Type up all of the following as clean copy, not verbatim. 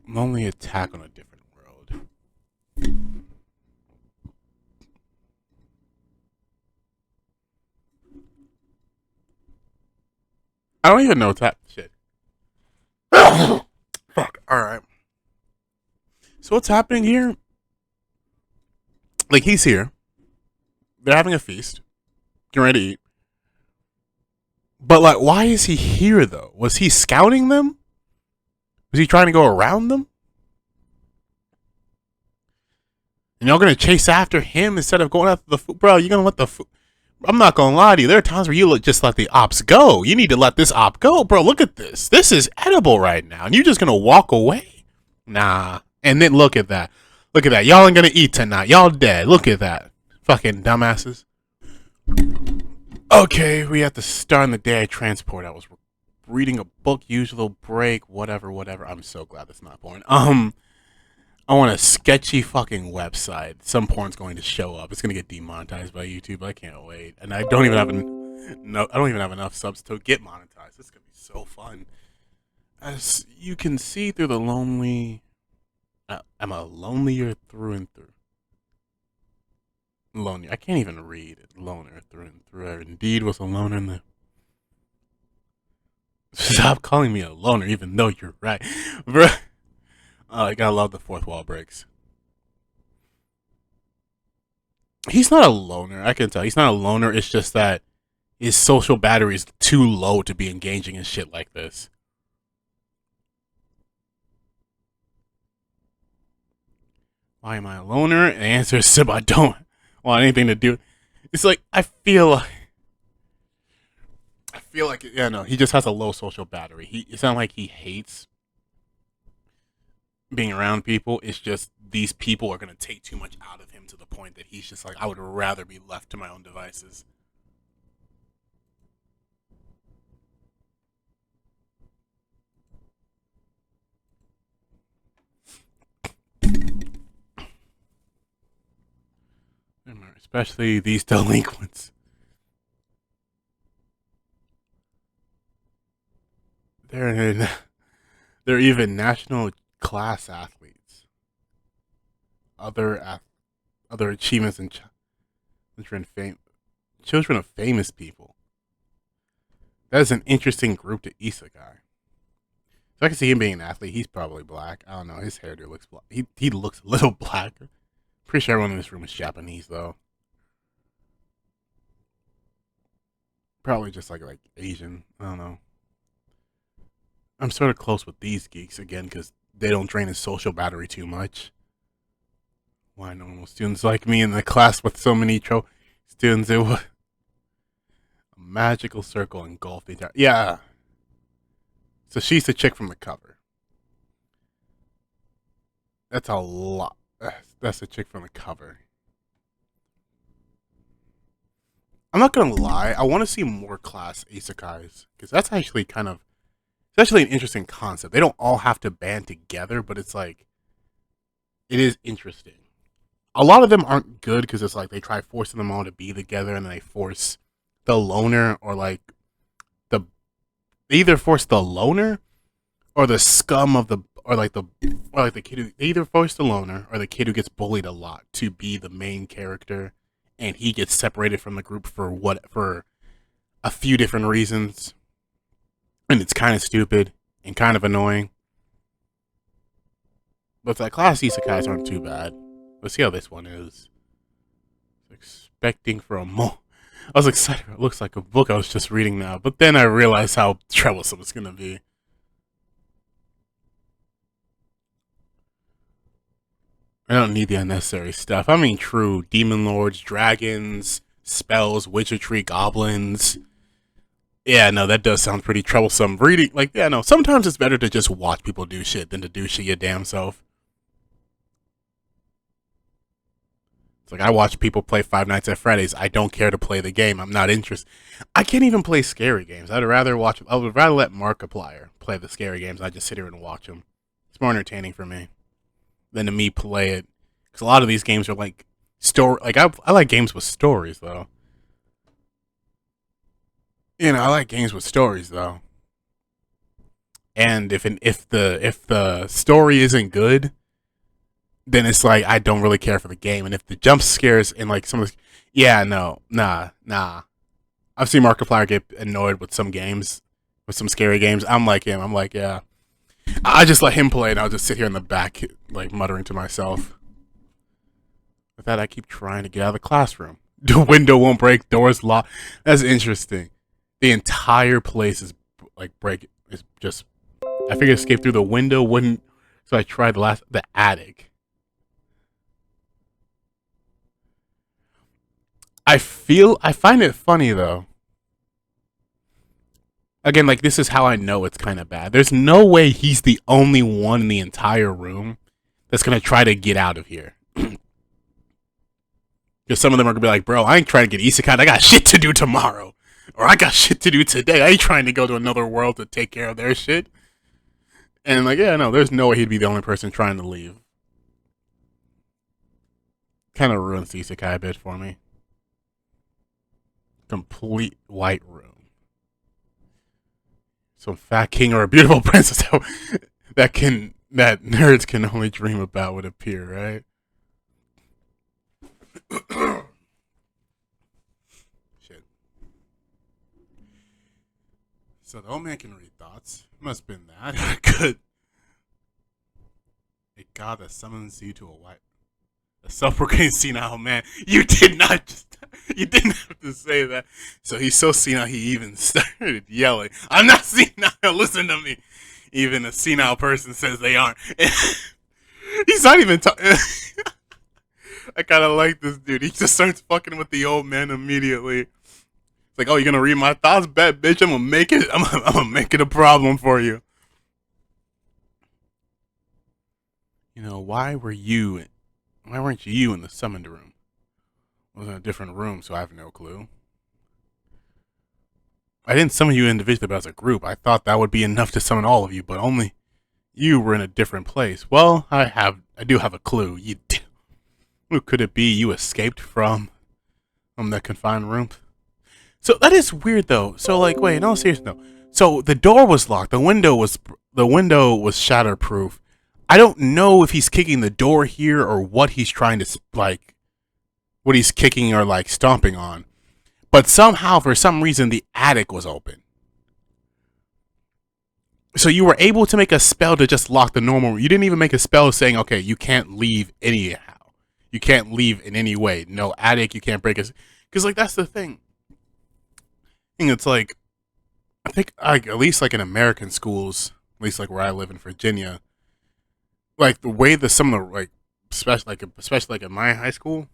Lonely Attack on a Different World. I don't even know what's happening. Shit. Fuck. Alright. So what's happening here? Like, he's here. They're having a feast. Getting ready to eat. But, like, why is he here, though? Was he scouting them? Was he trying to go around them? And y'all gonna chase after him instead of going after the food? Bro, you're gonna let the food... I'm not gonna lie to you. There are times where you just let the ops go. You need to let this op go. Bro, look at this. This is edible right now. And you're just gonna walk away? Nah. And then look at that. Look at that. Y'all ain't gonna eat tonight. Y'all dead. Look at that. Fucking dumbasses. Okay, we have to start on the day I transport. I was reading a book, usual break, whatever. I'm so glad that's not porn. I want a sketchy fucking website. Some porn's going to show up. It's gonna get demonetized by YouTube. I can't wait. And I don't even have I don't even have enough subs to get monetized. This is gonna be so fun. As you can see through the lonely, I'm a lonelier through and through. Lonely. I can't even read it. Loner through and through. I indeed was a loner in the. Stop calling me a loner, even though you're right, bro. I gotta love the fourth wall breaks. He's not a loner. I can tell. He's not a loner. It's just that his social battery is too low to be engaging in shit like this. Why am I a loner? The answer is simple. I don't want anything to do. It's like I feel like yeah, no. He just has a low social battery. It's not like he hates being around people. It's just these people are gonna take too much out of him to the point that he's just like, I would rather be left to my own devices. Especially these delinquents. They're even national class athletes. Other achievements in children of famous people. That is an interesting group to isekai. So I can see him being an athlete. He's probably black. I don't know. His hairdo looks black. He looks a little blacker. Pretty sure everyone in this room is Japanese though. Probably just like Asian. I don't know. I'm sort of close with these geeks again because they don't drain his social battery too much. Why normal students like me in the class with so many students? It was a magical circle engulfed the entire. Yeah. So she's the chick from the cover. That's a lot. That's the chick from the cover. I'm not gonna lie. I want to see more class isekais because that's actually it's actually an interesting concept. They don't all have to band together, but it's like it is interesting. A lot of them aren't good because it's like they try forcing them all to be together, and then they force the loner or like the they either force the loner or the scum of the or like the kid who they either force the loner or the kid who gets bullied a lot to be the main character, and he gets separated from the group for a few different reasons, and it's kind of stupid and kind of annoying. But the class isekais aren't too bad. Let's see how this one is. Expecting for a moment. I was excited. It looks like a book I was just reading now, but then I realized how troublesome it's gonna be. I don't need the unnecessary stuff. I mean, true demon lords, dragons, spells, witcherry, goblins. Yeah, no, that does sound pretty troublesome. Reading, like, yeah, no, sometimes it's better to just watch people do shit than to do shit your damn self. It's like I watch people play Five Nights at Freddy's. I don't care to play the game. I'm not interested. I can't even play scary games. I would rather let Markiplier play the scary games. I just sit here and watch them. It's more entertaining for me than to me play it. Because a lot of these games are like story. Like I like games with stories though. I like games with stories though. and if the story isn't good, then it's like I don't really care for the game. And if the jump scares and like some of the, yeah, no, nah. I've seen Markiplier get annoyed with some games, with some scary games. I'm like him. I'm like, yeah. I just let him play, and I'll just sit here in the back, like muttering to myself. With that, I keep trying to get out of the classroom. The window won't break, doors locked. That's interesting. The entire place is like break. Is just. I figured escape through the window wouldn't, so I tried the attic. I find it funny though. Again, like this is how I know it's kind of bad. There's no way he's the only one in the entire room that's gonna try to get out of here. Because some of them are gonna be like, bro, I ain't trying to get isekai. I got shit to do tomorrow. Or I got shit to do today. I ain't trying to go to another world to take care of their shit. And like, yeah, no, there's no way he'd be the only person trying to leave. Kind of ruins the isekai a bit for me. Complete white room. Some fat king or a beautiful princess that nerds can only dream about would appear, right? Shit. So the old man can read thoughts. Must have been that good. A god that summons you to a white, a self-proclaimed senile man. You did not just. You didn't have to say that. So he's so senile he even started yelling. I'm not senile. Listen to me. Even a senile person says they aren't. He's not even talking. I kind of like this dude. He just starts fucking with the old man immediately. It's like, oh, you're gonna read my thoughts, bet, bitch. I'm gonna make it. I'm gonna make it a problem for you. You know, why weren't you in the summoned room? I was in a different room, so I have no clue. I didn't summon you individually, but as a group. I thought that would be enough to summon all of you, but only you were in a different place. Well, I do have a clue. Who could it be? You escaped from that confined room? So that is weird, though. So, like, wait, no, seriously, no. So the door was locked. The window was shatterproof. I don't know if he's kicking the door here or what he's trying to like, what he's kicking or like stomping on. But somehow, for some reason, the attic was open. So you were able to make a spell to just lock the normal room. You didn't even make a spell saying, okay, you can't leave anyhow. You can't leave in any way. No attic, you can't break it. Because, like, that's the thing. And it's like, I think, like, at least, like, in American schools, at least, like, where I live in Virginia, like, the way that some of the, like, especially, like, in my high school,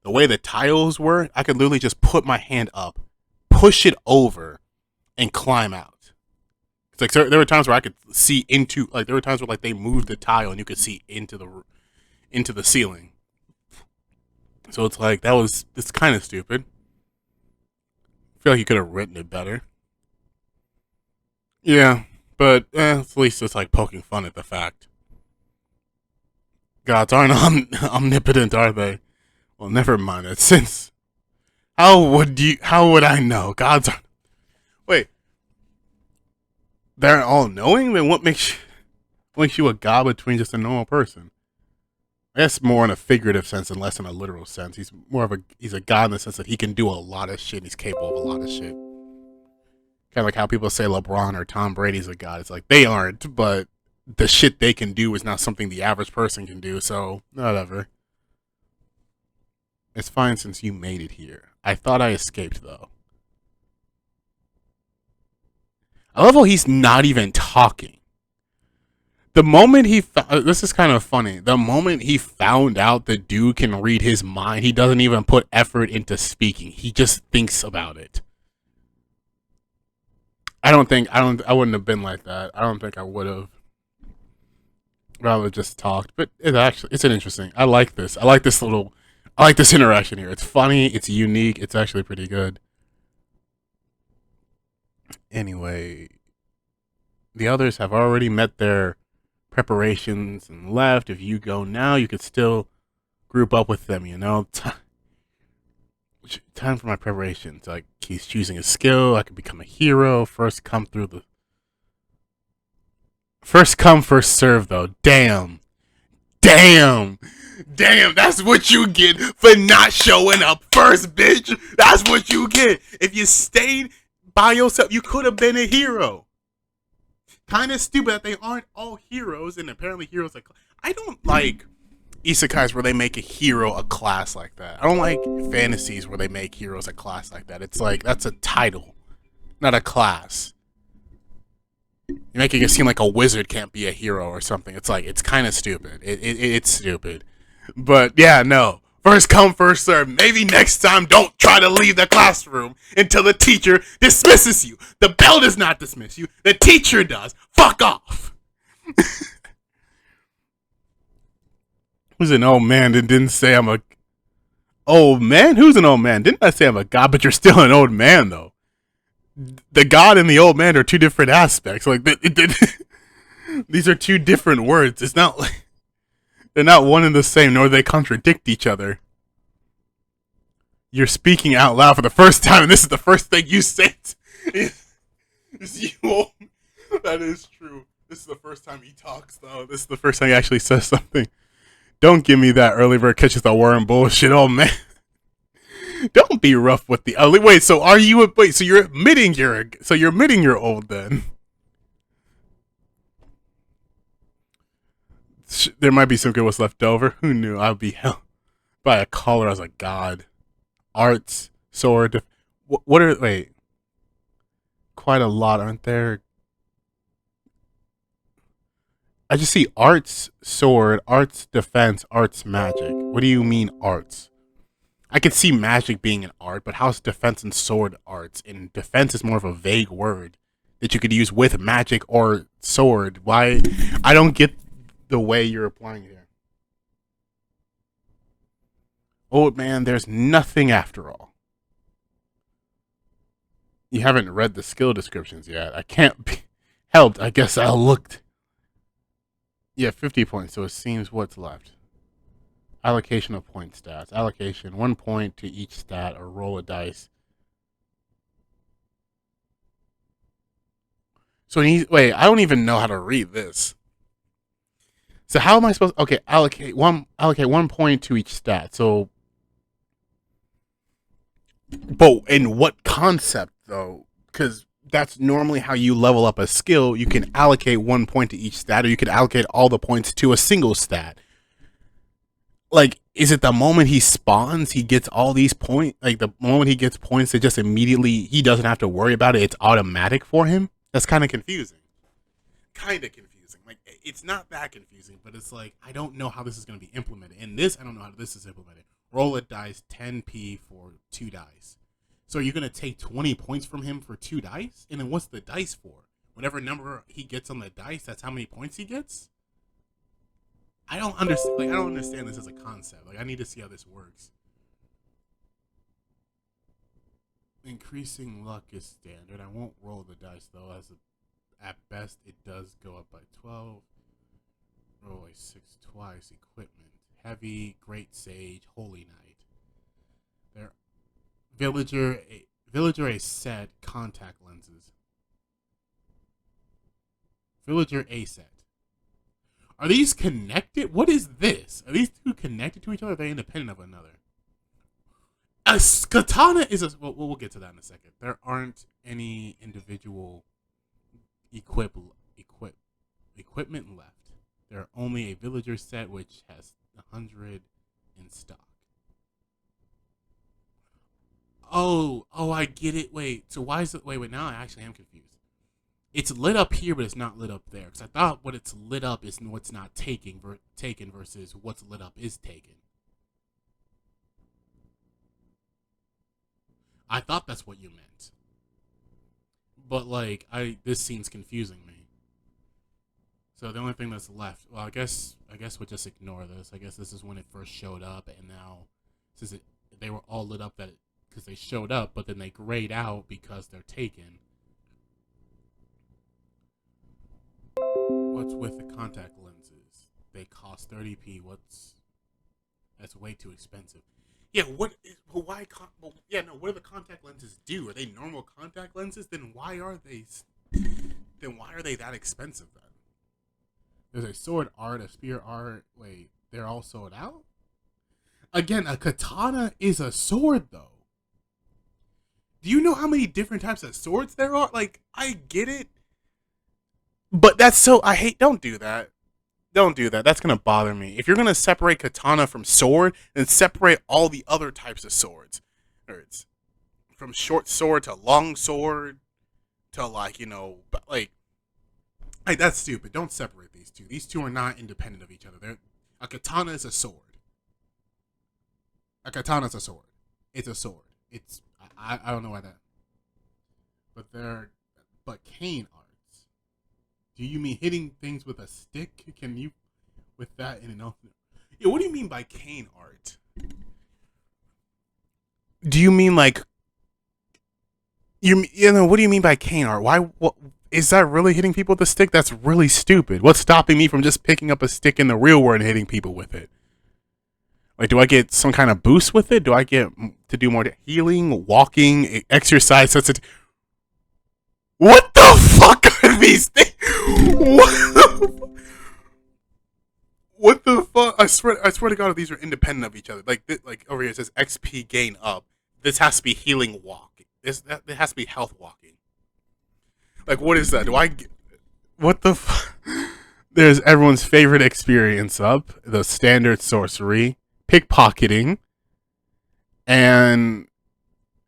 the way the tiles were, I could literally just put my hand up, push it over, and climb out. It's like, there were times where I could see into, like, there were times where, like, they moved the tile and you could see into the ceiling. So it's like, it's kind of stupid. I feel like you could have written it better. Yeah, but at least it's like poking fun at the fact. Gods aren't omnipotent, are they? Well, never mind it. Since how would I know? Gods aren't. Wait, they're all knowing. Then what makes you a god between just a normal person? I guess more in a figurative sense and less in a literal sense. He's a god in the sense that he can do a lot of shit and he's capable of a lot of shit. Kind of like how people say LeBron or Tom Brady's a god. It's like they aren't, but the shit they can do is not something the average person can do, so whatever. It's fine since you made it here. I thought I escaped though. I love how he's not even talking. The moment this is kind of funny. The moment he found out the dude can read his mind, he doesn't even put effort into speaking. He just thinks about it. I wouldn't have been like that. I don't think I would have. Rather just talked. But it's an interesting. I like this. I like this interaction here. It's funny. It's unique. It's actually pretty good. Anyway, the others have already met their preparations and left. If you go now, you could still group up with them, you know. Time for my preparations. Like, he's choosing a skill. I could become a hero. First come through First come, first serve, though. Damn. Damn. Damn, that's what you get for not showing up first, bitch. That's what you get. If you stayed by yourself, you could have been a hero. Kind of stupid that they aren't all heroes, and apparently heroes like I don't like isekais where they make a hero a class like that. I don't like fantasies where they make heroes a class like that. It's like that's a title, not a class. You're making it seem like a wizard can't be a hero or something. It's like it's kind of stupid. It's stupid. But yeah, no. First come, first serve. Maybe next time don't try to leave the classroom until the teacher dismisses you. The bell does not dismiss you. The teacher does. Fuck off. Who's an old man that didn't say I'm a old man? Who's an old man? Didn't I say I'm a god? But you're still an old man, though. The god and the old man are two different aspects. Like these are two different words. It's not like they're not one and the same, nor do they contradict each other. You're speaking out loud for the first time, and this is the first thing you say. Is you old. That is true. This is the first time he talks, though. This is the first time he actually says something. Don't give me that early bird catches the worm bullshit, oh man. Don't be rough with the early. Wait, so are you? Wait, so you're admitting you're old then? There might be some good what's left over. Who knew I'd be held by a collar as a god? Arts, sword. What are? Wait, quite a lot, aren't there? I just see arts, sword, arts, defense, arts, magic. What do you mean arts? I could see magic being an art, but how's defense and sword arts? And defense is more of a vague word that you could use with magic or sword. Why? I don't get the way you're applying it here. Old man, there's nothing after all. You haven't read the skill descriptions yet. I can't be helped. I guess I looked. Yeah, 50 points, so it seems what's left. Allocation of point stats. Allocation, 1 point to each stat or roll a dice. So wait, I don't even know how to read this. So how am I supposed to, okay, allocate 1 point to each stat. So but in what concept though? Because that's normally how you level up a skill. You can allocate 1 point to each stat, or you can allocate all the points to a single stat. Like, is it the moment he spawns, he gets all these points? Like, the moment he gets points, it just immediately, he doesn't have to worry about it. It's automatic for him? That's kind of confusing. Like, it's not that confusing, but it's like, I don't know how this is going to be implemented. In this, I don't know how this is implemented. Roll a dice, 10p for 2 dice. So you're going to take 20 points from him for 2 dice? And then what's the dice for? Whatever number he gets on the dice, that's how many points he gets? I don't understand. Like, I don't understand this as a concept. Like, I need to see how this works. Increasing luck is standard. I won't roll the dice though. At best, it does go up by 12. Roll a 6 twice. Equipment: heavy, great sage, holy knight. There, villager a set contact lenses. Villager a set. Are these connected? What is this? Are these two connected to each other? Or are they independent of another? A katana is a. Well, we'll get to that in a second. There aren't any individual equipment left. There are only a villager set which has 100 in stock. Oh, I get it. Wait, so why is it? Wait. Now I actually am confused. It's lit up here, but it's not lit up there. Because I thought what it's lit up is what's not taken versus what's lit up is taken. I thought that's what you meant. But like, this seems confusing me. So the only thing that's left, well, I guess we'll just ignore this. I guess this is when it first showed up, and now since they were all lit up because they showed up, but then they grayed out because they're taken. What's with the contact lenses? They cost 30p. That's way too expensive. Yeah, what do the contact lenses do? Are they normal contact lenses? Then why are they that expensive then? There's a sword art, a spear art. Wait, they're all sold out? Again, a katana is a sword, though. Do you know how many different types of swords there are? Like, I get it. But that's so. I hate. Don't do that. Don't do that. That's going to bother me. If you're going to separate katana from sword, then separate all the other types of swords. Or it's from short sword to long sword to, like, like, that's stupid. Don't separate these two. These two are not independent of each other. A katana is a sword. A katana is a sword. It's a sword. I don't know why that. But cane arts. Do you mean hitting things with a stick? Can you with that in an Yeah, what do you mean by cane art? Do you mean like what do you mean by cane art? What is that really hitting people with a stick? That's really stupid. What's stopping me from just picking up a stick in the real world and hitting people with it? Like, do I get some kind of boost with it? Do I get to do more healing, walking, exercise? What the fuck are these things? What the fuck? I swear to God, these are independent of each other. Like over here it says XP gain up. This has to be healing walk. It has to be health walking. Like, what is that? What the fuck? There's everyone's favorite experience up. The standard sorcery. Pickpocketing, and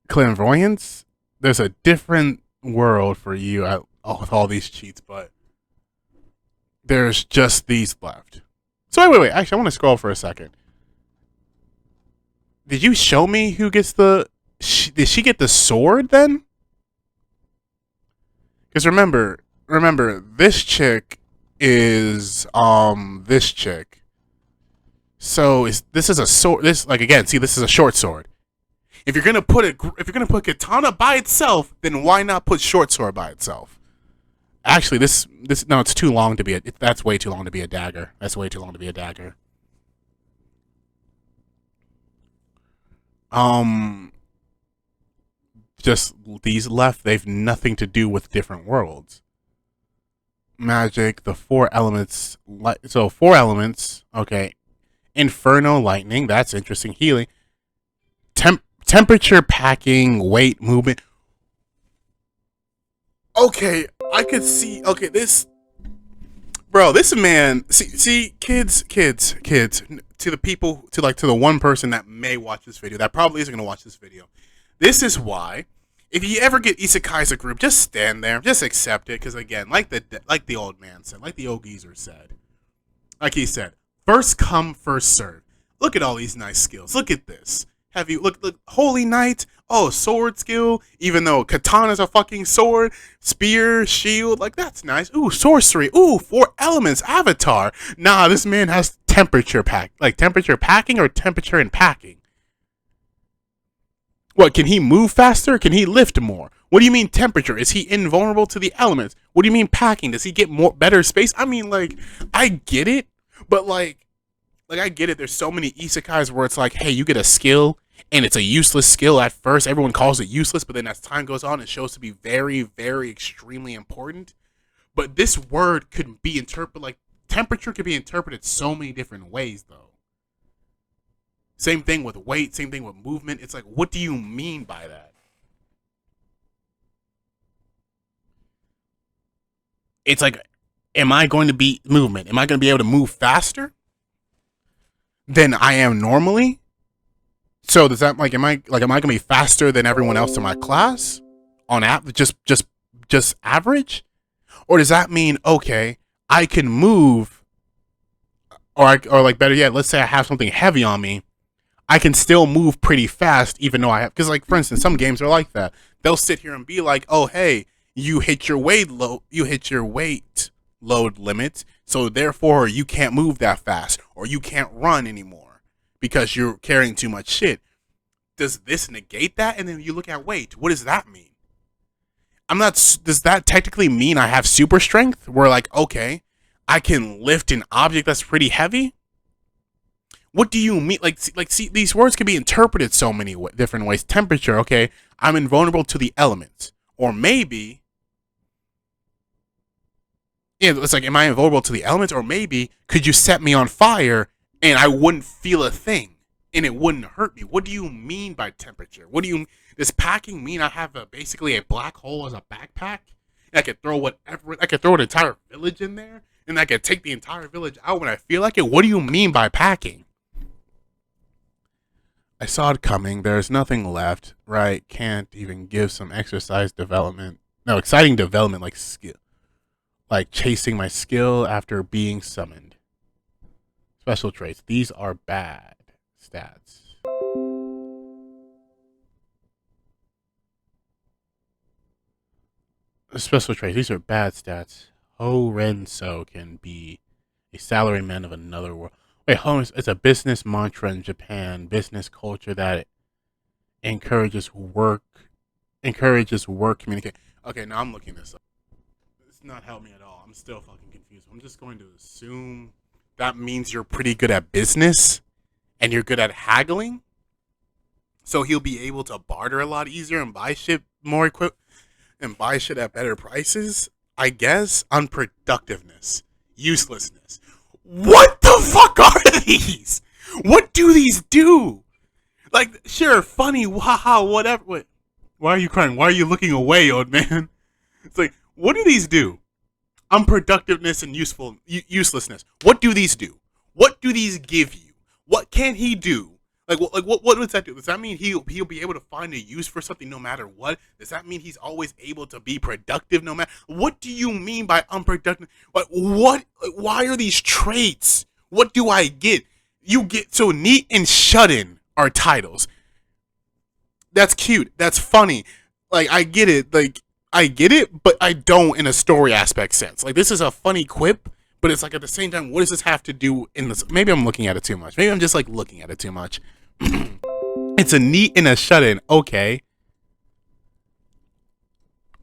clairvoyance. There's a different world for you with all these cheats, but there's just these left. So wait. Actually, I want to scroll for a second. Did you show me who gets did she get the sword then? Because remember, this chick is this chick. So this is a sword. This this is a short sword. If you're gonna put katana by itself, then why not put short sword by itself? Actually, no, it's too long to be that's way too long to be a dagger. That's way too long to be a dagger. Just these left. They've nothing to do with different worlds. Magic, the 4 elements. So 4 elements. Okay. Inferno, lightning, that's interesting. Healing, temperature, packing, weight, movement. Okay, I could see. Okay, this man. See, kids. To the people, to the one person that may watch this video, that probably isn't gonna watch this video. This is why, if you ever get isekai as a group, just stand there, just accept it. Because again, like the old man said, like the old geezer said, like he said. First come, first serve. Look at all these nice skills. Look at this. Have you look Holy Knight? Oh, sword skill. Even though katana's a fucking sword, spear, shield, like that's nice. Ooh, sorcery. Ooh, 4 elements. Avatar. Nah, this man has temperature packing or temperature and packing. What, can he move faster? Can he lift more? What do you mean temperature? Is he invulnerable to the elements? What do you mean packing? Does he get better space? I mean, like, I get it. But like I get it. There's so many isekais where it's like, hey, you get a skill and it's a useless skill at first. Everyone calls it useless, but then as time goes on, it shows to be very, very extremely important. But this word could be interpreted like temperature could be interpreted so many different ways, though. Same thing with weight. Same thing with movement. It's like, what do you mean by that? It's like, am I going to be movement? Am I going to be able to move faster than I am normally? So does that am I going to be faster than everyone else in my class on just average? Or does that mean, okay, I can move, or like better yet, let's say I have something heavy on me, I can still move pretty fast even though I have, because like for instance, some games are like that. They'll sit here and be like, oh hey, you hit your weight load limit, so therefore you can't move that fast or you can't run anymore because you're carrying too much shit. Does this negate that? And then you look at weight. What does that mean? Does that technically mean I have super strength? Where like, okay, I can lift an object that's pretty heavy? What do you mean? See, these words can be interpreted so many different ways. Temperature, okay, I'm invulnerable to the elements. Or maybe It's like, am I invulnerable to the elements, or maybe could you set me on fire and I wouldn't feel a thing and it wouldn't hurt me? What do you mean by temperature? What do you does packing mean I have basically a black hole as a backpack? And I could throw whatever, I could throw an entire village in there, and I could take the entire village out when I feel like it. What do you mean by packing? I saw it coming. There's nothing left, right? Can't even give some exercise development. No, exciting development like skill. Like chasing my skill after being summoned. Special traits. These are bad stats. Special traits. These are bad stats. Ho-ren-so can be a salaryman of another world. Wait, it's a business mantra in Japan. Business culture that encourages work communication. Okay, now I'm looking this up. It's not helping me at all. I'm still fucking confused. I'm just going to assume that means you're pretty good at business and you're good at haggling. So he'll be able to barter a lot easier and buy shit more and buy shit at better prices. I guess. Unproductiveness. Uselessness. What the fuck are these? What do these do? Like, sure, funny, haha, whatever. Wait, why are you crying? Why are you looking away, old man? It's like, what do these do? Unproductiveness and uselessness. What do these do? What do these give you? What can he do? What does that do? Does that mean he'll be able to find a use for something no matter what? Does that mean he's always able to be productive no matter? What do you mean by unproductive? What? Why are these traits? What do I get? You get so neat and shut in are titles. That's cute. That's funny. Like, I get it. Like, I get it, but I don't in a story aspect sense. Like, this is a funny quip, but it's like at the same time, what does this have to do in this? Maybe I'm looking at it too much. Maybe I'm just like looking at it too much. It's a neat and a shut in. Okay.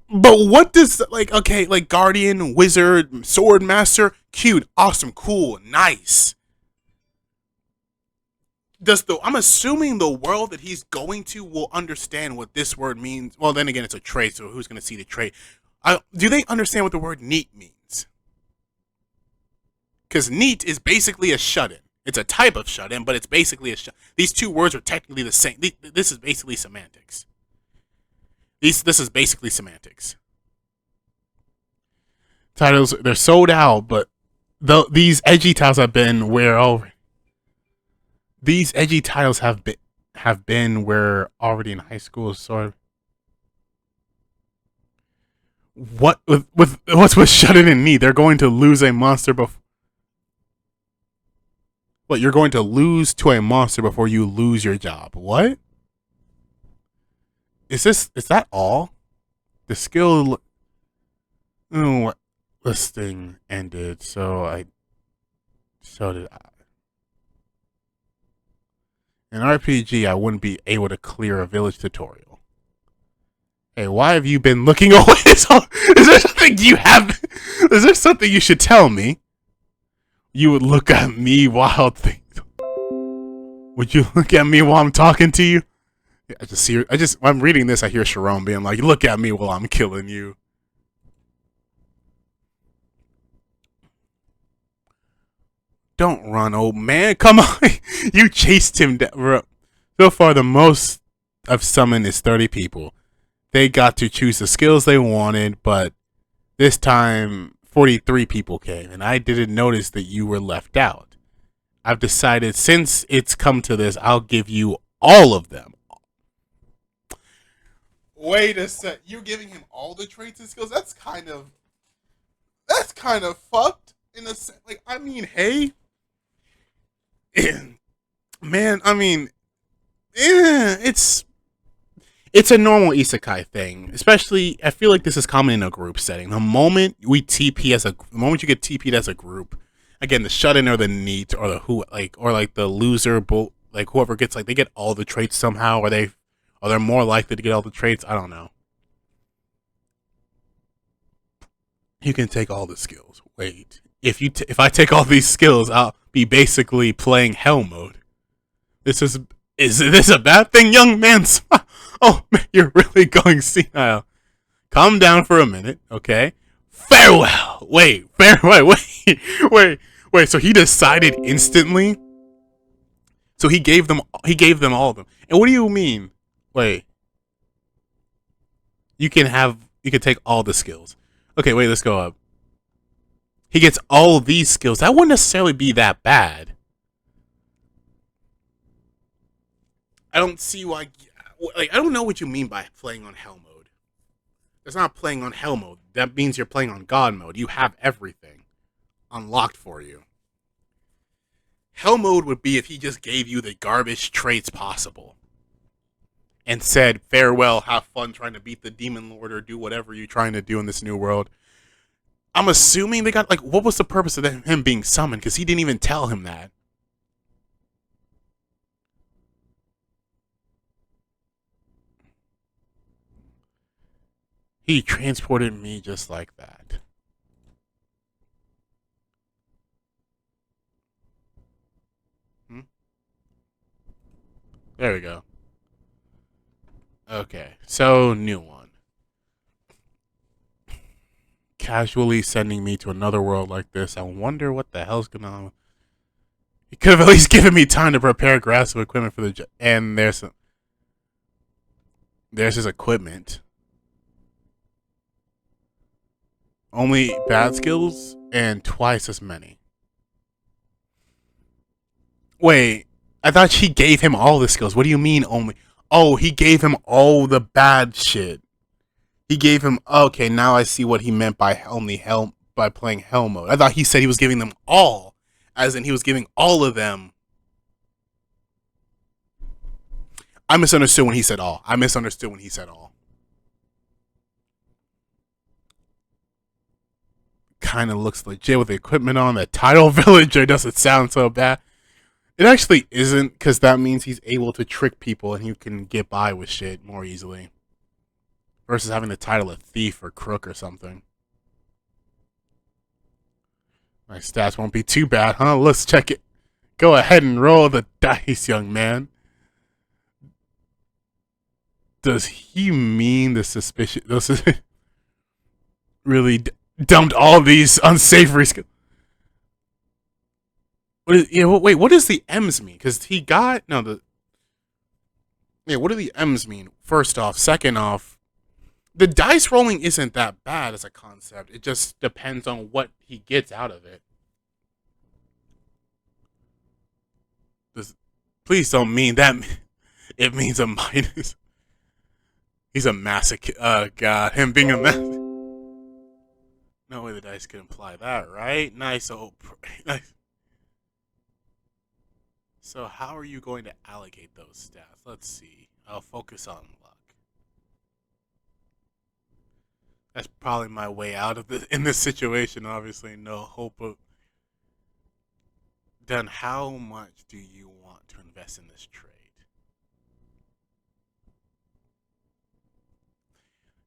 But what does, like, okay, like guardian, wizard, sword master, cute, awesome, cool, nice. I'm assuming the world that he's going to will understand what this word means. Well, then again, it's a trait, so who's going to see the trait? Do they understand what the word neat means? Because neat is basically a shut-in. It's a type of shut-in, but it's basically a shut. These two words are technically the same. This is basically semantics. This is basically semantics. Titles, they're sold out, but these edgy titles have been where over. These edgy titles have been where already in high school, sort of. What's with shut-in and neat? They're going to lose a monster before. What, you're going to lose to a monster before you lose your job? What? Is that all? The skill listing ended, so did I. In RPG, I wouldn't be able to clear a village tutorial. Hey, why have you been looking away? Is there something you have? Is there something you should tell me? You would look at me while Would you look at me while I'm talking to you? I'm reading this, I hear Sharon being like, look at me while I'm killing you. Don't run, old man. Come on. You chased him down. So far, the most I've summoned is 30 people. They got to choose the skills they wanted, but this time 43 people came, and I didn't notice that you were left out. I've decided since it's come to this, I'll give you all of them. Wait a sec. You're giving him all the traits and skills? That's kind of fucked in a sense. Like, I mean, hey. Man, I mean, it's a normal isekai thing. Especially, I feel like this is common in a group setting. The moment you get TP'd as a group, again, the shut-in or the neat or the loser, like whoever gets, like, they get all the traits somehow, or they're more likely to get all the traits. I don't know. You can take all the skills. Wait, if I take all these skills, I'll be basically playing hell mode. Is this a bad thing, young man? Oh, man, you're really going senile. Calm down for a minute, okay? Farewell. Wait, farewell. Wait. So he decided instantly. So he gave them. He gave them all of them. And what do you mean? Wait. You can have. You can take all the skills. Okay. Wait. Let's go up. He gets all of these skills. That wouldn't necessarily be that bad. I don't see why. Like I don't know what you mean by playing on hell mode. That's not playing on hell mode. That means you're playing on God mode. You have everything unlocked for you. Hell mode would be if he just gave you the garbage traits possible and said, farewell, have fun trying to beat the demon lord or do whatever you're trying to do in this new world. I'm assuming they got, like, what was the purpose of him being summoned? Because he didn't even tell him that. He transported me just like that. There we go. Okay, so new one. Casually sending me to another world like this. I wonder what the hell's going on. He could have at least given me time to prepare grasp of equipment for the and there's his equipment. Only bad skills and twice as many. Wait, I thought she gave him all the skills. What do you mean only? Oh, he gave him all the bad shit. He gave him. Okay, now I see what he meant by only hell by playing hell mode. I thought he said he was giving them all, as in he was giving all of them. I misunderstood when he said all. Kind of looks legit with the equipment on. The title villager doesn't sound so bad. It actually isn't, because that means he's able to trick people and he can get by with shit more easily. Versus having the title of thief or crook or something. My stats won't be too bad, huh? Let's check it. Go ahead and roll the dice, young man. Does he mean the suspicion? Really dumped all these unsavory skills? Wait, what does the M's mean? Because he got what do the M's mean? First off, second off, the dice rolling isn't that bad as a concept. It just depends on what he gets out of it. Please don't mean that. It means a minus. He's a masochist. Oh god, him being a masochist. No way the dice could imply that, right? Nice. Nice. So how are you going to allocate those stats? Let's see. I'll focus on luck. That's probably my way out of this in this situation. Obviously, no hope of. Then how much do you want to invest in this trade?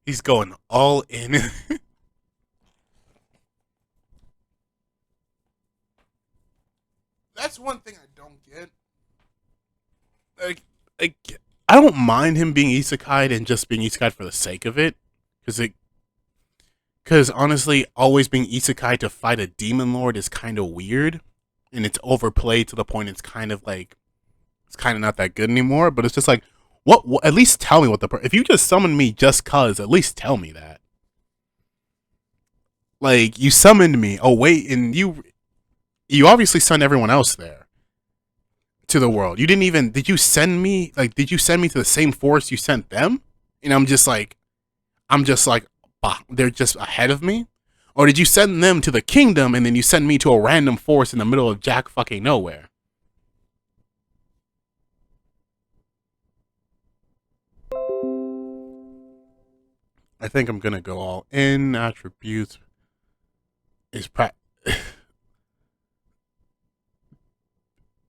He's going all in. That's one thing I don't get. Like, I don't mind him being isekai and just being isekai for the sake of it, because honestly, always being isekai to fight a demon lord is kind of weird, and it's overplayed to the point it's kind of not that good anymore. But it's just like, what at least tell me what if you just summon me just cause, at least tell me that. Like, you summoned me. Oh wait, and you obviously sent everyone else there to the world. You didn't even, did you send me to the same force you sent them? And I'm just like, bah, they're just ahead of me? Or did you send them to the kingdom and then you send me to a random force in the middle of jack fucking nowhere? I think I'm gonna go all in. Attributes is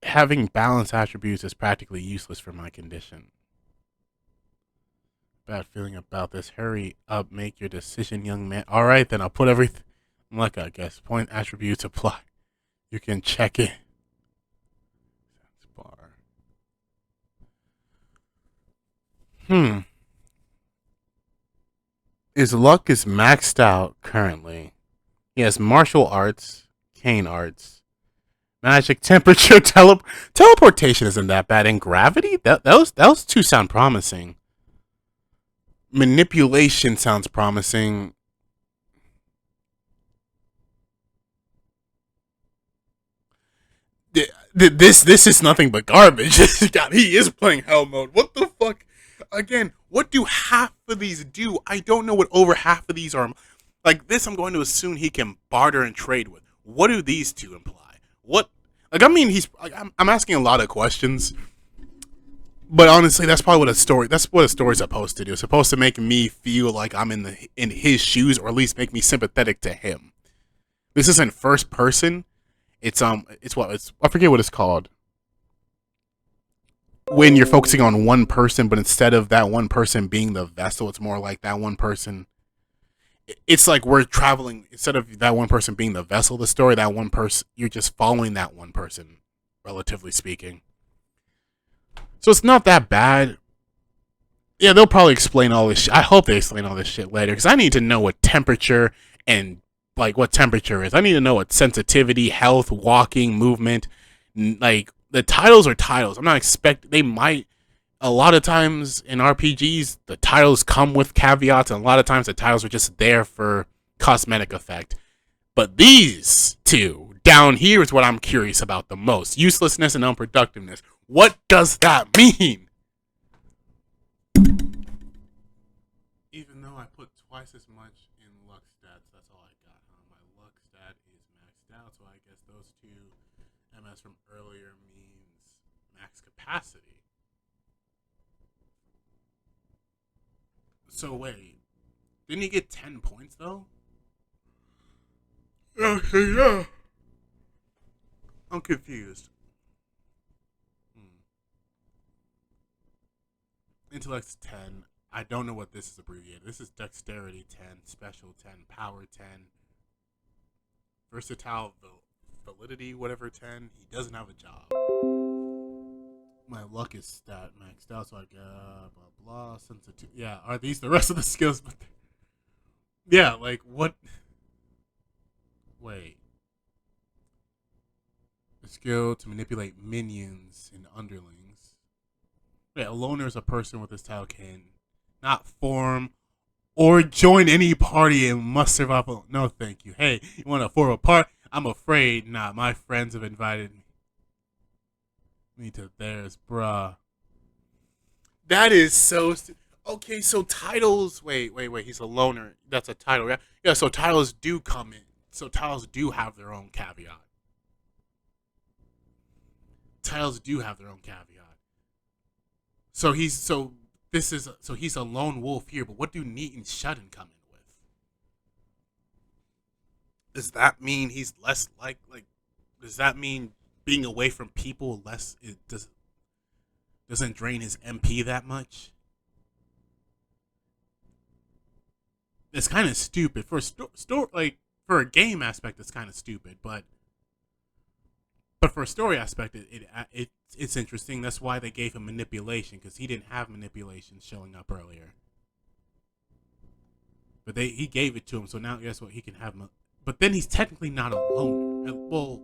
having balanced attributes is practically useless for my condition. Bad feeling about this. Hurry up, make your decision, young man. All right, then I'll put everything. Like I guess point attributes apply. You can check it. Bar. His luck is maxed out currently. He has martial arts, cane arts, magic, temperature, teleportation isn't that bad, and gravity. Those two sound promising. Manipulation sounds promising. This is nothing but garbage. God, he is playing hell mode. What the fuck? Again, what do half of these do? I don't know what over half of these are. Like this, I'm going to assume he can barter and trade with. What do these two imply? What? Like, I mean, I'm asking a lot of questions, but honestly, that's probably what a story. That's what a story's supposed to do. It's supposed to make me feel like I'm in his shoes, or at least make me sympathetic to him. This isn't first person. It's I forget what it's called. When you're focusing on one person, but instead of that one person being the vessel, it's more like that one person. It's like we're traveling, instead of that one person being the vessel of the story, that one person, you're just following that one person, relatively speaking. So it's not that bad. Yeah, they'll probably explain all this shit. I hope they explain all this shit later, because I need to know what temperature and, like, what temperature is. I need to know what sensitivity, health, walking, movement, like, the titles are titles. I'm not expecting, they might, a lot of times in RPGs, the titles come with caveats, and a lot of times the titles are just there for cosmetic effect. But these two down here is what I'm curious about the most. Uselessness and unproductiveness. What does that mean? Even though I put twice as much in luck stats, that's all I got. My luck stat is maxed out, so I guess those two MS from earlier means max capacity. So wait, didn't he get 10 points though? Okay, yeah. I'm confused. Hmm. Intellect's 10. I don't know what this is abbreviated. This is dexterity 10, special 10, power 10, versatile validity whatever 10. He doesn't have a job. My luck is stat maxed out, so I got blah blah sensitive. Yeah, are these the rest of the skills? But yeah, like what? Wait, the skill to manipulate minions and underlings. Wait, a loner is a person with this title can not form or join any party and must survive. No, thank you. Hey, you want to form a part? I'm afraid not. My friends have invited me to theirs, bruh. That is so. Okay, so titles. Wait. He's a loner. That's a title, yeah. Yeah. So titles do come in. So titles do have their own caveat. Titles do have their own caveat. So he's a lone wolf here. But what do neat and shut-in come in with? Does that mean he's less like? Does that mean being away from people less? It doesn't drain his MP that much. It's kind of stupid for like for a game aspect. It's kind of stupid, but for a story aspect, it's interesting. That's why they gave him manipulation, because he didn't have manipulation showing up earlier. But he gave it to him, so now guess what? He can have. But then he's technically not a loner. Well,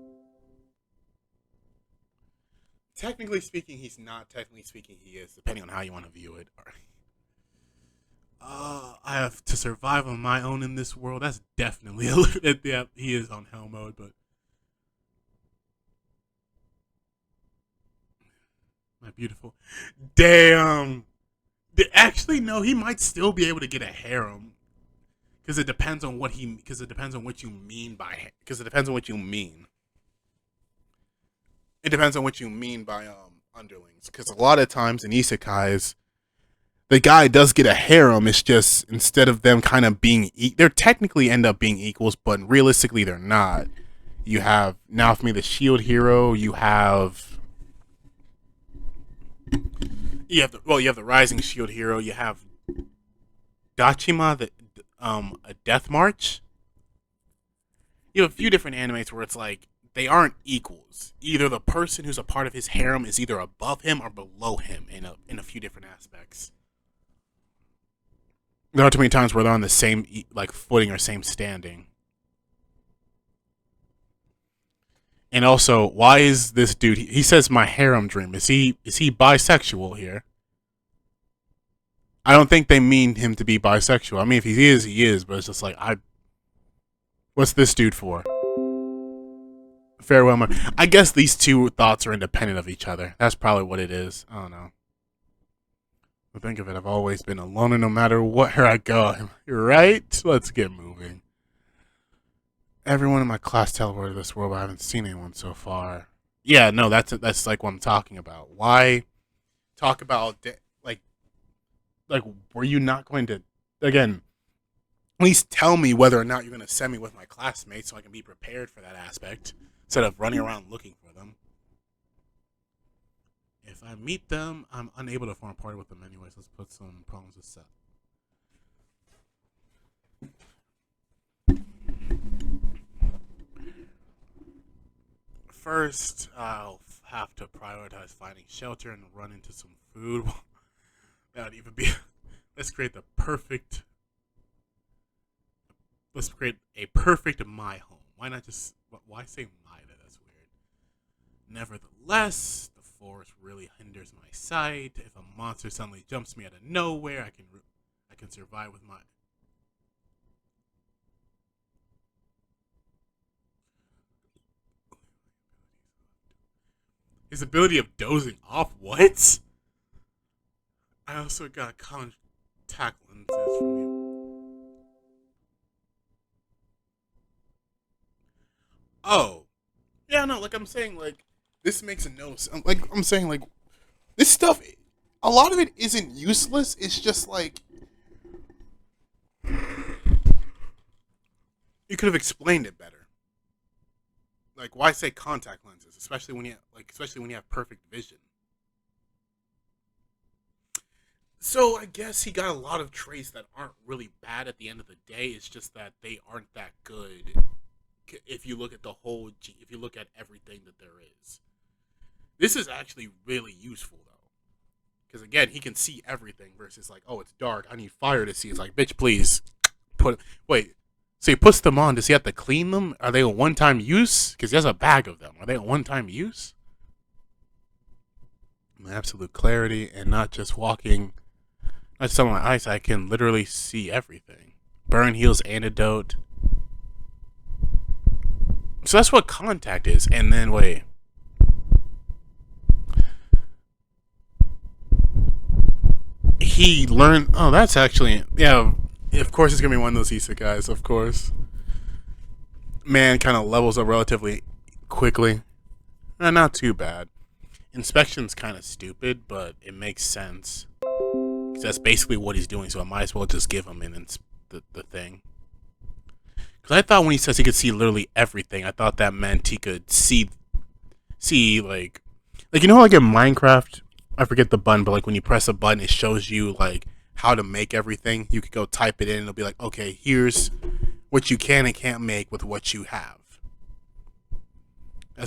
technically speaking, he's not. Technically speaking, he is, depending on how you want to view it. I have to survive on my own in this world. That's definitely yeah, he is on hell mode, but my beautiful, damn. Actually, no, he might still be able to get a harem, because it depends on because it depends on what you mean by, because it depends on what you mean. It depends on what you mean by underlings, because a lot of times in isekais, the guy does get a harem. It's just instead of them kind of being, they're technically end up being equals, but realistically they're not. You have now for me the shield hero. You have the rising shield hero. You have Dachima, a death march. You have a few different animes where it's like they aren't equals. Either the person who's a part of his harem is either above him or below him in a few different aspects. There are too many times where they're on the same like footing or same standing. And also, why is this dude? He says my harem dream. Is he bisexual here? I don't think they mean him to be bisexual. I mean, if he is, he is. But it's just like what's this dude for? Farewell, I guess these two thoughts are independent of each other. That's probably what it is. I don't know. But think of it, I've always been alone, and no matter where I go, you're right. Let's get moving. Everyone in my class teleported this world, but I haven't seen anyone so far. Yeah, no, that's like what I'm talking about. Why talk about like were you not going to again? At least tell me whether or not you're going to send me with my classmates so I can be prepared for that aspect instead of running around looking for them. If I meet them, I'm unable to form a party with them anyways. Let's put some problems aside. First, I'll have to prioritize finding shelter and run into some food. That would even be. Let's create the perfect. Let's create a perfect my home. Why not just? Why say my? That's weird. Nevertheless, the forest really hinders my sight. If a monster suddenly jumps me out of nowhere, I can survive with my. His ability of dozing off. What? I also got contact lenses from you. Oh, yeah, no. Like I'm saying, like this makes no sense. Like I'm saying, like this stuff. A lot of it isn't useless. It's just like you could have explained it better. Like why say contact lenses, especially when you have perfect vision. So I guess he got a lot of traits that aren't really bad at the end of the day. It's just that they aren't that good if you look at the whole if you look at everything that there is. This is actually really useful though. Because again, he can see everything versus like, oh, it's dark. I need fire to see. It's like, bitch, please put. Wait, so he puts them on. Does he have to clean them? Are they a one-time use? Because he has a bag of them. Are they a one-time use? Absolute clarity and not just walking. Not just on my eyes. I can literally see everything. Burn heals antidote. So that's what contact is. And then wait. He learned. Oh, that's actually yeah. Of course, it's gonna be one of those isekais. Of course, man kind of levels up relatively quickly. Not too bad. Inspection's kind of stupid, but it makes sense because that's basically what he's doing. So I might as well just give him the thing. Because I thought when he says he could see literally everything, I thought that meant he could see like you know like in Minecraft, I forget the button, but like when you press a button, it shows you like how to make everything. You could go type it in, and it'll be like, okay, here's what you can and can't make with what you have.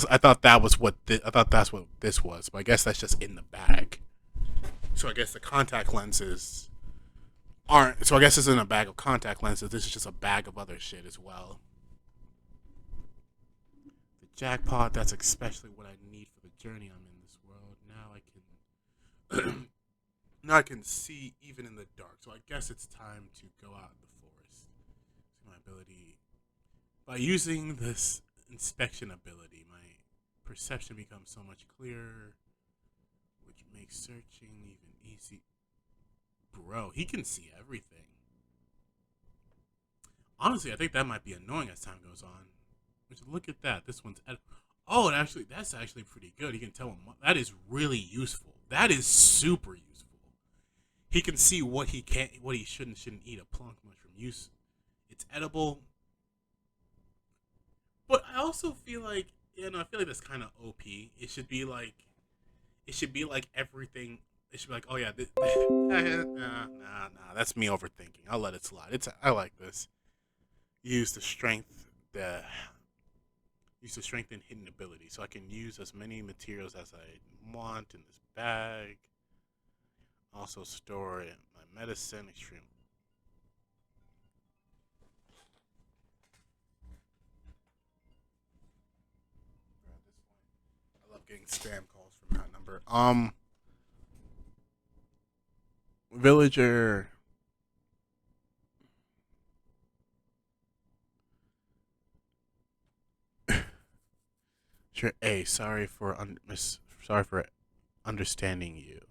I thought that was I thought that's what this was, but I guess that's just in the bag. So I guess the contact lenses aren't. So I guess this isn't a bag of contact lenses. This is just a bag of other shit as well. The jackpot. That's especially what I need for the journey I'm in this world. Now I can see even in the dark. So I guess it's time to go out in the forest. My ability by using this inspection ability, my perception becomes so much clearer, which makes searching even easy. Bro, he can see everything. Honestly, I think that might be annoying as time goes on. Which look at that. This one's oh, that's actually pretty good. He can tell him that is really useful. That is super useful. He can see what he can, what he shouldn't eat. A plunk mushroom. It's edible, but I also feel like I feel like that's kind of OP. It should be like everything. It should be like, oh yeah, nah. That's me overthinking. I'll let it slide. I like this. Use the strength, the use the strength and hidden ability, so I can use as many materials as I want in this bag. Also store my medicine. Extreme. getting spam calls from that number. Villager. Sure. A. Sorry for understanding you.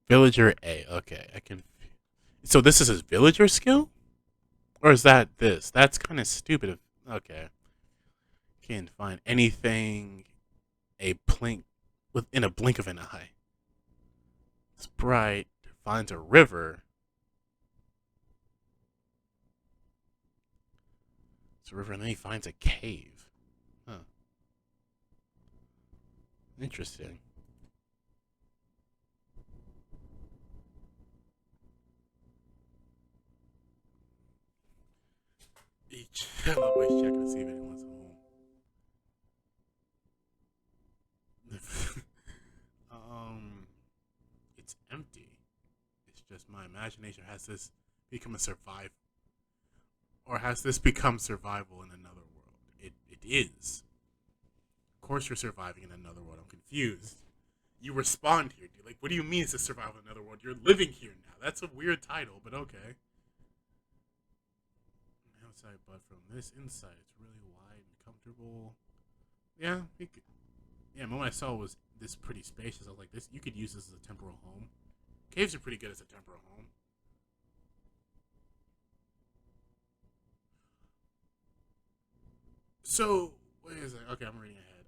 Villager A. Okay, I can. So this is his villager skill, or is that this? That's kind of stupid. Okay, can't find anything. A blink within a blink of an eye. Sprite finds a river. It's a river, and then he finds a cave. Huh. Interesting. Each always check to see if anyone's home. It's empty. It's just my imagination. Has this become a survive, or has this become survival in another world? It is. Of course, you're surviving in another world. I'm confused. You respond here, dude. Like, what do you mean it's a survival in another world? You're living here now. That's a weird title, but okay. Outside, but from this inside, it's really wide and comfortable. Yeah, yeah. The moment I saw was this pretty spacious. I was like, this. You could use this as a temporal home. Caves are pretty good as a temporal home. So, what is it? Okay, I'm reading ahead.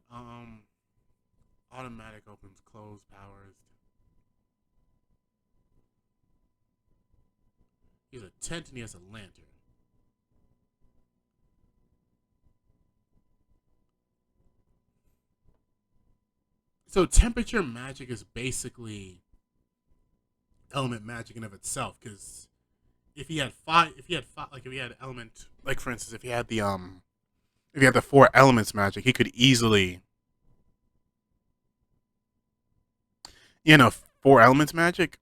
Automatic opens, close, powers. He has a tent and he has a lantern. So temperature magic is basically element magic in of itself. Because if he had element, like for instance, if he had the four elements magic, he could easily, you know, four elements magic.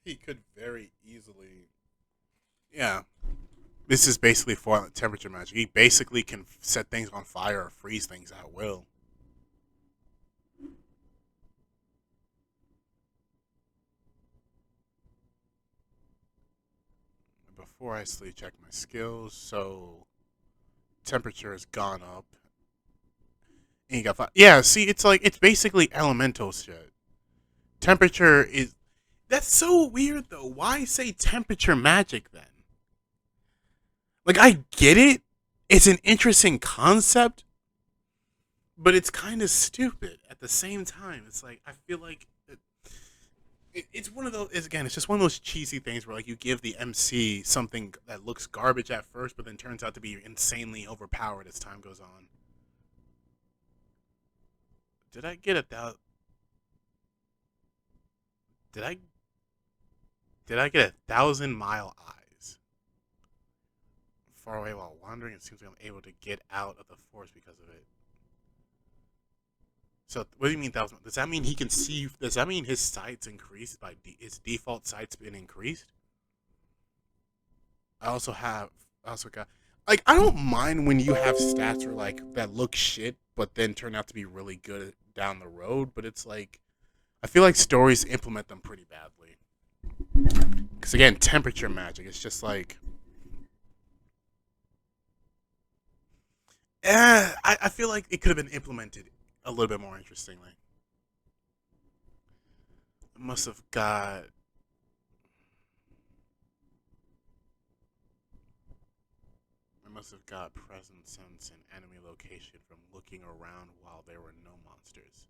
He could very easily, yeah. This is basically for temperature magic. He basically can set things on fire or freeze things at will. Before I sleep, check my skills. So temperature has gone up. And you got five. Yeah, see, it's like it's basically elemental shit. Temperature is that's so weird though. Why say temperature magic then? Like I get it. It's an interesting concept, but it's kind of stupid at the same time. It's like I feel like it's one of those. Again, it's just one of those cheesy things where like you give the MC something that looks garbage at first, but then turns out to be insanely overpowered as time goes on. Did I get a Did I get 1,000 mile eyes? Far away while wandering, it seems like I'm able to get out of the forest because of it. So what do you mean 1,000? Does that mean he can see? Does that mean his sights increased by his default sights been increased? I also have. I also got. Like I don't mind when you have stats or like that look shit, but then turn out to be really good down the road. But it's like I feel like stories implement them pretty badly. Because again, temperature magic. It's just like. I feel like it could have been implemented a little bit more interestingly. It must have got I must have got present sense and enemy location from looking around while there were no monsters.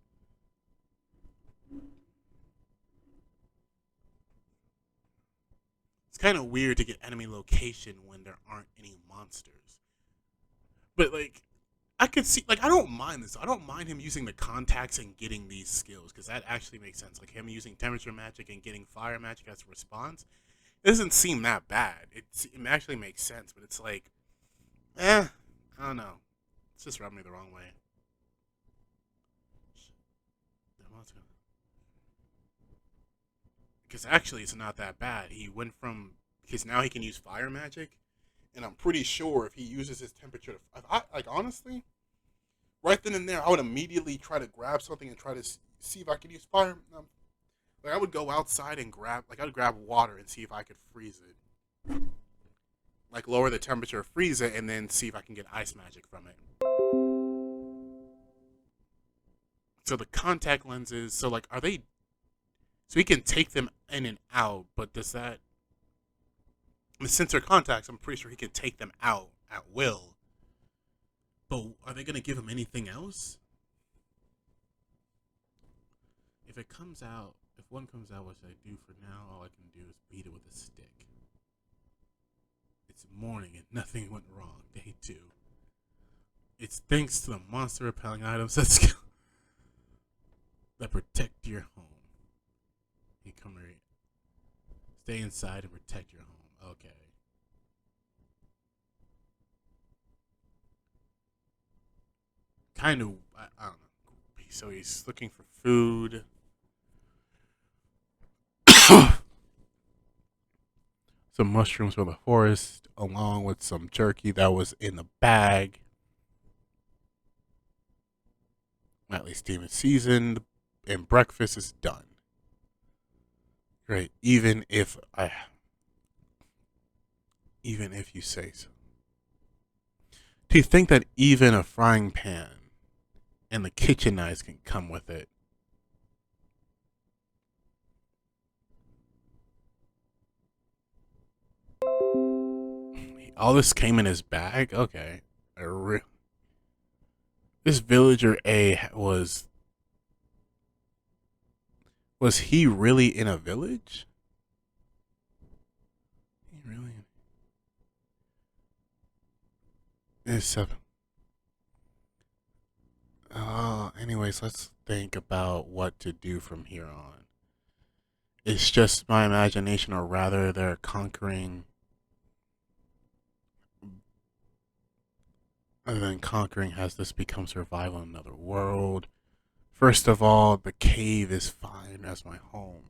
It's kind of weird to get enemy location when there aren't any monsters. But like, I could see like I don't mind this. I don't mind him using the contacts and getting these skills because that actually makes sense. Like him using temperature magic and getting fire magic as a response. It doesn't seem that bad. It actually makes sense, but it's like, I don't know. It's just rubbed me the wrong way. Because actually, it's not that bad. He went from because now he can use fire magic, and I'm pretty sure if he uses his temperature, like honestly, right then and there, I would immediately try to grab something and try to see if I could use fire. Like I would go outside and grab, like I would grab water and see if I could freeze it, like lower the temperature, freeze it, and then see if I can get ice magic from it. So the contact lenses, so like, are they? So he can take them in and out, but does that the sensor contacts? I'm pretty sure he can take them out at will. But are they gonna give him anything else? If it comes out, if one comes out, which I do for now, all I can do is beat it with a stick. It's morning and nothing went wrong. Day 2. It's thanks to the monster repelling items that protect your home. You come here, stay inside and protect your home. Okay. Kind of, I don't know. So he's looking for food. Some mushrooms from the forest, along with some jerky that was in the bag. At least even seasoned, and breakfast is done. Great, even if you say so. Do you think that even a frying pan and the kitchen knives can come with it? All this came in his bag? Okay. This villager A was he really in a village? He really Nsfw. Anyways, let's think about what to do from here on. It's just my imagination, or rather, they're conquering. Other than conquering, has this become survival in another world? First of all, the cave is fine as my home.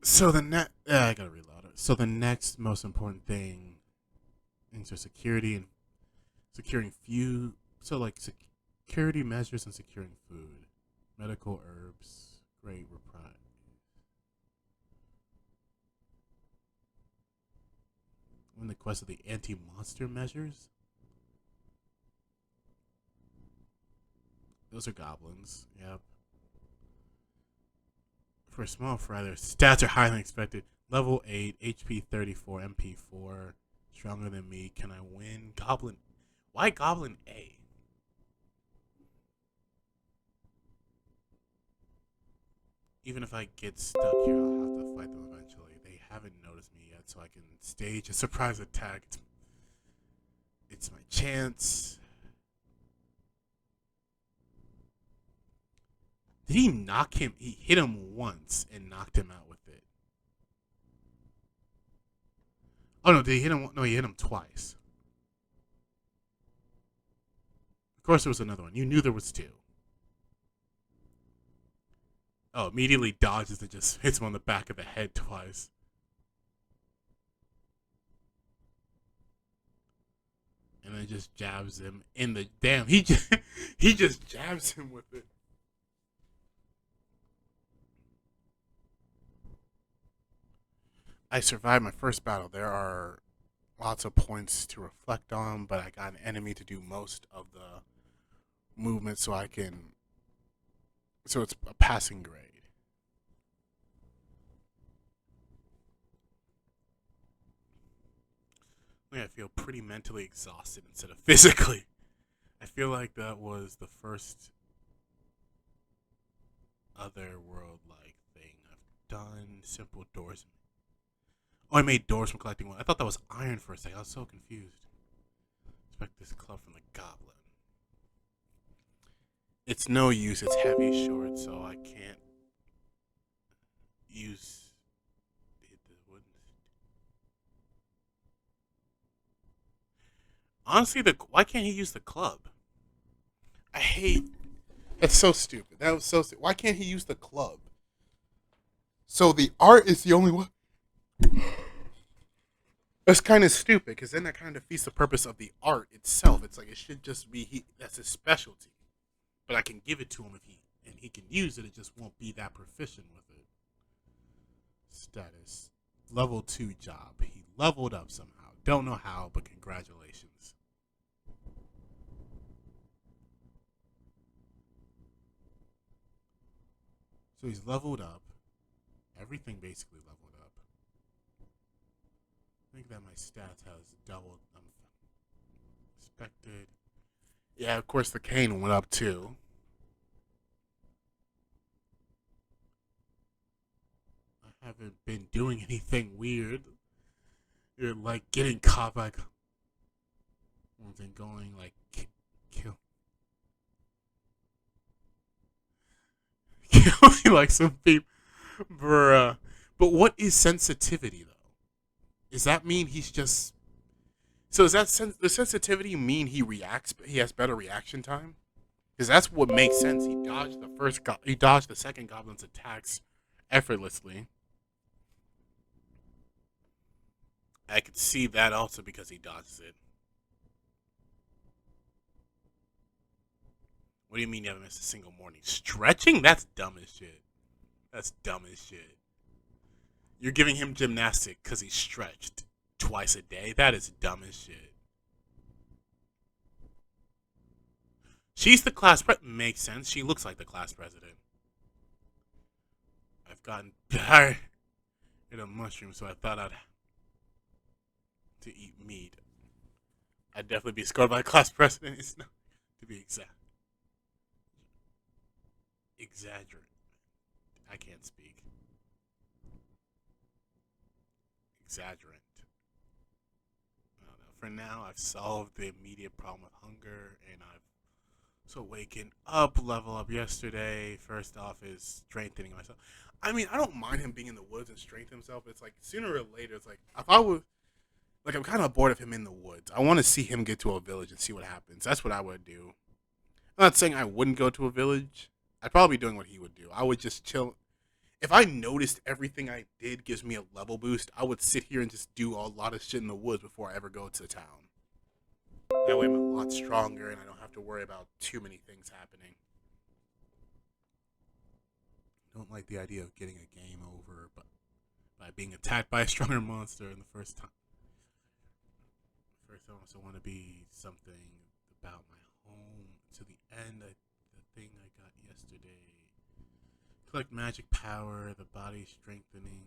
So I gotta reload it. So the next most important thing into security and securing few. So like security measures and securing food, medical herbs, great reprise. In the quest of the anti-monster measures. Those are goblins. Yep. For a small fry, their stats are higher than expected. Level 8, HP 34, MP 4. Stronger than me. Can I win? Goblin. Why Goblin A? Even if I get stuck here, I'll have to fight them eventually. They haven't noticed me yet, so I can stage a surprise attack. It's my chance. Did he knock him? He hit him once and knocked him out with it. Oh no, did he hit him? No, he hit him twice. Of course, there was another one. You knew there was two. Oh, immediately dodges and just hits him on the back of the head twice. And then just jabs him in the damn. He just jabs him with it. I survived my first battle. There are lots of points to reflect on, but I got an enemy to do most of the movement, so I can. So it's a passing grade. I feel pretty mentally exhausted instead of physically. I feel like that was the first otherworld like thing I've done. Simple doors. Oh, I made doors from collecting wood. I thought that was iron for a second. I was so confused. Expect this club from the goblin. It's no use. It's heavy short, so I can't use the wooden. Honestly, why can't he use the club? I hate That's so stupid. That was so stupid. Why can't he use the club? So the art is the only one. That's kind of stupid because then that kind of defeats the purpose of the art itself. It's like it should just be that's his specialty. But I can give it to him if he can use it. It just won't be that proficient with it. Status level 2 job. He leveled up somehow. Don't know how, but congratulations. So he's leveled up. Everything basically leveled up. I think that my stats has doubled. Expected. Yeah, of course the cane went up too. I haven't been doing anything weird. You're like getting caught by one thing going like kill killing like some people, bruh. But what is sensitivity though? Does that mean he's just so? Is that the sensitivity mean he reacts? He has better reaction time because that's what makes sense. He dodged the he dodged the second goblin's attacks effortlessly. I could see that also because he dodges it. What do you mean you haven't missed a single morning? Stretching? That's dumb as shit. That's dumb as shit. You're giving him gymnastic because he stretched twice a day? That is dumb as shit. She's the class president. Makes sense. She looks like the class president. I've gotten tired of a mushroom, so I thought I'd to eat meat. I'd definitely be scored by the class president. It's not to be exaggerate. I can't speak. Exaggerant. I don't know. For now, I've solved the immediate problem of hunger, and I've so waking up, level up yesterday. First off is strengthening myself. I mean, I don't mind him being in the woods and strengthening himself. It's like sooner or later, it's like if I was like I'm kind of bored of him in the woods. I want to see him get to a village and see what happens. That's what I would do. I'm not saying I wouldn't go to a village. I'd probably be doing what he would do. I would just chill. If I noticed everything I did gives me a level boost, I would sit here and just do a lot of shit in the woods before I ever go to town. That way I'm a lot stronger and I don't have to worry about too many things happening. I don't like the idea of getting a game over but by being attacked by a stronger monster in the first time. First, I also want to be something about my home to the end. The thing I got yesterday. Collect magic power, the body strengthening,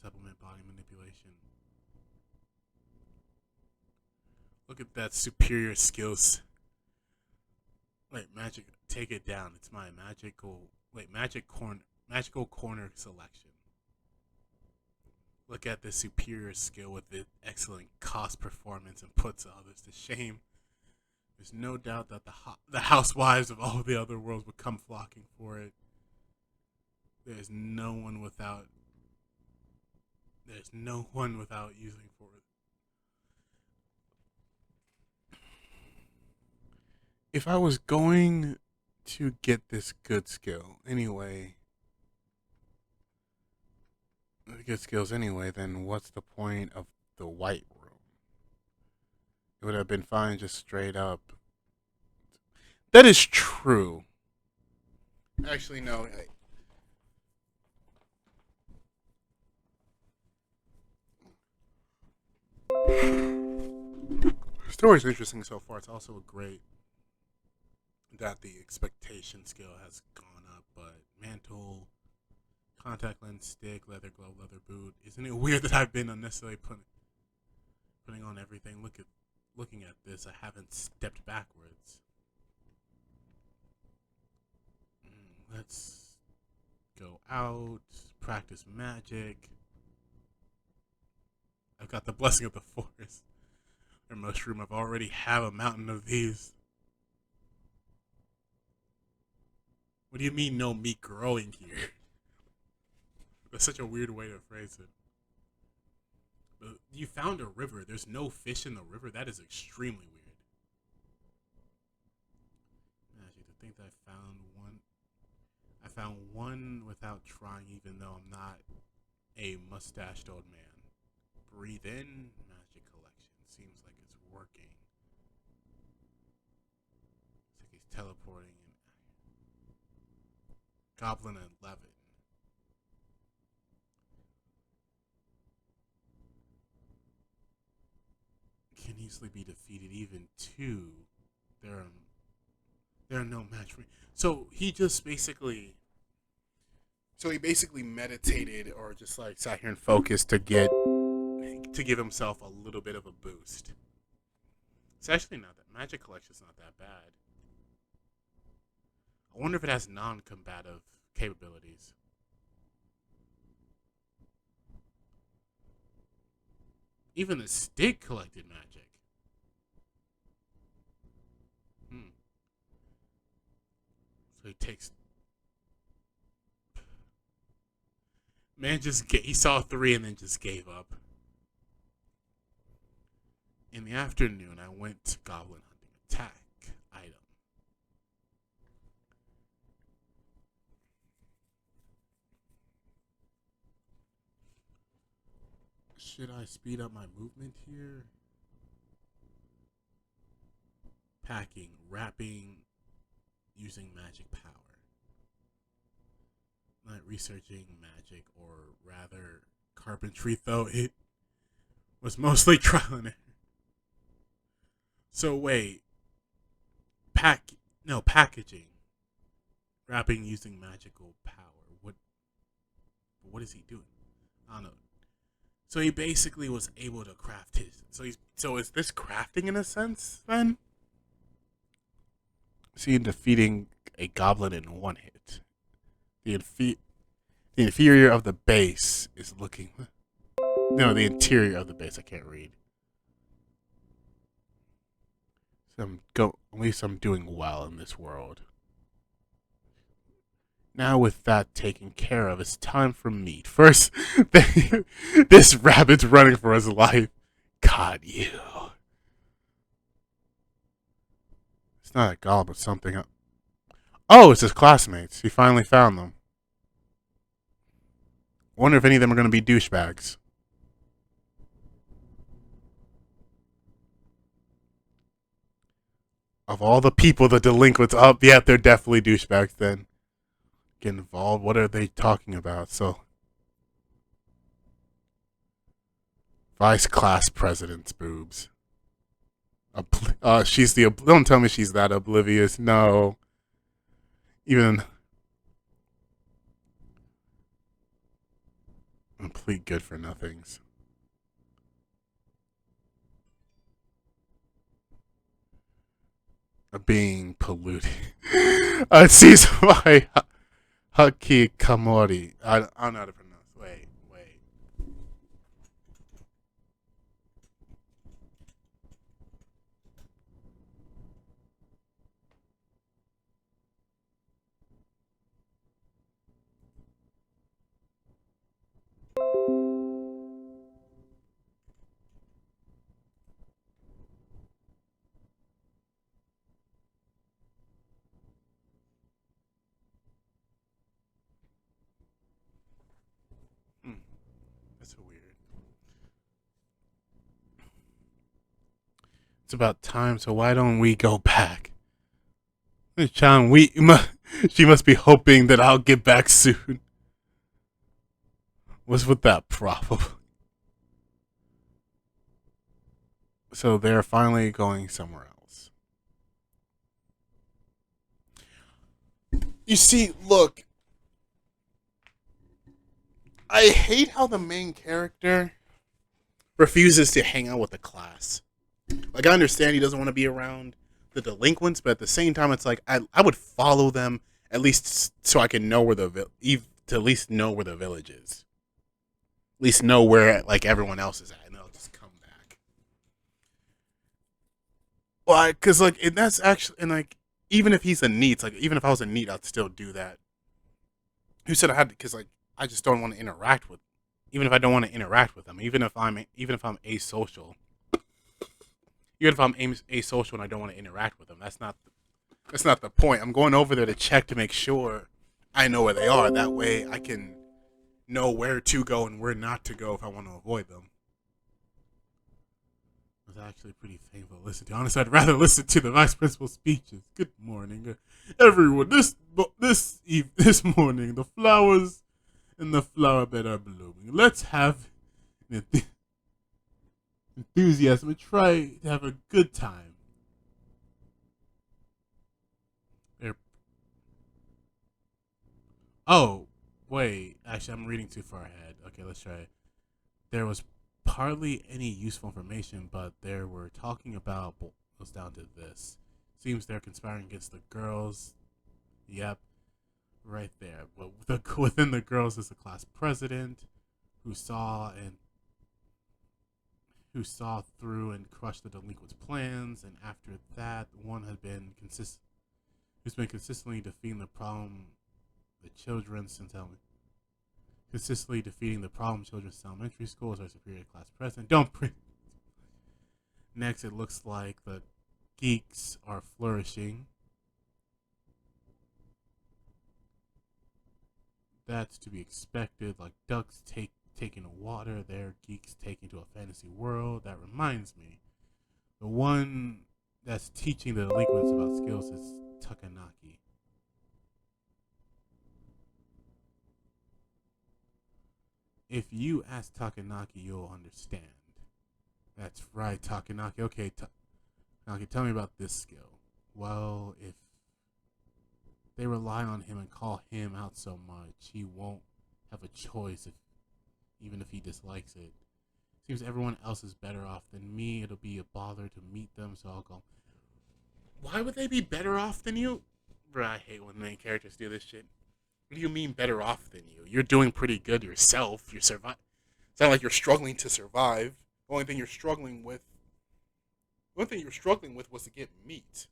supplement body manipulation. Look at that superior skills. Wait, magic. Take it down. It's my magical. Wait, magical corner selection. Look at the superior skill with the excellent cost performance and puts others to shame. There's no doubt that the housewives of all the other worlds would come flocking for it. There's no one without. There's no one without using for it. If I was going to get this good skill anyway, good skills anyway, then what's the point of the white room? It would have been fine just straight up. That is true. Actually, no. The story's interesting so far. It's also great that the expectation skill has gone up, but mantle, contact lens, stick, leather glove, leather boot. Isn't it weird that I've been unnecessarily putting on everything? Looking at this, I haven't stepped backwards. Let's go out, practice magic. I've got the blessing of the forest. Or mushroom. I've already have a mountain of these. What do you mean no meat growing here? That's such a weird way to phrase it. But you found a river. There's no fish in the river. That is extremely weird. think I found one. I found one without trying, even though I'm not a mustached old man. Breathe in, magic collection. Seems like it's working. It's like he's teleporting in Goblin 11. Can easily be defeated. Even two. There are there are no match for me. So he just basically so he basically meditated or just like sat here and focused to give himself a little bit of a boost. It's actually not that magic collection's not that bad. I wonder if it has non-combative capabilities. Even the stick collected magic. Hmm. So he takes. Man he saw three and then just gave up. In the afternoon, I went to goblin hunting. Attack item. Should I speed up my movement here? Packing, wrapping, using magic power. Not researching magic, or rather carpentry, though it was mostly trial and error. So wait, packaging, wrapping using magical power. What is he doing? I don't know. So he basically was able to craft his. So is this crafting in a sense then? See, defeating a goblin in one hit. The inferior of the base is looking. No, the interior of the base. I can't read. So at least I'm doing well in this world. Now with that taken care of, it's time for meat. First, this rabbit's running for his life. God, you. It's not a goblin, but something else. Oh, it's his classmates. He finally found them. Wonder if any of them are going to be douchebags. Of all the people, the delinquents, yeah, they're definitely douchebags then. Get involved. What are they talking about? So, vice class president's boobs. She's the. Don't tell me she's that oblivious. No. Even complete good for nothings. Being polluted. Sees my Haki Kamori. I don't know how to pronounce. Wait. Hmm, that's so weird. It's about time, so why don't we go back? Chan, she must be hoping that I'll get back soon. What's with that problem? So they're finally going somewhere else. You see, look, I hate how the main character refuses to hang out with the class. Like, I understand he doesn't want to be around the delinquents, but at the same time, it's like I would follow them at least so I can know where to at least know where the village is. At least know where like everyone else is at, and I'll just come back. Well, because like and that's actually and like even if he's a neat, like even if I was a neat, I'd still do that. Who said I had to? Because like I just don't want to interact with. Even if I don't want to interact with them, even if I'm asocial, even if I'm asocial and I don't want to interact with them, that's not That's not the point. I'm going over there to check to make sure I know where they are. That way I can know where to go and where not to go if I want to avoid them. It was actually pretty painful to listen to. Honestly, I'd rather listen to the vice principal's speeches. Good morning, everyone. This morning, the flowers in the flower bed are blooming. Let's have enthusiasm and try to have a good time. They're, oh, wait. Actually, I'm reading too far ahead. Okay, let's try it. There was hardly any useful information, but they were talking about. It was down to this. Seems they're conspiring against the girls. Yep, right there. But within the girls is the class president, who saw and who saw through and crushed the delinquents' plans, and after that, one had been who's been consistently defeating the problem the children since consistently defeating the problem children since elementary school as our superior class president. Don't print. Next, it looks like the geeks are flourishing. That's to be expected. Like ducks taking to water, they're geeks taking to a fantasy world. That reminds me, the one that's teaching the delinquents about skills is Takanaki. If you ask Takanaki, you'll understand. That's right, Takanaki. Okay, Takanaki, tell me about this skill. Well, if they rely on him and call him out so much, he won't have a choice even if he dislikes it. Seems everyone else is better off than me. It'll be a bother to meet them, so I'll go. Why would they be better off than you? Bro, I hate when main characters do this shit. What do you mean better off than you? You're doing pretty good yourself. You're survive. It's not like you're struggling to survive. The only thing you're struggling with, was to get meat,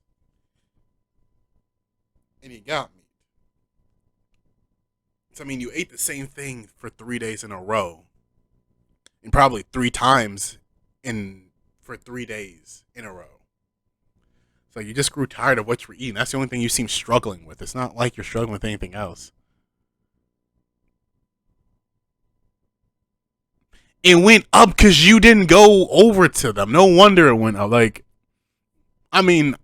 and you got meat. So I mean, you ate the same thing for 3 days in a row, and probably three times in for 3 days in a row. So you just grew tired of what you're eating. That's the only thing you seem struggling with. It's not like you're struggling with anything else. It went up because you didn't go over to them. No wonder it went up. Like, I mean,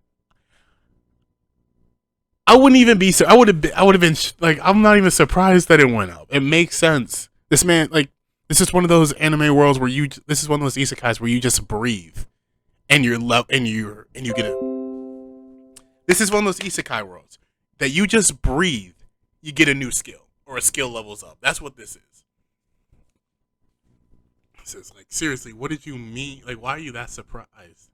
I wouldn't even be. I would have been like, I'm not even surprised that it went up. It makes sense. This man, like, this is one of those anime worlds where you. This is one of those isekais where you just breathe, and you're and you get it. This is one of those isekai worlds that you just breathe, you get a new skill or a skill levels up. That's what this is. This is like seriously. What did you mean? Like, why are you that surprised?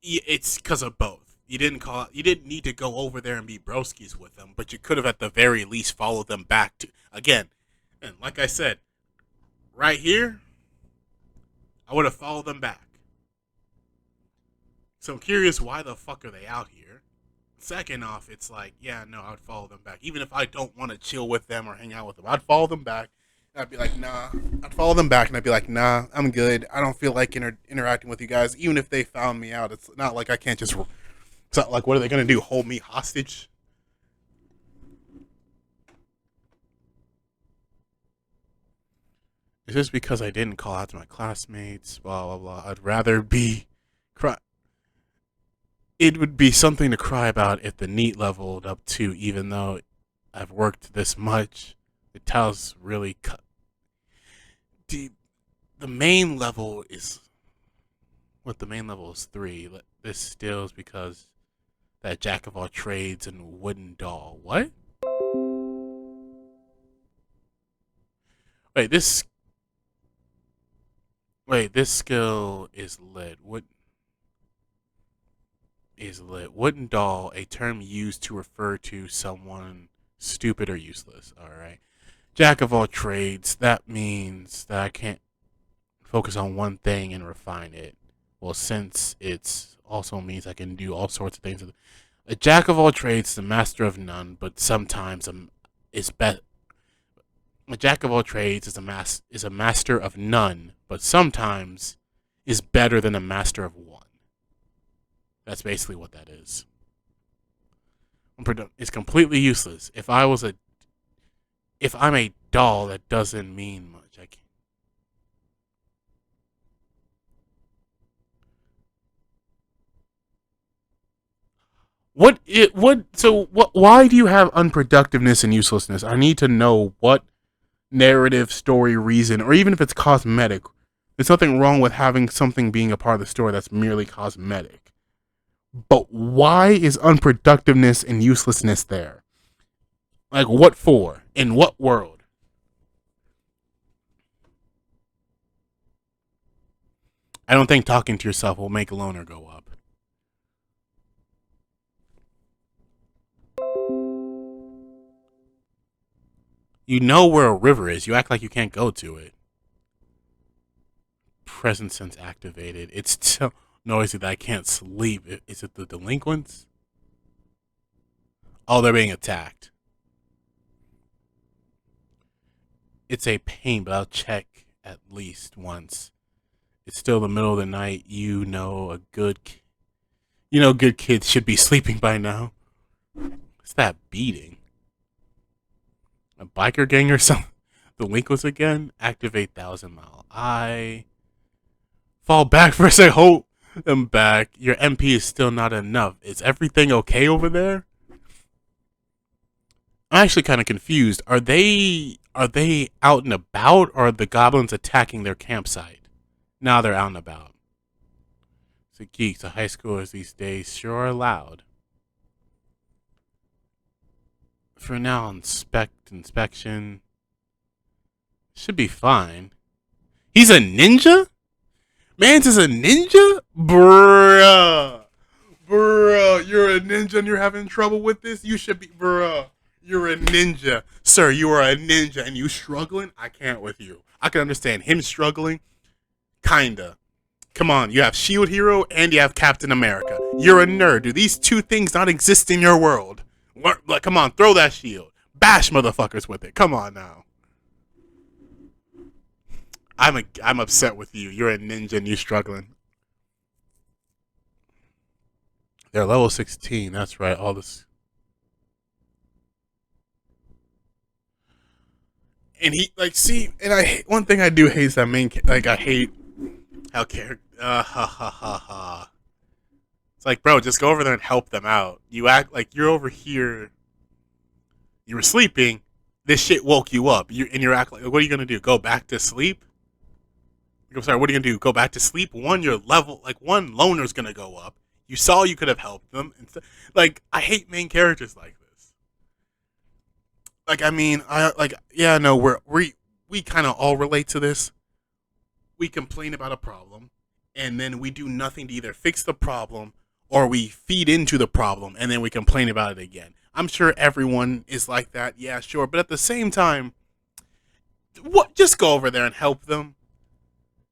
It's because of both. You didn't need to go over there and be broskies with them, but you could have at the very least followed them back to again. And like I said, right here, I would have followed them back. So I'm curious why the fuck are they out here? Second off, it's like, yeah, no, I would follow them back. Even if I don't want to chill with them or hang out with them, I'd follow them back. And I'd be like, nah. I'd follow them back and I'd be like, nah, I'm good. I don't feel like interacting with you guys. Even if they found me out, it's not like I can't just. It's not like, what are they going to do? Hold me hostage? It's just because I didn't call out to my classmates, blah, blah, blah. I'd rather be. Cry. It would be something to cry about if the NEAT leveled up too, even though I've worked this much. The tiles really cut. The main level is. What the main level is 3. This still is because that jack of all trades and wooden doll. What? Wait, this. Wait, this skill is lit. What is lit? Wooden doll, a term used to refer to someone stupid or useless. All right. Jack of all trades. That means that I can't focus on one thing and refine it. Well, since it's also means I can do all sorts of things. A jack of all trades is a master of none, but sometimes is best. A jack of all trades is a master of none, but sometimes is better than a master of one. That's basically what that is. It's completely useless. If I'm a doll, that doesn't mean much. I can't. Why do you have unproductiveness and uselessness? I need to know what narrative, story, reason, or even if it's cosmetic. There's nothing wrong with having something being a part of the story that's merely cosmetic. But why is unproductiveness and uselessness there? Like, what for? In what world? I don't think talking to yourself will make a loner go up. You know where a river is. You act like you can't go to it. Present sense activated. It's so noisy that I can't sleep. Is it the delinquents? Oh, they're being attacked. It's a pain, but I'll check at least once. It's still the middle of the night. Good kids should be sleeping by now. What's that beating? A biker gang or something? Delinquents again? Activate 1,000 Mile Eye. Fall back for a second. Hold them back. Your MP is still not enough. Is everything okay over there? I'm actually kind of confused. Are they out and about, or are the goblins attacking their campsite? Now they're out and about. So geeks, the high schoolers these days sure are loud. For now, inspection. Should be fine. He's a ninja? Mans is a ninja? Bruh. Bruh, you're a ninja and you're having trouble with this? You should be, bruh. You're a ninja. Sir, you are a ninja and you struggling? I can't with you. I can understand him struggling. Kinda. Come on, you have Shield Hero and you have Captain America. You're a nerd. Do these two things not exist in your world? Like, come on, throw that shield. Bash motherfuckers with it. Come on now. I'm upset with you. You're a ninja and you're struggling. They're level 16. That's right. All this. And one thing I do hate is that I hate how character. Ha ha ha ha. It's like, bro, just go over there and help them out. You act like you're over here. You were sleeping. This shit woke you up. You're acting like, what are you gonna do? Go back to sleep? I'm sorry. What are you gonna do? Go back to sleep? One loner's gonna go up. You saw you could have helped them. Like, I hate main characters like this. Like, I mean, we kind of all relate to this. We complain about a problem, and then we do nothing to either fix the problem or we feed into the problem, and then we complain about it again. I'm sure everyone is like that. Yeah, sure. But at the same time, just go over there and help them.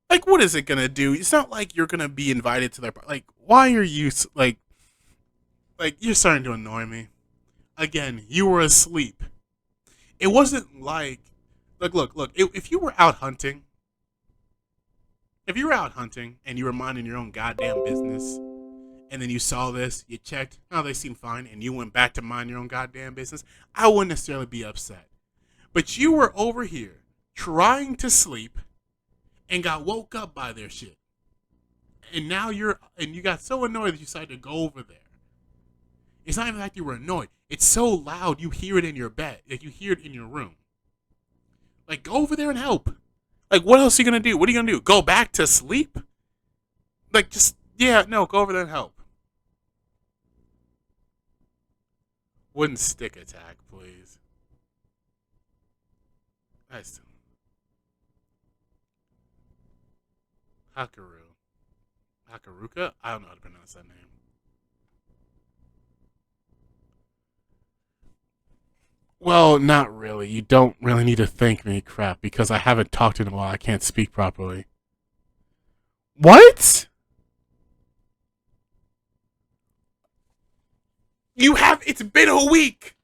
Like, what is it going to do? It's not like you're going to be invited to their... Like, why are you... you're starting to annoy me. Again, you were asleep. It wasn't like... Look. If you were out hunting... If you were out hunting and you were minding your own goddamn business, and then you saw this, you checked, oh, they seem fine, and you went back to mind your own goddamn business, I wouldn't necessarily be upset. But you were over here trying to sleep and got woke up by their shit. And now you got so annoyed that you decided to go over there. It's not even like you were annoyed. It's so loud you hear it in your bed. Like, you hear it in your room. Like, go over there and help. Like, what else are you going to do? What are you going to do? Go back to sleep? Like, go over there and help. Wooden stick attack, please. Nice. Hakaruka? I don't know how to pronounce that name. Well, not really. You don't really need to thank me, crap, because I haven't talked in a while. I can't speak properly. What? It's been a week.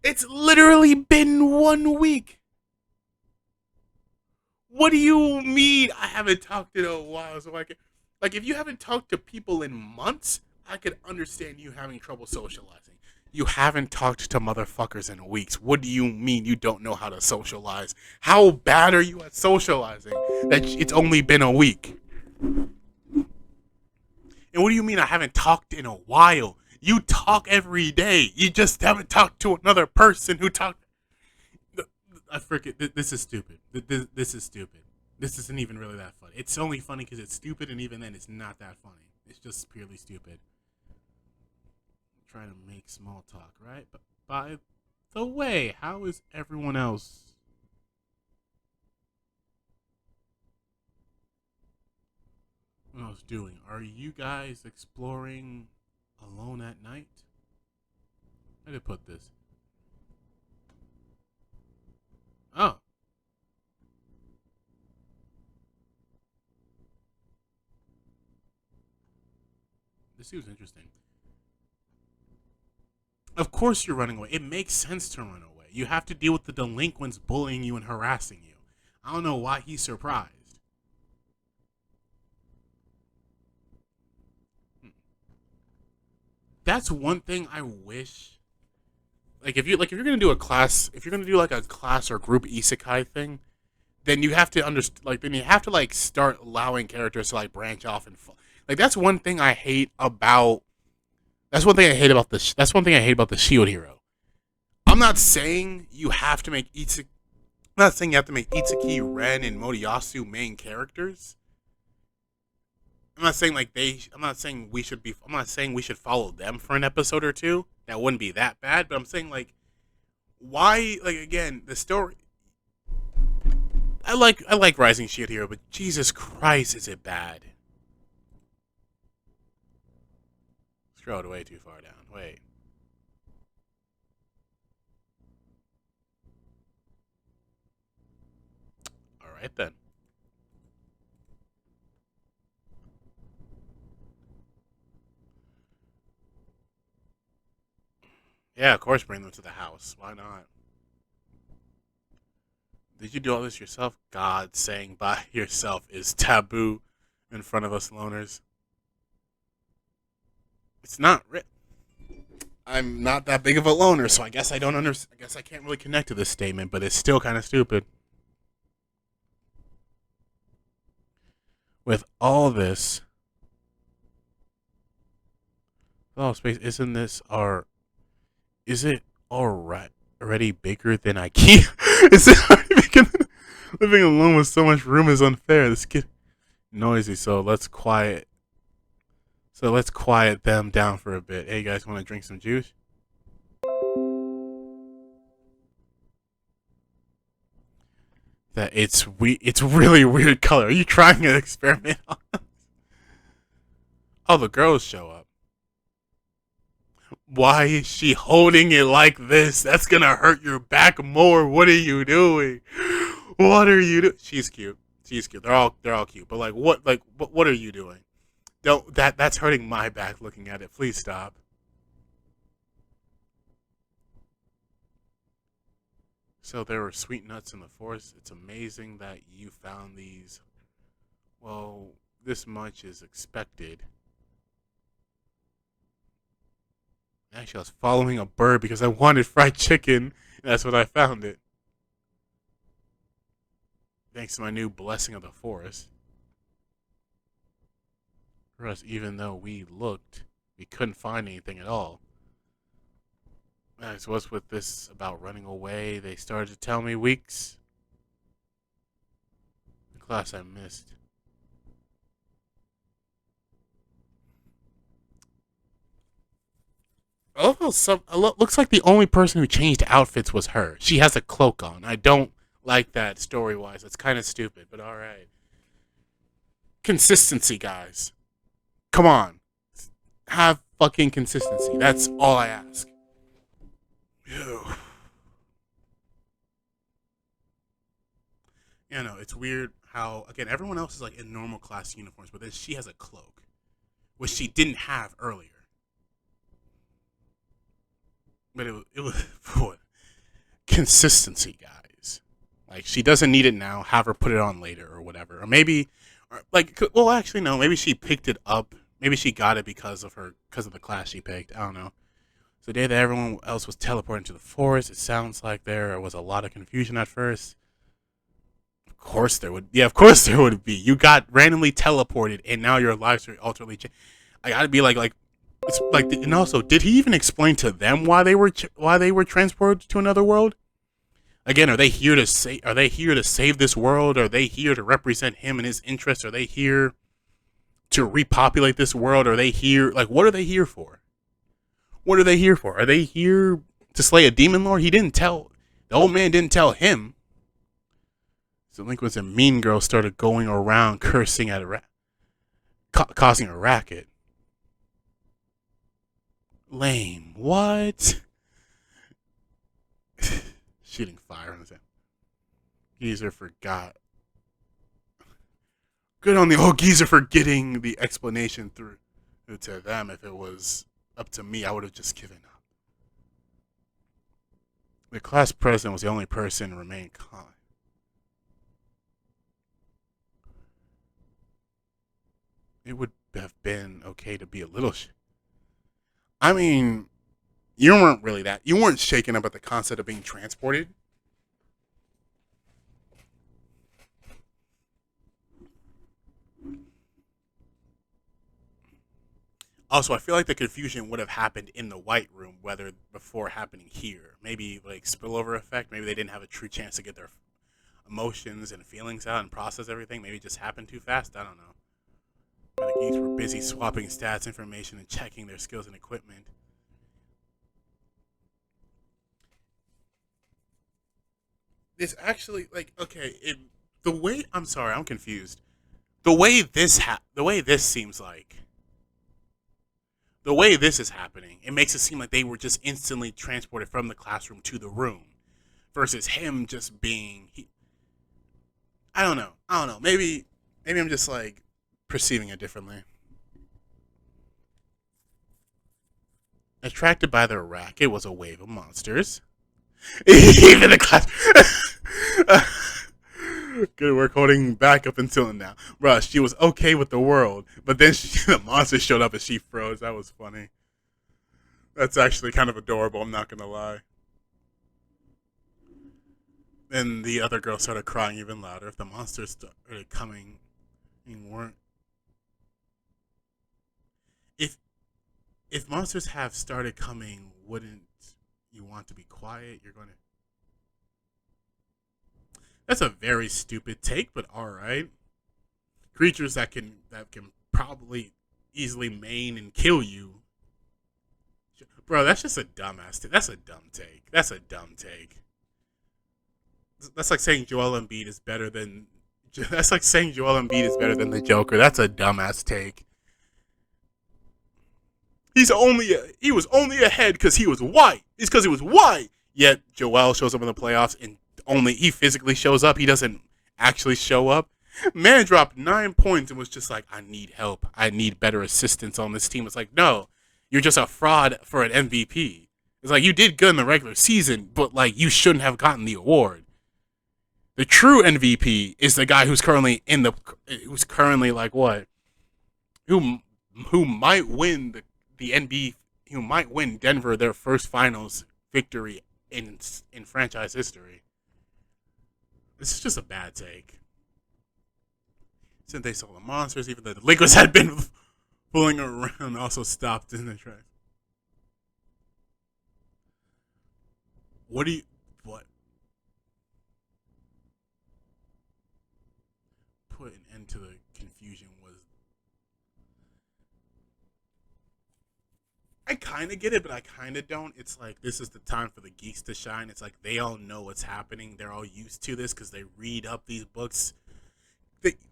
It's literally been 1 week. What do you mean I haven't talked in a while? So like if you haven't talked to people in months, I could understand you having trouble socializing. You haven't talked to motherfuckers in weeks. What do you mean you don't know how to socialize? How bad are you at socializing that it's only been a week? And what do you mean I haven't talked in a while? You talk every day. You just haven't talked to another person who talked. I forget. This is stupid. This is stupid. This isn't even really that funny. It's only funny because it's stupid, and even then, it's not that funny. It's just purely stupid. Trying to make small talk, right? But by the way, how is everyone else doing? Are you guys exploring alone at night? How did I put this? Oh, this seems interesting. Of course you're running away. It makes sense to run away. You have to deal with the delinquents bullying you and harassing you. I don't know why he's surprised. That's one thing I wish. Like if you're gonna do a class, if you're gonna do like a class or group isekai thing, then you have to understand. Like then you have to like start allowing characters to like branch off and like that's one thing I hate about. That's one thing I hate about the. That's one thing I hate about the Shield Hero. I'm not saying you have to make Itsuki. I'm not saying you have to make Itsuki, Ren, and Moriyasu main characters. I'm not saying like they. I'm not saying we should be. I'm not saying we should follow them for an episode or two. That wouldn't be that bad. But I'm saying like, why? Like again, the story. I like Rising Shield Hero, but Jesus Christ, is it bad? Scrolled way too far down. Wait. All right then. Yeah, of course, bring them to the house. Why not? Did you do all this yourself? God, saying by yourself is taboo in front of us loners. It's not. I'm not that big of a loner, so I guess I don't understand. I guess I can't really connect to this statement, but it's still kind of stupid. With all this, oh space, isn't this our? Is it already bigger than IKEA? Is it already bigger than, living alone with so much room is unfair. This kid noisy, so let's quiet them down for a bit. Hey, you guys, want to drink some juice? That it's really weird color. Are you trying an experiment on? Oh, the girls show up. Why is she holding it like this? That's gonna hurt your back more. What are you doing? What are you doing? She's cute. She's cute. They're all cute. But what are you doing? Don't that's hurting my back looking at it. Please stop. So there were sweet nuts in the forest. It's amazing that you found these. Well, this much is expected. Actually, I was following a bird because I wanted fried chicken. And that's what I found it. Thanks to my new blessing of the forest. For us, even though we looked, we couldn't find anything at all. So what's with this about running away? They started to tell me weeks. The class I missed. Oh, looks like the only person who changed outfits was her. She has a cloak on. I don't like that story wise. It's kind of stupid, but all right. Consistency, guys. Come on, have fucking consistency. That's all I ask. Ew. You know, it's weird how again everyone else is like in normal class uniforms, but then she has a cloak, which she didn't have earlier. But it was what consistency, guys. Like she doesn't need it now. Have her put it on later or whatever. Or maybe, well, actually no. Maybe she picked it up. Maybe she got it because of the class she picked. I don't know. So the day that everyone else was teleporting to the forest, it sounds like there was a lot of confusion at first. Of course there would. Yeah, of course there would be. You got randomly teleported, and now your lives are alternately changed. I gotta be like, it's like, and also, did he even explain to them why they were transported to another world? Again, are they here to say? Are they here to save this world? Are they here to represent him and his interests? Are they here to repopulate this world? Are they here? Like, what are they here for? What are they here for? Are they here to slay a demon lord? He didn't tell. The old man didn't tell him. So Delinquents and Mean Girl started going around cursing at causing a racket. Lame. What? Shooting fire on his head. Geezer forgot. Good on the old geezer for getting the explanation through to them. If it was up to me, I would have just given up. The class president was the only person to remain calm. It would have been okay to be a little. I mean, you weren't really that. You weren't shaken up at the concept of being transported. Also, I feel like the confusion would have happened in the white room, whether before happening here. Maybe like spillover effect. Maybe they didn't have a true chance to get their emotions and feelings out and process everything. Maybe it just happened too fast. I don't know. The geeks were busy swapping stats information and checking their skills and equipment. It's actually like, okay. The way, I'm sorry, I'm confused. The way this seems like the way this is happening, it makes it seem like they were just instantly transported from the classroom to the room, versus him just being. I don't know. I don't know. Maybe I'm just like perceiving it differently. Attracted by the racket was a wave of monsters. Even the class. Good work holding back up until now. Bruh, she was okay with the world, but then the monster showed up and she froze. That was funny. That's actually kind of adorable, I'm not gonna lie. Then the other girl started crying even louder. If the monsters started coming and weren't. If if monsters have started coming, wouldn't you want to be quiet? You're going to. That's a very stupid take, but all right. Creatures that can probably easily maim and kill you. Bro, that's just a dumbass. That's a dumb take. That's a dumb take. That's like saying Joel Embiid is better than. That's like saying Joel Embiid is better than the Joker. That's a dumbass take. He was only ahead because he was white. It's because he was white. Yet Joel shows up in the playoffs and only he physically shows up. He doesn't actually show up. Man dropped 9 points and was just like, I need help. I need better assistance on this team. It's like, no, you're just a fraud for an MVP. It's like you did good in the regular season, but like you shouldn't have gotten the award. The true MVP is the guy who's currently like what? Who who might win the NBA, who might win Denver their first finals victory in franchise history. This is just a bad take. Since they saw the monsters, even though the Lakers had been fooling around, also stopped in the track. What do you what put an end to the confusion was I kind of get it, but I kind of don't. It's like this is the time for the geeks to shine. It's like they all know what's happening. They're all used to this because they read up these books.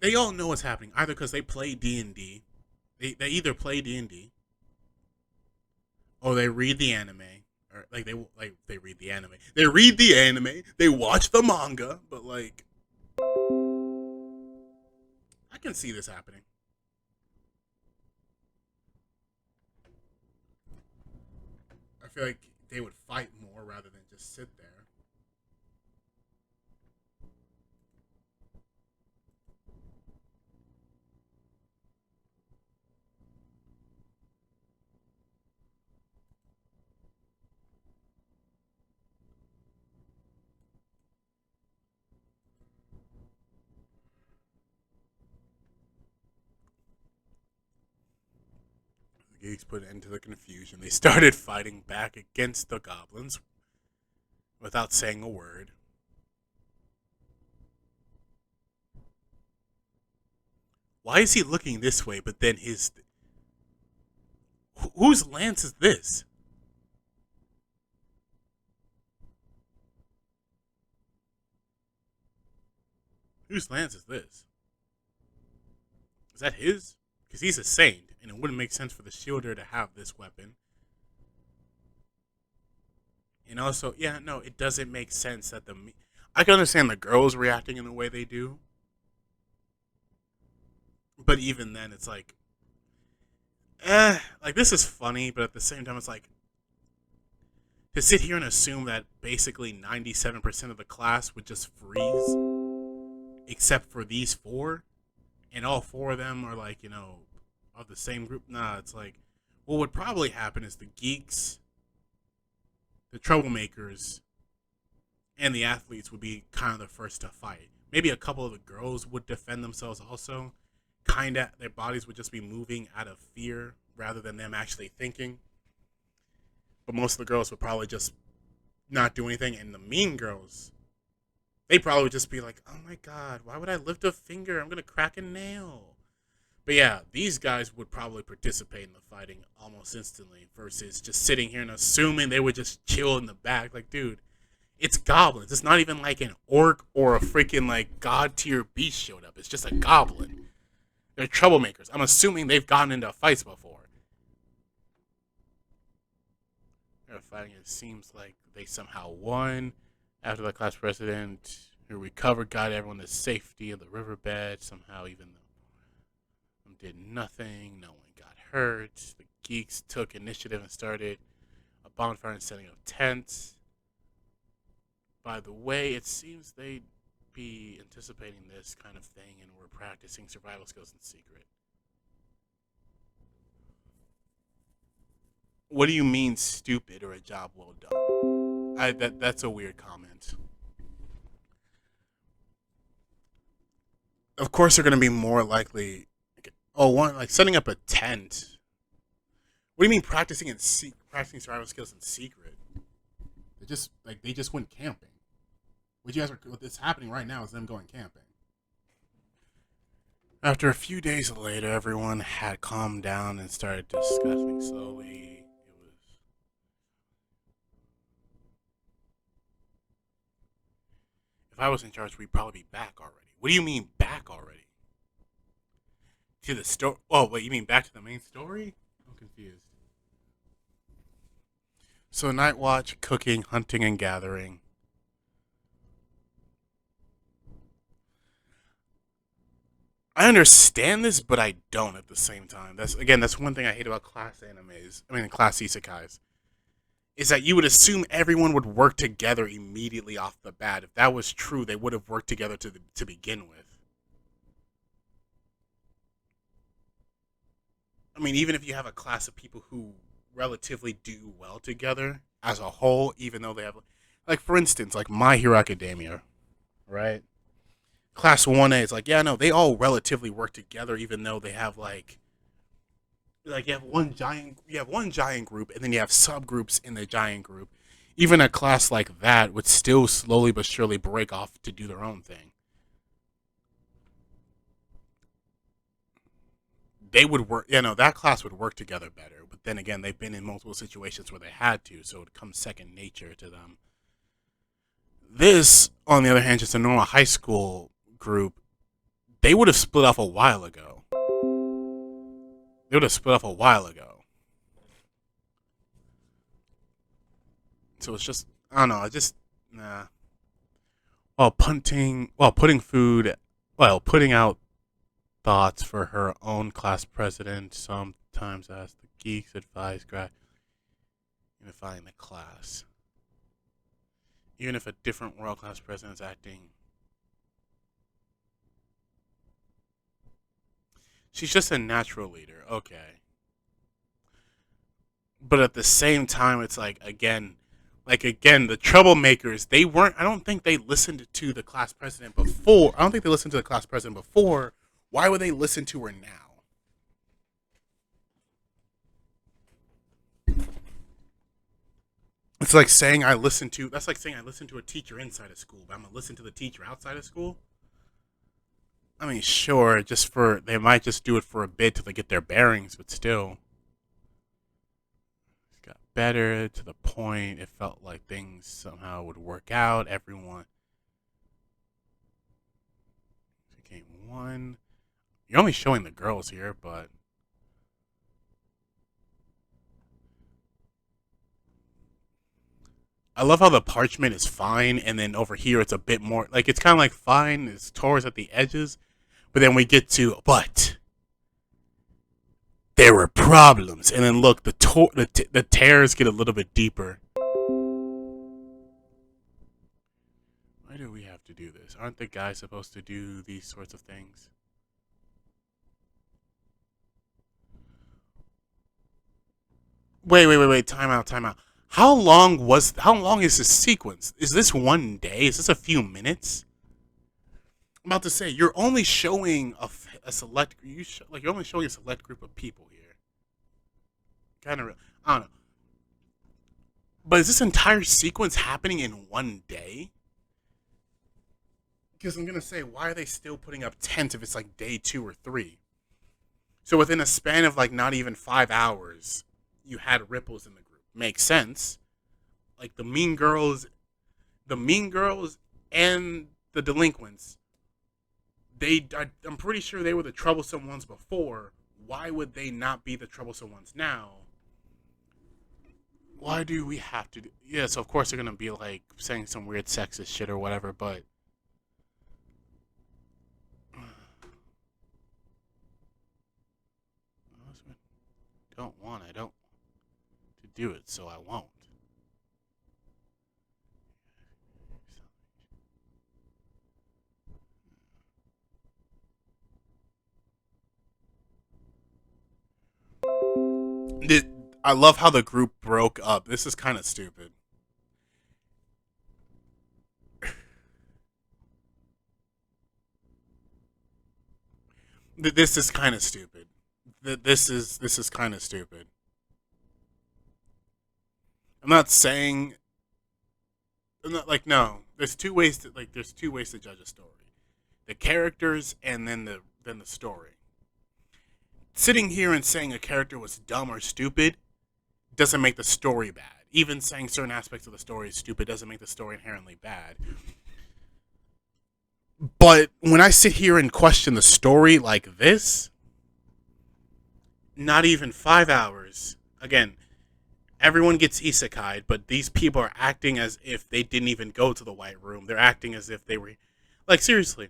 They all know what's happening either because they play D&D. They either play D&D or they read the anime. Or they read the anime. They read the anime. They watch the manga. But like, I can see this happening. I feel like they would fight more rather than just sit there. geeks put an end to the confusion. They started fighting back against the goblins without saying a word. Why is he looking this way, but then his... Whose lance is this? Whose lance is this? Is that his? Because he's a saint, and it wouldn't make sense for the shielder to have this weapon. And also, yeah, no, it doesn't make sense that the... I can understand the girls reacting in the way they do. But even then, it's like... like, this is funny, but at the same time, it's like... To sit here and assume that basically 97% of the class would just freeze, except for these four, and all four of them are like, of the same group. Nah, it's like, what would probably happen is the geeks, the troublemakers, and the athletes would be kind of the first to fight. Maybe a couple of the girls would defend themselves also. Kinda, their bodies would just be moving out of fear rather than them actually thinking. But most of the girls would probably just not do anything, and the mean girls, they probably would just be like, oh my god, why would I lift a finger? I'm going to crack a nail. But yeah, these guys would probably participate in the fighting almost instantly versus just sitting here and assuming they would just chill in the back. Like, dude, it's goblins. It's not even like an orc or a freaking like god tier beast showed up. It's just a goblin. They're troublemakers. I'm assuming they've gotten into fights before. They're fighting. It seems like they somehow won. After the class president who recovered, got everyone to safety of the riverbed. Somehow, even though did nothing, no one got hurt. The geeks took initiative and started a bonfire and setting up tents. By the way, it seems they'd be anticipating this kind of thing and were practicing survival skills in secret. What do you mean, stupid or a job well done? That's a weird comment. Of course, they're going to be more likely. Like setting up a tent. What do you mean practicing survival skills in secret? They just went camping. What's happening right now is them going camping. After a few days later, everyone had calmed down and started discussing slowly. If I was in charge, we'd probably be back already. What do you mean back already? To the story? Oh, wait, you mean back to the main story? I'm confused. So night watch, cooking, hunting, and gathering. I understand this, but I don't at the same time. That's one thing I hate about class class isekais. Is that you would assume everyone would work together immediately off the bat. If that was true, they would have worked together to begin with. I mean, even if you have a class of people who relatively do well together as a whole, even though they have, like, for instance, like My Hero Academia, right? Class 1A is like, yeah, no, they all relatively work together, even though they have you have one giant group, and then you have subgroups in the giant group. Even a class like that would still slowly but surely break off to do their own thing. They would work, that class would work together better. But then again, they've been in multiple situations where they had to, so it comes second nature to them. This, on the other hand, just a normal high school group, they would have split off a while ago. So it's just, I don't know, nah. Putting out thoughts for her own class president, sometimes asked the geeks advise unifying the class. Even if a different world class president is acting. She's just a natural leader, okay. But at the same time, it's the troublemakers, I don't think they listened to the class president before. Why would they listen to her now? It's like saying I listen to. That's like saying I listen to a teacher inside of school, but I'm gonna listen to the teacher outside of school. I mean, sure, just for they might just do it for a bit till they get their bearings, but still, it got better to the point. It felt like things somehow would work out. Everyone became one. You're only showing the girls here, but I love how the parchment is fine, and then over here it's a bit more like it's kind of like fine. It's tours at the edges, but then we get to but there were problems, and then look, the tears get a little bit deeper. Why do we have to do this? Aren't the guys supposed to do these sorts of things? Wait. Time out, time out. How long is this sequence? Is this one day? Is this a few minutes? I'm about to say you're only showing a select like you're only showing a select group of people here. Kind of, I don't know. But is this entire sequence happening in one day? Because I'm gonna say, why are they still putting up tents if it's like day 2 or 3? So within a span of like not even 5 hours, you had ripples in the group. Makes sense. Like the mean girls and the delinquents. I'm pretty sure they were the troublesome ones before. Why would they not be the troublesome ones now? Why do we have to do? Yeah, so of course they're gonna be like saying some weird sexist shit or whatever, but I don't to do it, so I won't. Th- I love how the group broke up. This is kind of stupid. This is kind of stupid. This is kind of stupid. I'm not saying I'm not like no. There's two ways to judge a story: the characters and then the story. Sitting here and saying a character was dumb or stupid doesn't make the story bad. Even saying certain aspects of the story is stupid doesn't make the story inherently bad. But when I sit here and question the story like this, not even 5 hours. Again, everyone gets isekai'd, but these people are acting as if they didn't even go to the White Room. They're acting as if they were. Like, seriously,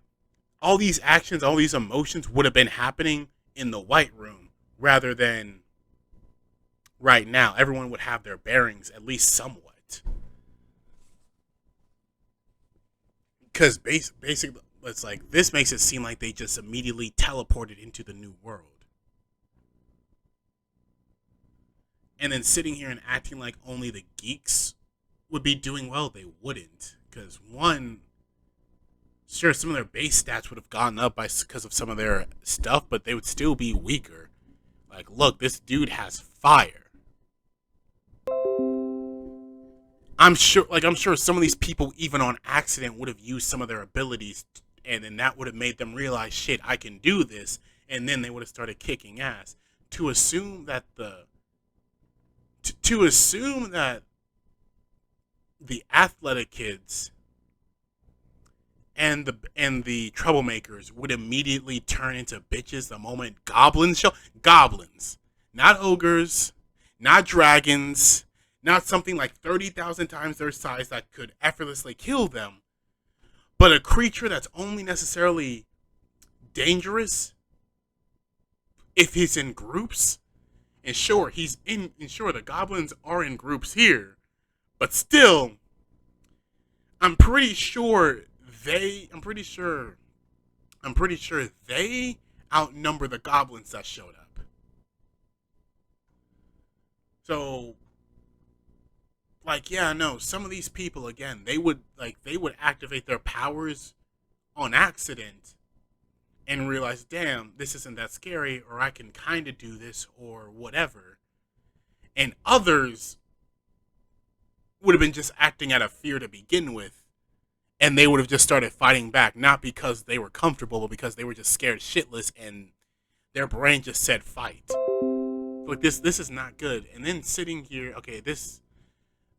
all these actions, all these emotions would have been happening in the White Room rather than right now. Everyone would have their bearings, at least somewhat. Because basically, it's like this makes it seem like they just immediately teleported into the new world. And then sitting here and acting like only the geeks would be doing well, they wouldn't. Because one, sure, some of their base stats would have gone up because of some of their stuff, but they would still be weaker. Like, look, this dude has fire. I'm sure some of these people, even on accident, would have used some of their abilities, and then that would have made them realize, shit, I can do this, and then they would have started kicking ass. To assume that to assume that the athletic kids and the troublemakers would immediately turn into bitches the moment goblins, not ogres, not dragons, not something like 30,000 times their size that could effortlessly kill them, but a creature that's only necessarily dangerous if he's in groups. And sure, the goblins are in groups here, but still, I'm pretty sure they I'm pretty sure I'm pretty sure they outnumber the goblins that showed up. So, like, yeah, no, some of these people again, they would activate their powers on accident and realize, damn, this isn't that scary, or I can kind of do this, or whatever. And others would have been just acting out of fear to begin with, and they would have just started fighting back, not because they were comfortable, but because they were just scared shitless, and their brain just said fight. Like this is not good. And then sitting here, okay, this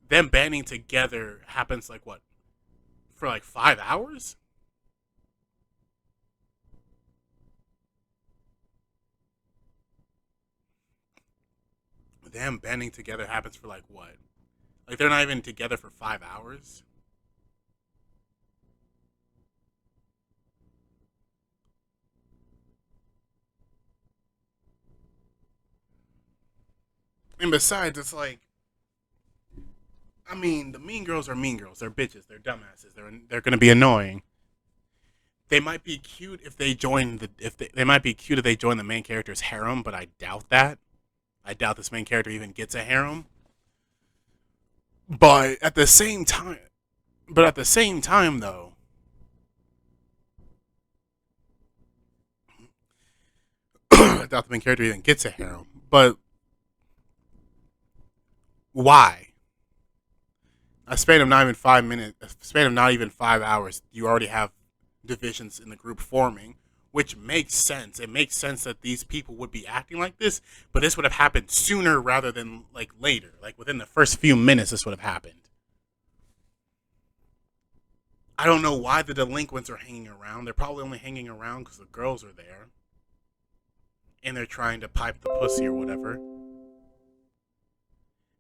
them banding together happens like what, for like 5 hours? Them banding together happens for like what? Like they're not even together for 5 hours? And besides, it's like, I mean, the mean girls are mean girls. They're bitches. They're dumbasses. They're gonna be annoying. They might be cute if they join the if they might be cute if they join the main character's harem, but I doubt that. I doubt this main character even gets a harem. But at the same time, though, I doubt the main character even gets a harem. But why? A span of not even 5 minutes, a span of not even 5 hours, you already have divisions in the group forming, which makes sense. It makes sense that these people would be acting like this, but this would have happened sooner rather than like later. Like within the first few minutes, this would have happened. I don't know why the delinquents are hanging around. They're probably only hanging around because the girls are there and they're trying to pipe the pussy or whatever.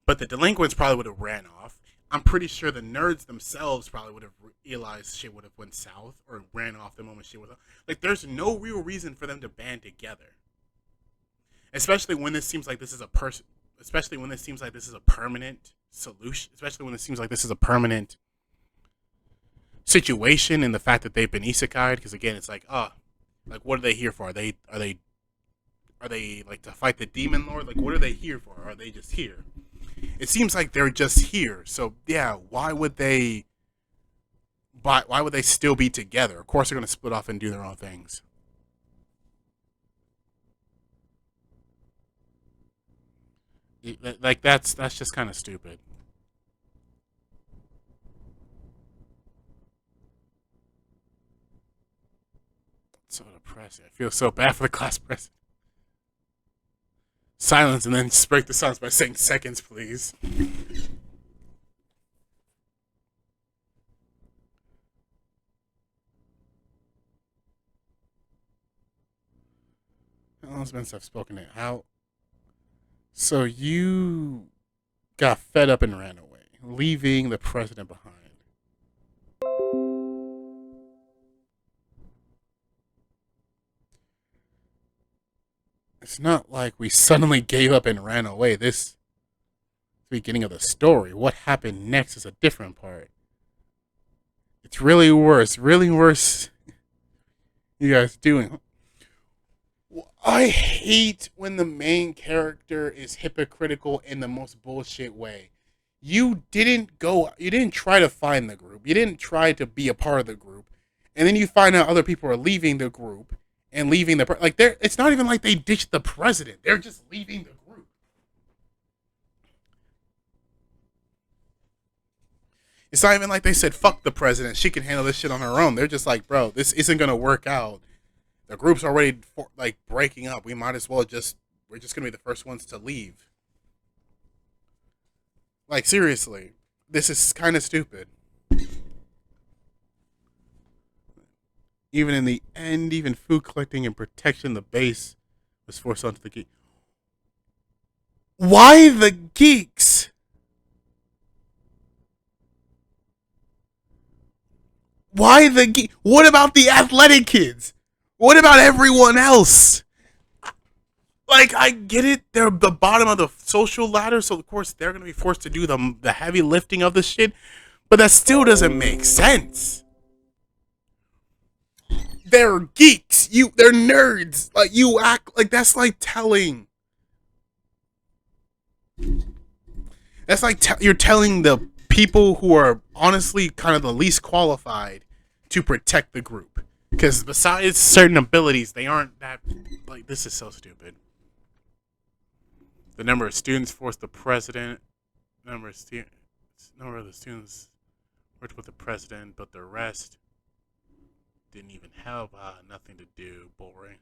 But the delinquents probably would have ran off. I'm pretty sure the nerds themselves probably would have realized shit would have went south or ran off the moment shit was up. Like, there's no real reason for them to band together, especially when this seems like this is a person. Especially when this seems like this is a permanent solution. Especially when it seems like this is a permanent situation, and the fact that they've been isekai'd. Because again, it's like, like what are they here for? Are they like to fight the demon lord? Like, what are they here for? Are they just here? It seems like they're just here. So yeah, why would they still be together? Of course they're gonna split off and do their own things. Like that's just kind of stupid. It's so depressing. I feel so bad for the class president. Silence and then just break the silence by saying seconds, please. How long's been stuff spoken it? How? So you got fed up and ran away, leaving the president behind. It's not like we suddenly gave up and ran away. This is the beginning of the story. What happened next is a different part. It's really worse. Really worse. You guys doing? I hate when the main character is hypocritical in the most bullshit way. You didn't try to find the group. You didn't try to be a part of the group. And then you find out other people are leaving the group and leaving like they're it's not even like they ditched the president. They're just leaving the group. It's not even like they said fuck the president. She can handle this shit on her own. They're just like, bro, this isn't going to work out. The group's already like breaking up. We might as well we're just gonna be the first ones to leave. Like seriously, this is kind of stupid. Even in the end, even food collecting and protection, the base was forced onto the geek. Why the geeks? Why the geek? What about the athletic kids? What about everyone else? Like, I get it. They're the bottom of the social ladder, so of course they're gonna be forced to do the heavy lifting of this shit. But that still doesn't make sense. They're geeks. They're nerds. Like you act like that's like telling. That's like you're telling the people who are honestly kind of the least qualified to protect the group. Because besides certain abilities, they aren't that. Like, this is so stupid. The number of students forced the president. Number of students. number of the students worked with the president, but the rest didn't even help. Nothing to do. Boring.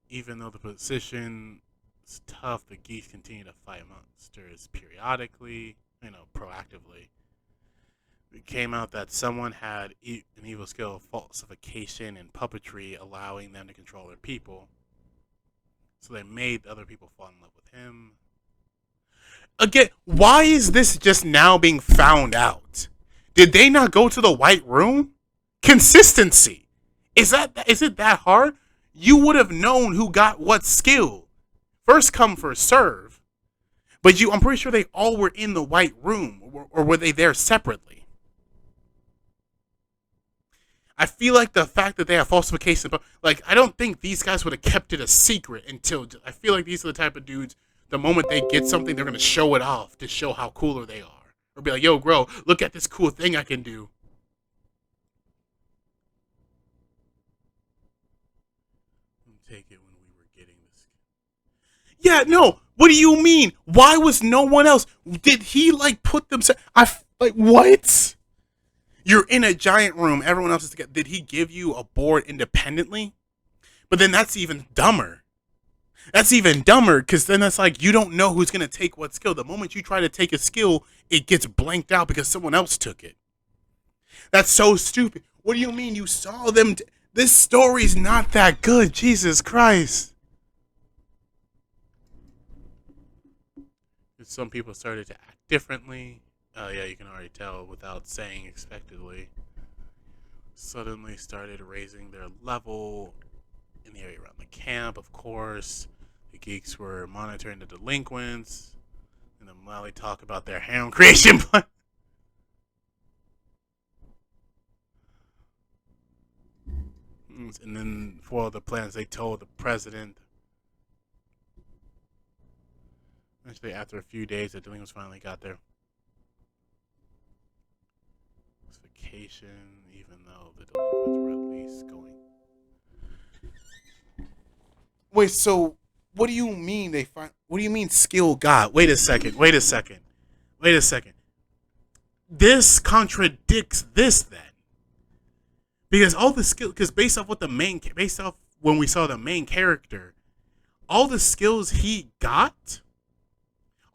Even though the position is tough, the geeks continue to fight monsters periodically, proactively. It came out that someone had an evil skill of falsification and puppetry, allowing them to control their people. So they made other people fall in love with him. Again, why is this just now being found out? Did they not go to the White Room? Consistency. Is it that hard? You would have known who got what skill. First come, first serve. But I'm pretty sure they all were in the White Room, or were they there separately? I feel like the fact that they have falsification, but like I don't think these guys would have kept it a secret until. I feel like these are the type of dudes. The moment they get something, they're gonna show it off to show how cooler they are, or be like, "Yo, bro, look at this cool thing I can do." Take it when we were getting this. Yeah, no. What do you mean? Why was no one else? Did he like put them? Like what? You're in a giant room. Everyone else is together. Did he give you a board independently? But then that's even dumber. That's even dumber because then that's like you don't know who's gonna take what skill. The moment you try to take a skill, it gets blanked out because someone else took it. That's so stupid. What do you mean you saw them? This story's not that good. Jesus Christ. Some people started to act differently. Yeah, you can already tell without saying expectedly. Suddenly started raising their level in the area around the camp, of course. The geeks were monitoring the delinquents. And then Lally talk about their harem creation plan. And then for all the plans, they told the president. Eventually, after a few days, the delinquents finally got their vacation, even though the delinquents were at least going. Wait, so what do you mean they find? What do you mean skill got? Wait a second. This contradicts this then, because all the skill, because based off when we saw the main character, all the skills he got,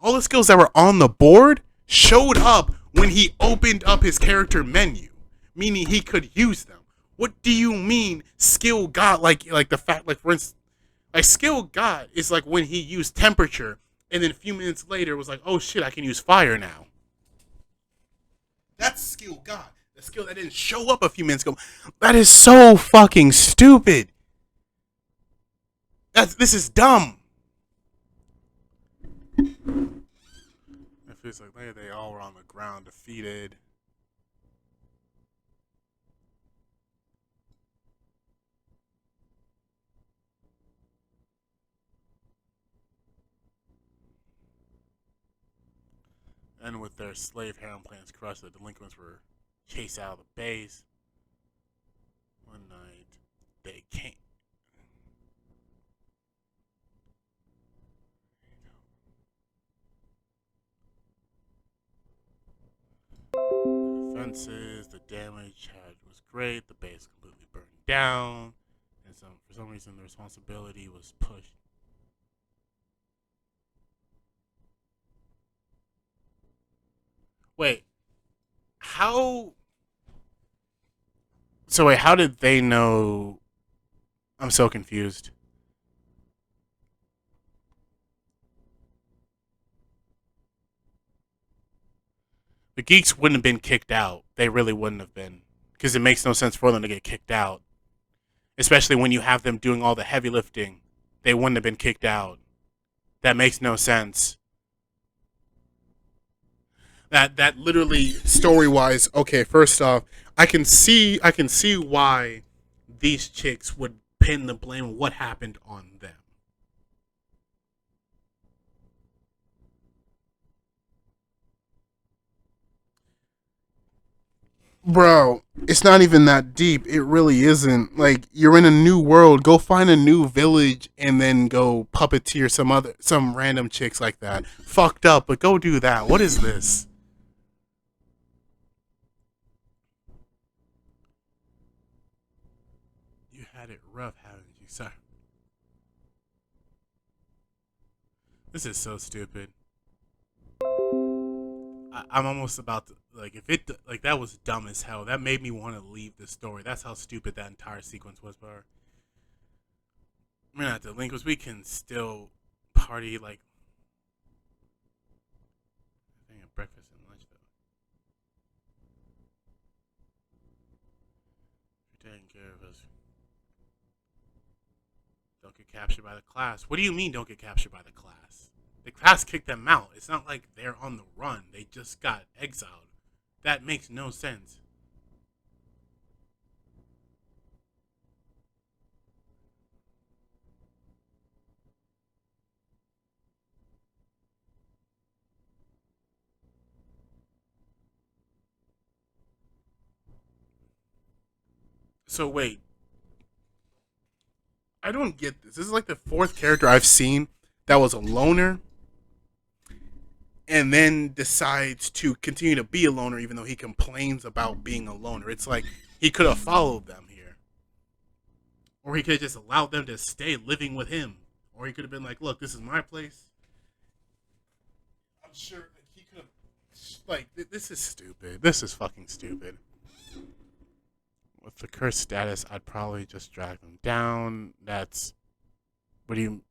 all the skills that were on the board showed up when he opened up his character menu, meaning he could use them. What do you mean skill got? Like the fact, like for instance, like skill got is like when he used temperature, and then a few minutes later was like, oh shit, I can use fire now. That's skill got. The skill that didn't show up a few minutes ago. That is so fucking stupid. This is dumb. It feels like they all were on the ground defeated. And with their slave harem plans crushed, the delinquents were chased out of the base. One night, they came. The fences, the damage was great. The base completely burned down, and for some reason, the responsibility was pushed. Wait, how? So wait, how did they know? I'm so confused. The geeks wouldn't have been kicked out. They really wouldn't have been, because it makes no sense for them to get kicked out, especially when you have them doing all the heavy lifting. They wouldn't have been kicked out. That makes no sense. That literally story wise. Okay, first off, I can see why these chicks would pin the blame of what happened on them. Bro, it's not even that deep. It really isn't. Like, you're in a new world. Go find a new village and then go puppeteer some random chicks like that. Fucked up, but go do that. What is this? You had it rough, haven't you, sir? This is so stupid. I'm almost about to like if it like that was dumb as hell. That made me want to leave the story. That's how stupid that entire sequence was. But we're not delinquents. We can still party like breakfast and lunch though. You're taking care of us. Don't get captured by the class. What do you mean? Don't get captured by the class? The class kicked them out. It's not like they're on the run. They just got exiled. That makes no sense. So wait, I don't get this. This is like the fourth character I've seen that was a loner and then decides to continue to be a loner even though he complains about being a loner. It's like he could have followed them here. Or he could have just allowed them to stay living with him. Or he could have been like, look, this is my place. I'm sure like, he could have. Like, this is stupid. This is fucking stupid. With the cursed status, I'd probably just drag them down. That's. What do you.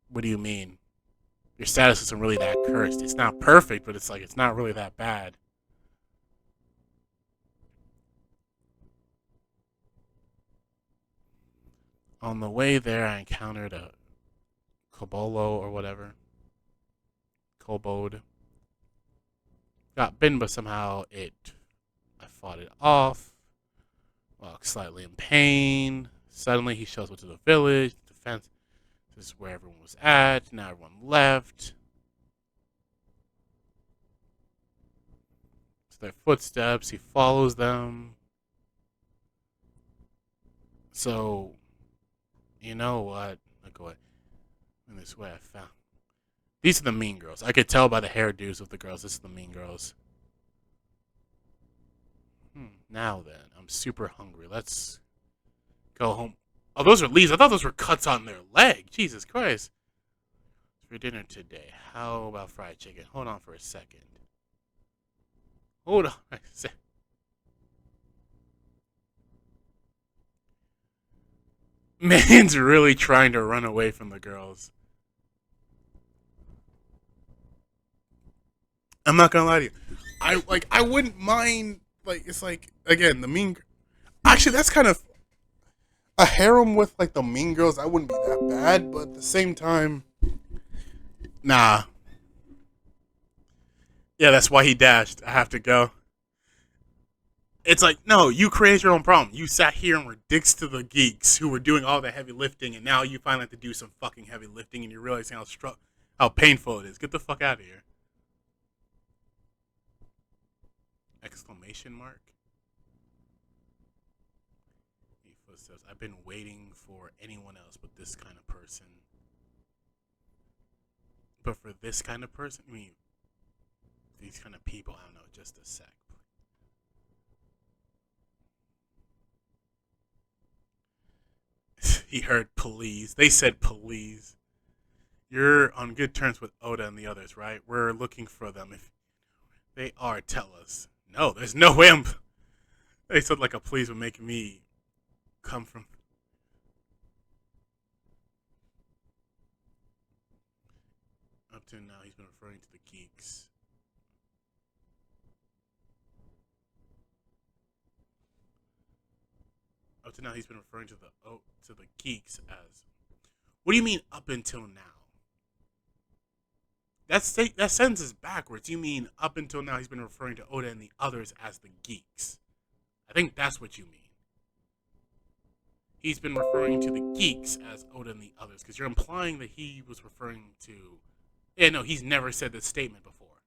What do you mean? Your status isn't really that cursed. It's not perfect, but it's like it's not really that bad. On the way there, I encountered a Kobolo or whatever. Kobold. Got bitten, but somehow I fought it off. Well, slightly in pain. Suddenly, he shows up to the village. The fence. This is where everyone was at. Now everyone left. It's their footsteps. He follows them. So, you know what? Look what. In this way, I found. These are the mean girls. I could tell by the hairdos of the girls. This is the mean girls. Now then, I'm super hungry. Let's go home. Oh, those are leaves. I thought those were cuts on their leg. Jesus Christ. For dinner today, how about fried chicken? Hold on for a second. Hold on a second. Man's really trying to run away from the girls. I'm not gonna lie to you. I wouldn't mind like it's like again the mean. Actually, that's kind of a harem with like the mean girls. I wouldn't be that bad, but at the same time, nah. Yeah, that's why he dashed. I have to go. It's like, no, you created your own problem. You sat here and were dicks to the geeks who were doing all the heavy lifting, and now you finally have to do some fucking heavy lifting, and you're realizing how painful it is. Get the fuck out of here! Exclamation mark. Footsteps. I've been waiting for anyone else but this kind of person. But for this kind of person, I mean, these kind of people. I don't know. Just a sec. He heard please. They said please. You're on good terms with Oda and the others, right? We're looking for them. If they are, tell us. No, there's no way I'm. They said like a please would make me come from. Up to now, he's been referring to the geeks. Up to now, he's been referring to the geeks as. What do you mean up until now? That sentence is backwards. You mean up until now he's been referring to Oda and the others as the geeks. I think that's what you mean. He's been referring to the geeks as Oda and the others because you're implying that he was referring to. Yeah, no, he's never said this statement before.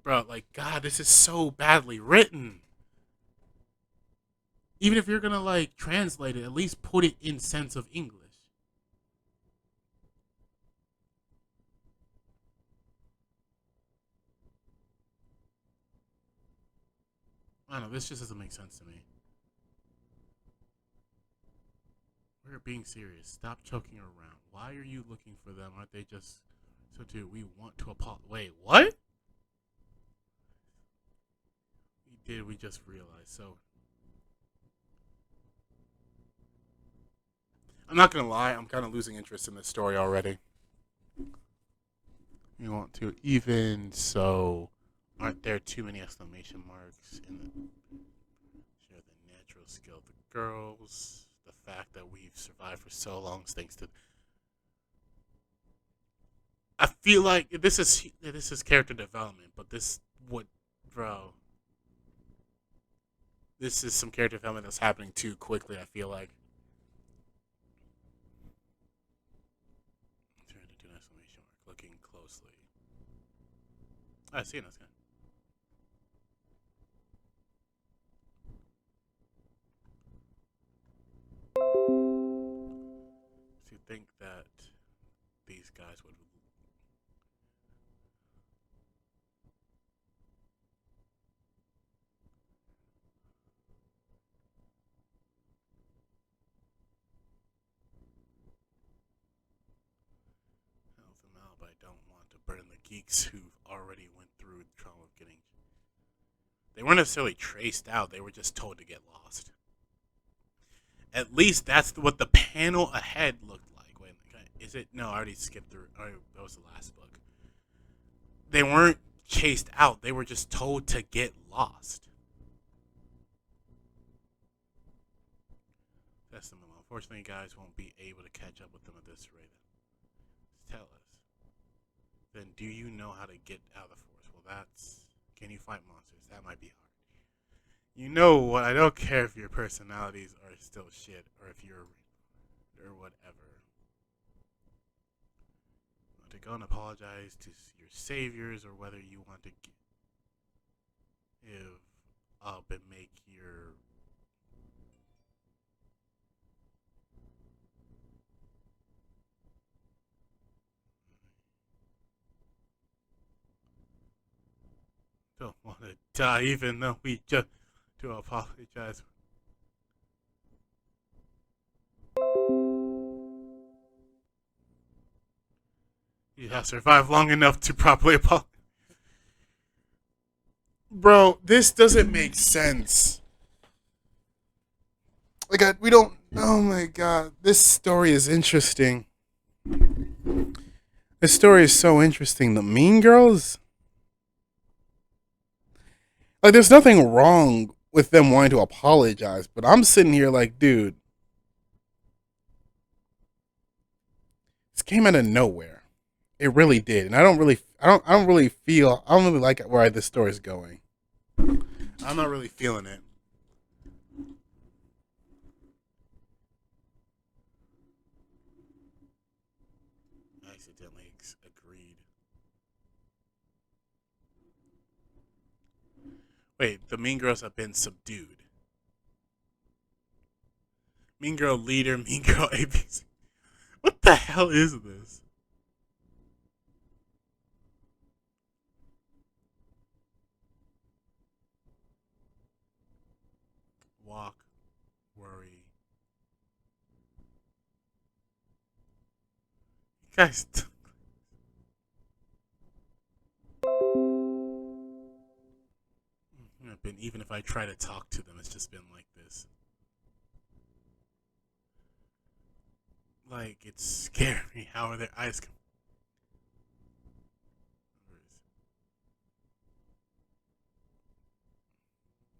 Bro, like, God, this is so badly written. Even if you're gonna like translate it, at least put it in sense of English. I don't know. This just doesn't make sense to me. We're being serious. Stop choking around. Why are you looking for them? Aren't they just so? Dude, we want to apologize. Wait, what? We did. We just realized. So I'm not gonna lie. I'm kind of losing interest in this story already. You want to even so? Aren't there too many exclamation marks in the share the natural skill of the girls? The fact that we've survived for so long is thanks to. I feel like this is character development, but this what, bro? This is some character development that's happening too quickly. I feel like. Trying to do an exclamation mark, looking closely. I see it. That's good. So you think that these guys would help them out, but I don't want to burden the geeks who've already went through the trauma of getting. They weren't necessarily traced out. They were just told to get lost. At least that's what the panel ahead looked like. Wait, is it? No, I already skipped through. That was the last book. They weren't chased out. They were just told to get lost. That's the memo. Unfortunately, guys won't be able to catch up with them at this rate. Tell us. Then do you know how to get out of the forest? Well, that's. Can you fight monsters? That might be hard. You know what? I don't care if your personalities are still shit or if you're. Or whatever. You want to go and apologize to your saviors or whether you want to give up and make your. Don't want to die even though we just to apologize. You have survived long enough to properly apologize. Bro, this doesn't make sense. Like, we don't. Oh my god. This story is interesting. This story is so interesting. The Mean Girls? Like, there's nothing wrong with them wanting to apologize, but I'm sitting here like, dude, this came out of nowhere. It really did, and I don't really feel, I don't really like where this story is going. I'm not really feeling it. I accidentally agreed. Wait, the Mean Girls have been subdued. Mean Girl leader, Mean Girl ABC. What the hell is this? Walk, worry. You guys. Been, even if I try to talk to them, it's just been like this. Like, it's scaring me. How are their eyes?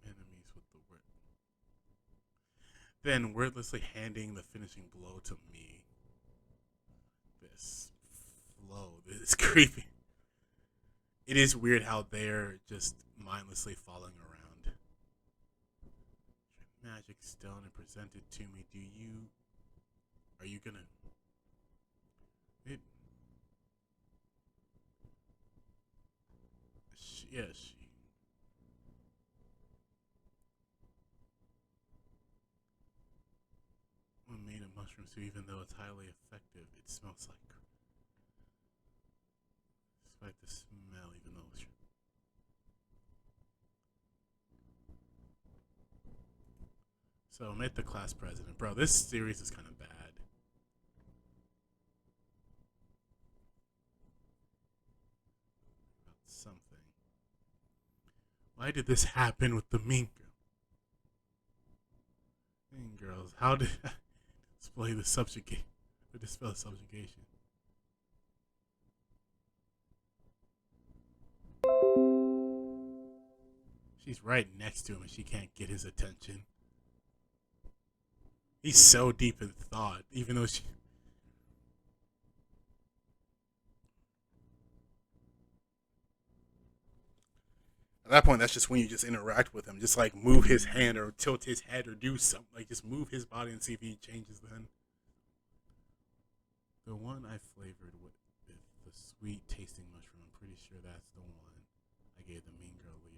Enemies with the word. Then wordlessly handing the finishing blow to me. This flow. This is creepy. It is weird how they're just mindlessly following around. Magic stone and present it to me. Do you? Are you gonna? It. Yes. mushrooms too, even though it's highly effective. It smells like. Despite the smell, even though it's. So, make the class president. Bro, this series is kind of bad. About something. Why did this happen with the mean girl? Mean girls, how did I display the subjugate or dispel subjugation? She's right next to him and she can't get his attention. He's so deep in thought, even though she. At that point, that's just when you just interact with him. Just like move his hand or tilt his head or do something. Like just move his body and see if he changes then. The one I flavored with the sweet tasting mushroom, I'm pretty sure that's the one I gave the mean girl leader.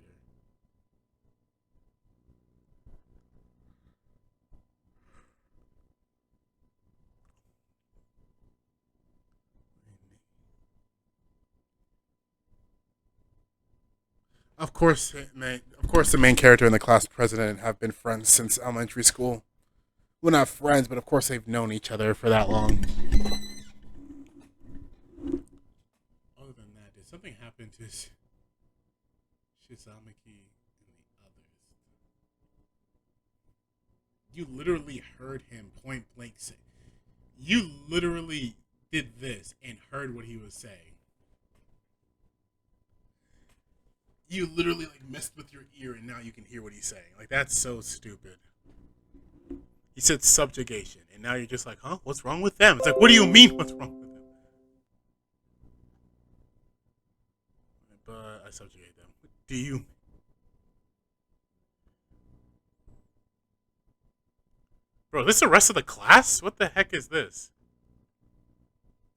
Of course, the main character and the class president have been friends since elementary school. Well, not friends, but of course they've known each other for that long. Other than that, did something happen to Shizamaki and the others? You literally heard him point blank say. You literally did this and heard what he was saying. You literally like messed with your ear and now you can hear what he's saying. Like that's so stupid. He said subjugation and now you're just like, huh? What's wrong with them? It's like, what do you mean? What's wrong with them? But I subjugate them. What do you? Bro, this is the rest of the class? What the heck is this?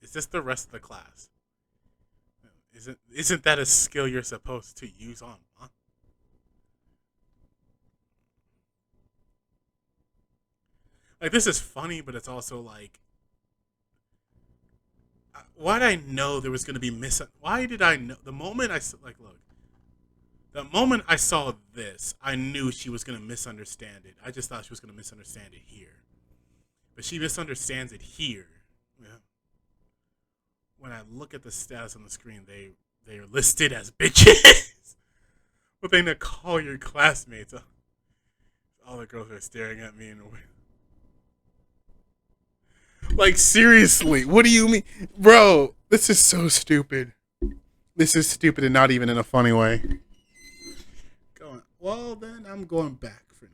Is this the rest of the class? Isn't that a skill you're supposed to use on? Huh? Like this is funny, but it's also like, why did I know there was going to be Why did I know the moment like look? The moment I saw this, I knew she was going to misunderstand it. I just thought she was going to misunderstand it here, but she misunderstands it here. Yeah. When I look at the stats on the screen, they are listed as bitches. What thing to call your classmates? All the girls are staring at me in a way. Like seriously, what do you mean, bro? This is so stupid. This is stupid and not even in a funny way. Going well, then I'm going back for now.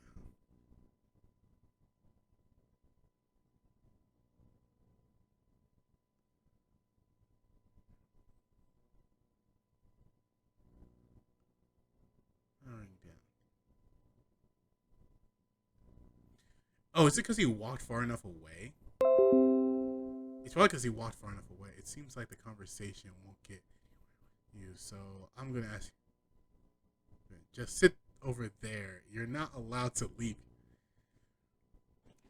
Oh, is it because he walked far enough away? It's probably because he walked far enough away. It seems like the conversation won't get you, so I'm gonna ask you. Just sit over there. You're not allowed to leave.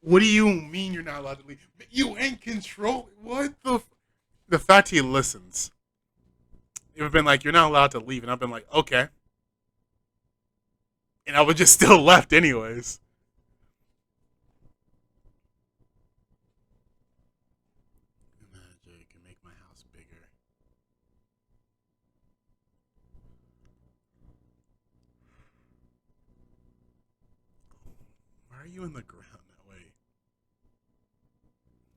What do you mean you're not allowed to leave? You ain't control. What the fact he listens. It would have been like you're not allowed to leave, and I've been like okay, and I would just still left anyways. Magic can make my house bigger. Why are you in the ground that way?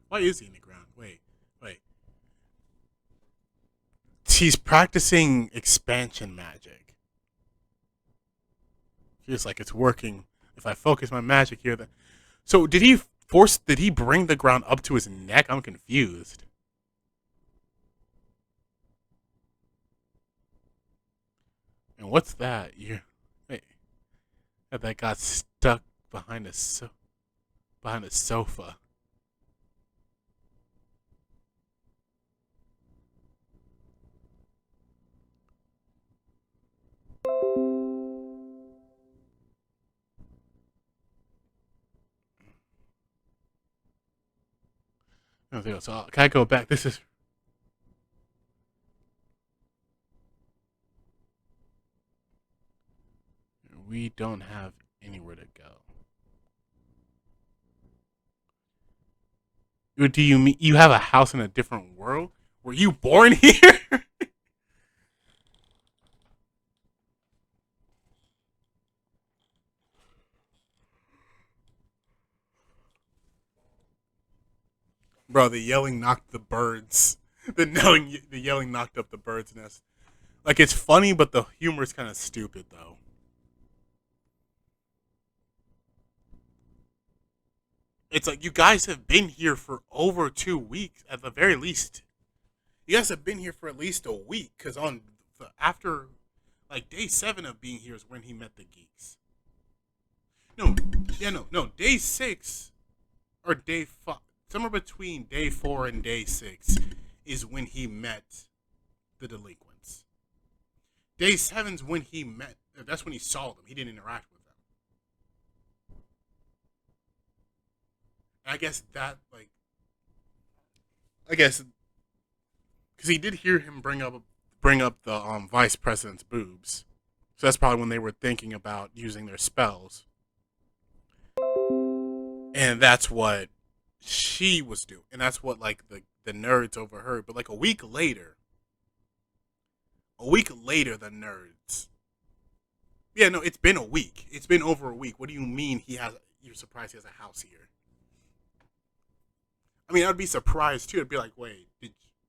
Why is he in the ground? Wait. He's practicing expansion magic. Feels like it's working. If I focus my magic here, then. So did he force? Did he bring the ground up to his neck? I'm confused. And what's that? You wait. That got stuck behind behind a sofa. So can I go back? This is we don't have anywhere to go. Do you mean you have a house in a different world? Were you born here? Bro, the yelling knocked the birds. The yelling knocked up the bird's nest. Like it's funny, but the humor is kind of stupid though. It's like you guys have been here for over 2 weeks at the very least. You guys have been here for at least a week because on after like day 7 of being here is when he met the geeks. No, yeah, no. Day 6 or day 5, somewhere between day 4 and day 6 is when he met the delinquents. Day 7's when he met. That's when he saw them. He didn't interact with them. I guess that like I guess because he did hear him bring up the vice president's boobs, so that's probably when they were thinking about using their spells, and that's what she was doing, and that's what like the nerds overheard. But like a week later, the nerds. Yeah, no, it's been a week. It's been over a week. What do you mean he has? You're surprised he has a house here? I mean, I'd be surprised too. I'd be like, wait,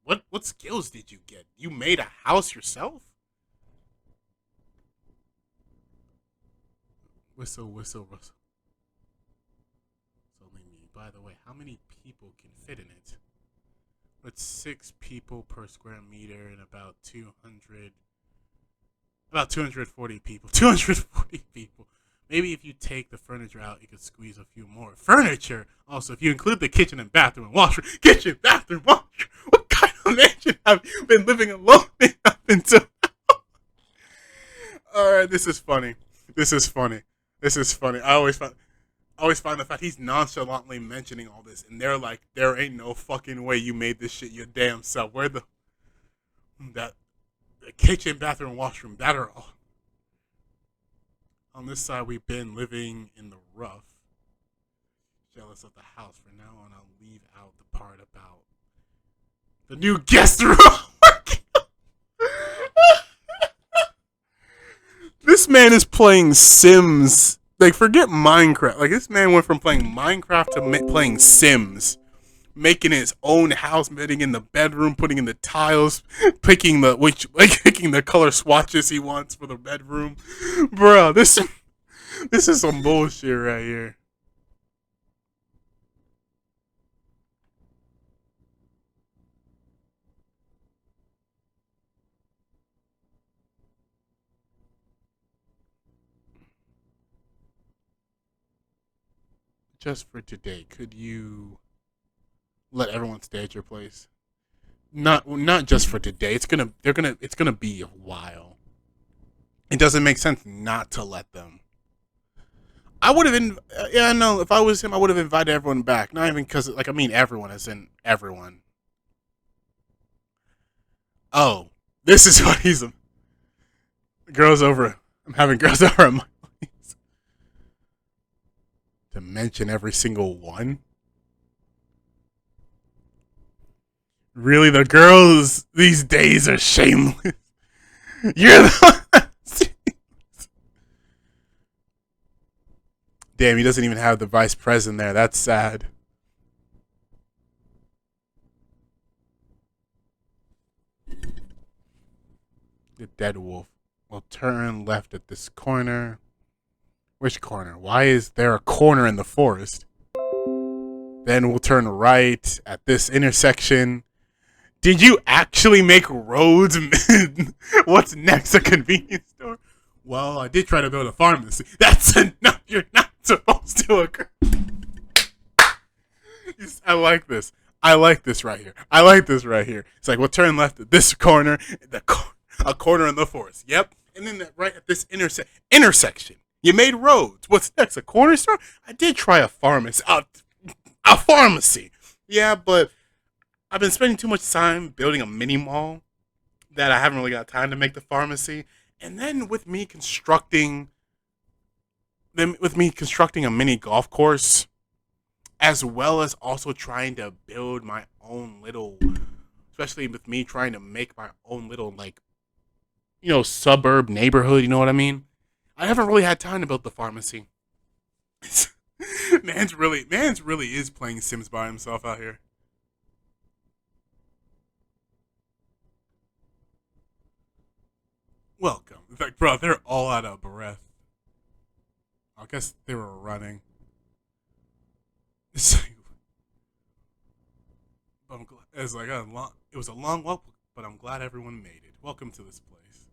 what skills did you get? You made a house yourself? Whistle, whistle, whistle. So maybe. By the way, how many people can fit in it? But 6 people per square meter and about 240 people. 240 people. Maybe if you take the furniture out, you could squeeze a few more. Furniture! Also, if you include the kitchen and bathroom and washroom. Kitchen, bathroom, washroom. What kind of mansion have you been living alone in up until now? Alright, this is funny. This is funny. This is funny. I always find the fact he's nonchalantly mentioning all this, and they're like, there ain't no fucking way you made this shit your damn self. Where that the kitchen, bathroom, washroom, that are all. On this side, we've been living in the rough. Jealous of the house. From now on, I'll leave out the part about the new guest room. This man is playing Sims. Like, forget Minecraft. Like, this man went from playing Minecraft to playing Sims. Making his own house, putting in the bedroom, putting in the tiles, picking the color swatches he wants for the bedroom. Bro, this is some bullshit right here. Just for today, could you let everyone stay at your place? Not just for today. It's gonna be a while. It doesn't make sense not to let them. I would have yeah, no. If I was him, I would have invited everyone back. Not even because, like, I mean, everyone as in everyone. Oh, this is what he's. Girls over. I'm having girls over at my place. To mention every single one. Really, the girls these days are shameless. You're the one. Damn, he doesn't even have the vice president there. That's sad. The dead wolf. We'll turn left at this corner. Which corner? Why is there a corner in the forest? Then we'll turn right at this intersection. Did you actually make roads? What's next? A convenience store? Well, I did try to build a pharmacy. That's enough. You're not supposed to occur. I like this. I like this right here. I like this right here. It's like, we'll turn left at this corner, a corner in the forest. Yep. And then right at this intersection, you made roads. What's next? A corner store? I did try a pharmacy. A pharmacy. Yeah, but I've been spending too much time building a mini mall that I haven't really got time to make the pharmacy. And then with me constructing a mini golf course, as well as also trying to build my own little, especially with me trying to make my own little like suburb neighborhood. You know what I mean? I haven't really had time to build the pharmacy. man's really is playing Sims by himself out here. Welcome. In fact, bro, they're all out of breath. I guess they were running. It's like, it was a long walk, but I'm glad everyone made it. Welcome to this place.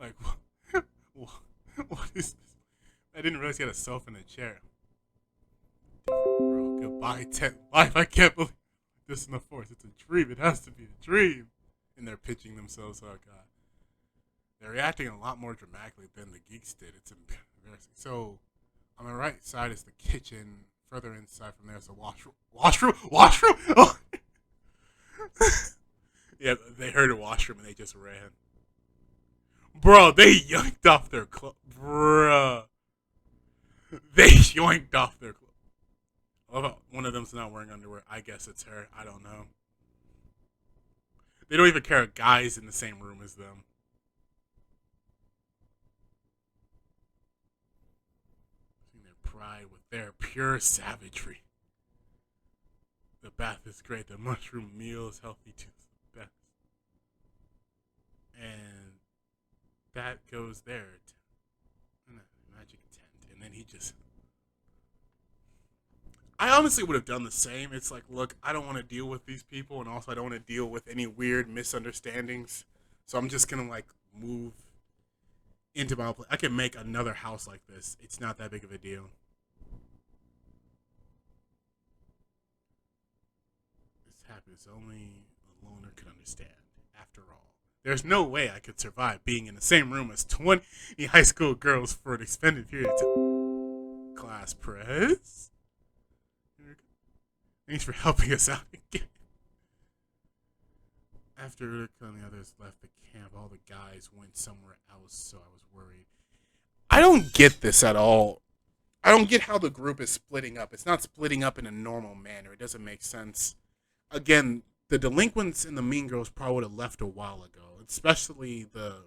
Like, what is this? I didn't realize he had a self in a chair. Bro, goodbye, life. I can't believe this in the force. It's a dream. It has to be a dream. And they're pitching themselves. Oh god, they're reacting a lot more dramatically than the geeks did. It's embarrassing. So, on the right side is the kitchen. Further inside from there is a washroom. Washroom. Oh. Yeah, they heard a washroom and they just ran. Bro, they yoinked off their clothes. Bruh. They yoinked off their clothes. I love how one of them's not wearing underwear. I guess it's her. I don't know. They don't even care a guy's in the same room as them. Their pride with their pure savagery. The bath is great. The mushroom meal is healthy too. The best. And that goes there. Magic tent. And then he just... I honestly would have done the same. It's like, look, I don't want to deal with these people, and also I don't want to deal with any weird misunderstandings. So I'm just going to, like, move into my own place. I can make another house like this. It's not that big of a deal. This happiness only a loner could understand, after all. There's no way I could survive being in the same room as 20 high school girls for an extended period of time. Class press. Thanks for helping us out again. After Rick and the others left the camp, all the guys went somewhere else, so I was worried. I don't get this at all. I don't get how the group is splitting up. It's not splitting up in a normal manner. It doesn't make sense. Again, the delinquents and the mean girls probably would have left a while ago. Especially the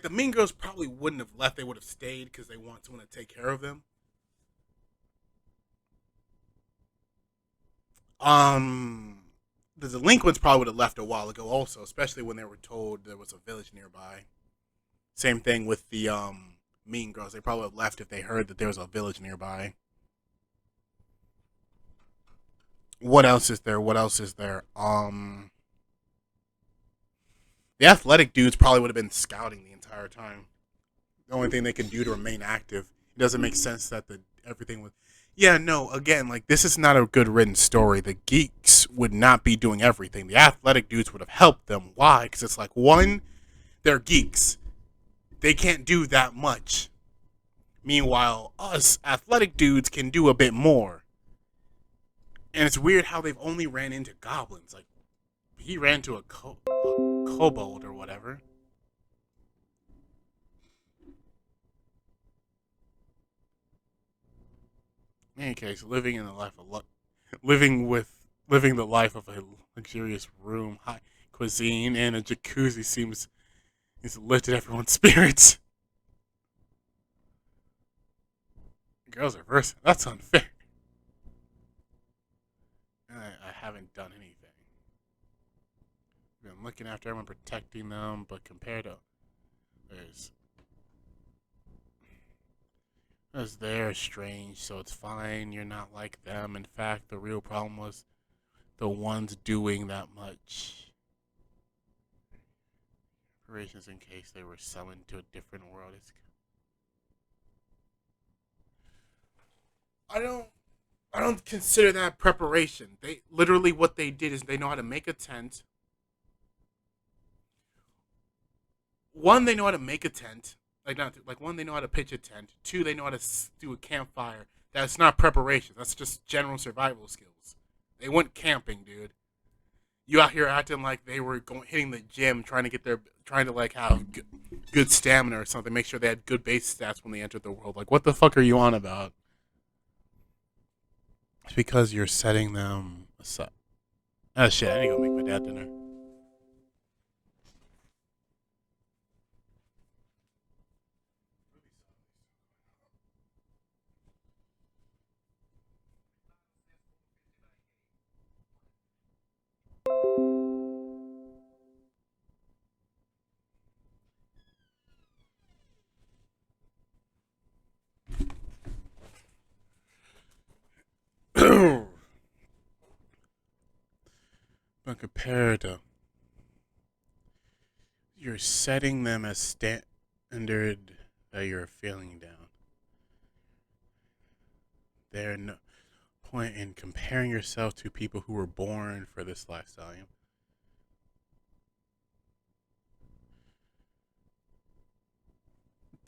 mean girls probably wouldn't have left. They would have stayed because they want someone to take care of them. The delinquents probably would have left a while ago also, especially when they were told there was a village nearby. Same thing with the mean girls. They probably would have left if they heard that there was a village nearby. What else is there? The athletic dudes probably would have been scouting the entire time. The only thing they can do to remain active. It doesn't make sense that everything was... Yeah, no, again, like, this is not a good written story. The geeks would not be doing everything. The athletic dudes would have helped them. Why? Because it's like, one, they're geeks. They can't do that much. Meanwhile, us athletic dudes can do a bit more. And it's weird how they've only ran into goblins. Like, he ran to a kobold or whatever. In any case, living the life of a luxurious room, high cuisine, and a jacuzzi seems has lifted everyone's spirits. Girls are versatile. That's unfair. I haven't done anything. I've been looking after everyone, protecting them, but compared to there's as they're strange, so it's fine. You're not like them. In fact, the real problem was the ones doing that much. Operations in case they were summoned to a different world. I don't consider that preparation. They literally what they did is they know how to make a tent. One, they know how to make a tent. One, they know how to pitch a tent. Two, they know how to do a campfire. That's not preparation. That's just general survival skills. They went camping, dude. You out here acting like they were going hitting the gym, trying to like have good stamina or something. Make sure they had good base stats when they entered the world. Like, what the fuck are you on about? It's because you're setting them aside. Oh shit! I need to go make my dad dinner. But compared to you're setting them as standard that you're feeling down. There's no point in comparing yourself to people who were born for this lifestyle.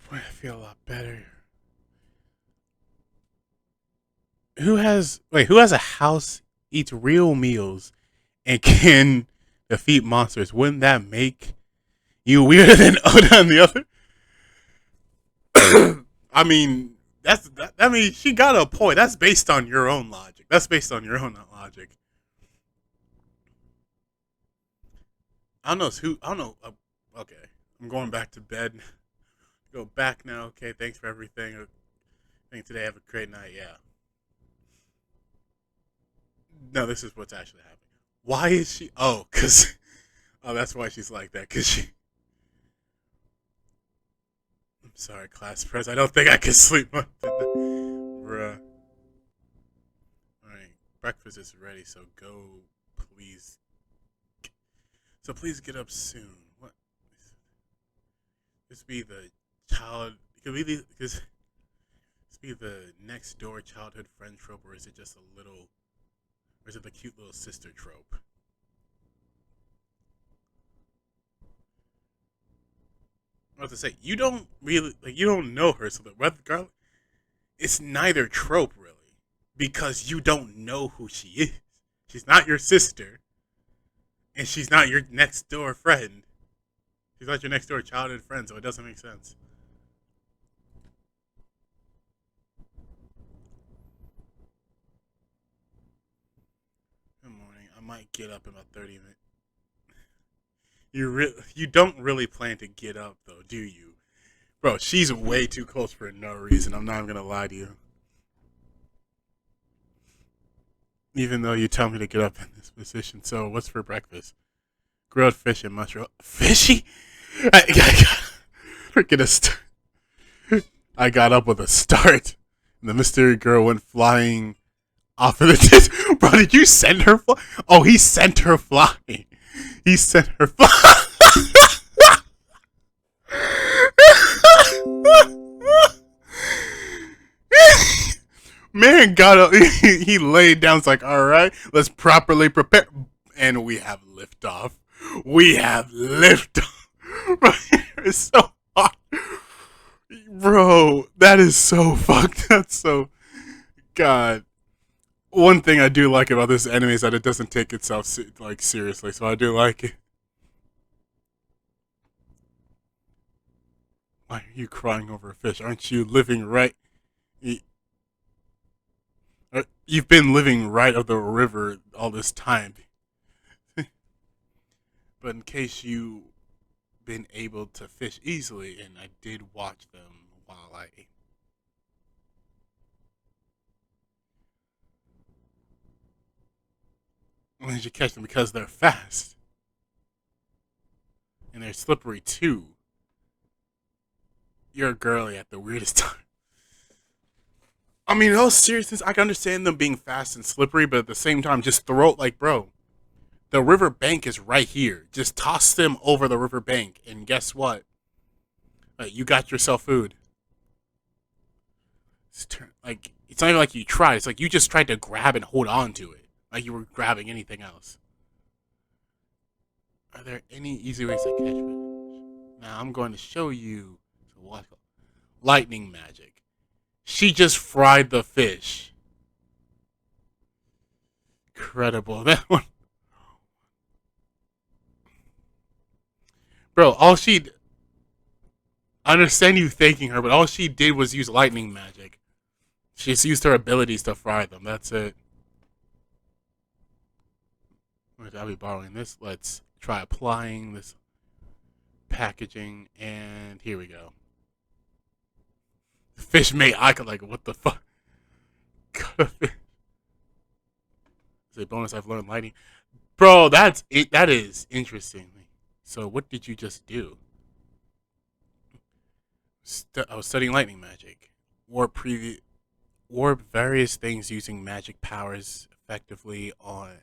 Boy, I feel a lot better. Who has a house, eats real meals, and can defeat monsters? Wouldn't that make you weirder than Oda and the other? I mean, I mean, she got a point. That's based on your own logic. That's based on your own logic. I don't know who. I don't know. Okay, I'm going back to bed. Go back now. Okay, thanks for everything. I think today have a great night. Yeah. No, this is what's actually happening. Why is she? Oh, cause oh, that's why she's like that. Cause she. I'm sorry, class press. I don't think I can sleep much tonight. Bruh. Alright, breakfast is ready, so go, please. So please get up soon. What? This be the child. Could be because this be the next door childhood friend trope, or is it just a little, or is it the cute little sister trope? I was to say you don't really like you don't know her, so the regardless, it's neither trope really, because you don't know who she is. She's not your sister, and she's not your next door friend. She's not your next door childhood friend, so it doesn't make sense. Good morning. I might get up in about 30 minutes. You don't really plan to get up though, do you? Bro, she's way too close for no reason. I'm not even gonna lie to you. Even though you tell me to get up in this position. So, what's for breakfast? Grilled fish and mushroom. Fishy? Freaking a I got up with a start. And the mystery girl went flying off of the Bro, did you send her flying? Oh, he sent her flying. He sent her flying. Man got up. He laid down. It's like, all right, let's properly prepare. And we have liftoff. We have liftoff. Bro, it's so hot. Bro, that is so fucked. That's so. God. One thing I do like about this anime is that it doesn't take itself like seriously, so I do like it. Why are you crying over a fish? Aren't you living right? You've been living right of the river all this time. But in case you been able to fish easily, and I did watch them while I ate. When did you catch them? Because they're fast. And they're slippery too. You're girly at the weirdest time. I mean, in all seriousness, I can understand them being fast and slippery, but at the same time, just throw it like, bro, the river bank is right here. Just toss them over the river bank, and guess what? You got yourself food. Like, it's not even like you tried. It's like you just tried to grab and hold on to it, like you were grabbing anything else. Are there any easy ways to catch fish? Now I'm going to show you. So what? Lightning magic. She just fried the fish. incredible. That one, bro. I understand you thanking her, but all she did was use lightning magic. She just used her abilities to fry them. That's it. I'll be borrowing this. Let's try applying this packaging, and here we go. Fish mate icon, like, what the fuck? Is a bonus I've learned lighting. Bro, that's it. That is interesting. So, what did you just do? I was studying lightning magic. Warp various things using magic powers effectively on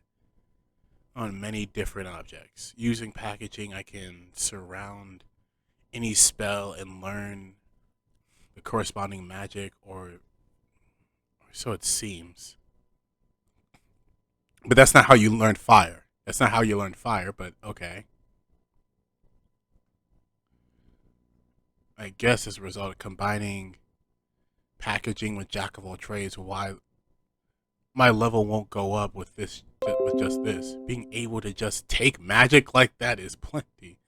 many different objects. Using packaging, I can surround any spell and learn the corresponding magic, or so it seems. But that's not how you learn fire. That's not how you learn fire, but okay. I guess as a result of combining packaging with jack of all trades, why my level won't go up with just this. Being able to just take magic like that is plenty.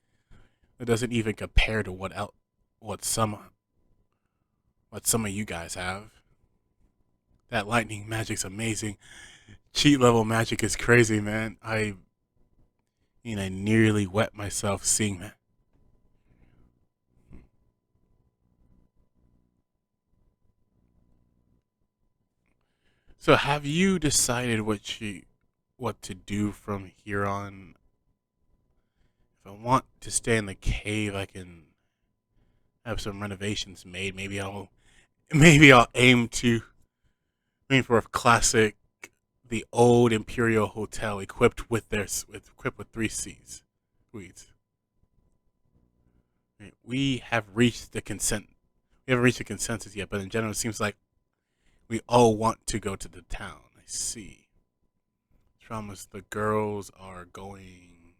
It doesn't even compare to what some of you guys have. That lightning magic's amazing. Cheat level magic is crazy, man. I nearly wet myself seeing that. So have you decided what to do from here on? If I want to stay in the cave, I can have some renovations made. Maybe I'll aim for a classic, the old Imperial Hotel equipped with three C's. Suites. We have reached the consent. We haven't reached a consensus yet, but in general, it seems like we all want to go to the town. I see. Traumas. The girls are going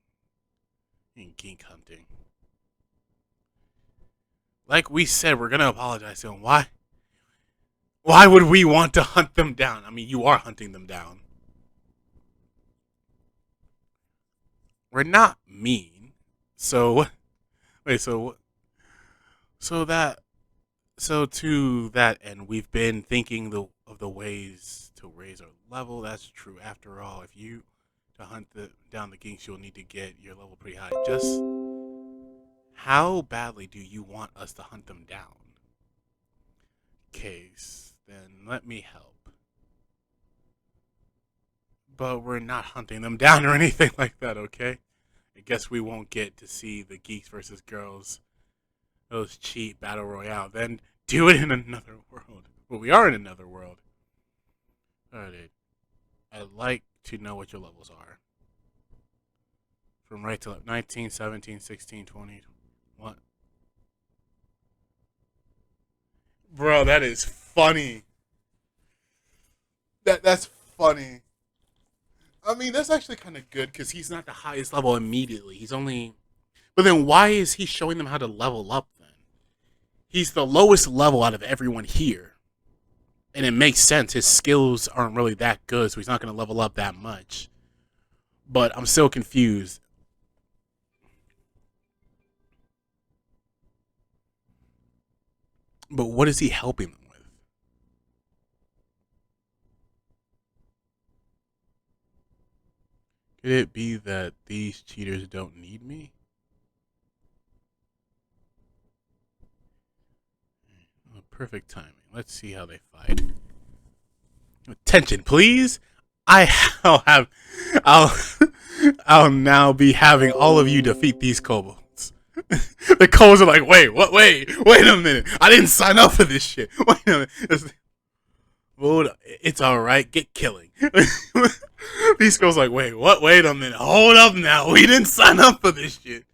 in geek hunting. Like we said, we're gonna apologize to them. Why? Why would we want to hunt them down? I mean, you are hunting them down. We're not mean. So wait. So that so to that end, we've been thinking of the ways to raise our level. That's true. After all, if you to hunt down the geeks, you'll need to get your level pretty high. Just how badly do you want us to hunt them down? Case, then let me help. But we're not hunting them down or anything like that, okay? I guess we won't get to see the geeks versus girls, those cheap battle royale. Then do it in another world. But we are in another world. Alright, I'd like to know what your levels are. From right to left. 19, 17, 16, 20. What? Bro, that is funny. That's funny. I mean, that's actually kind of good because he's not the highest level immediately. He's only. But then why is he showing them how to level up then? He's the lowest level out of everyone here. And it makes sense. His skills aren't really that good, so he's not going to level up that much. But I'm still confused. But what is he helping them with? Could it be that these cheaters don't need me? Perfect timing. Let's see how they fight. Attention, please. I'll have, I'll, I'll now be having all of you defeat these kobolds. The kobolds are like, wait, what? Wait a minute. I didn't sign up for this shit. Wait a minute. Hold up. It's all right. Get killing. These girls like, wait, what? Wait a minute. Hold up now. We didn't sign up for this shit.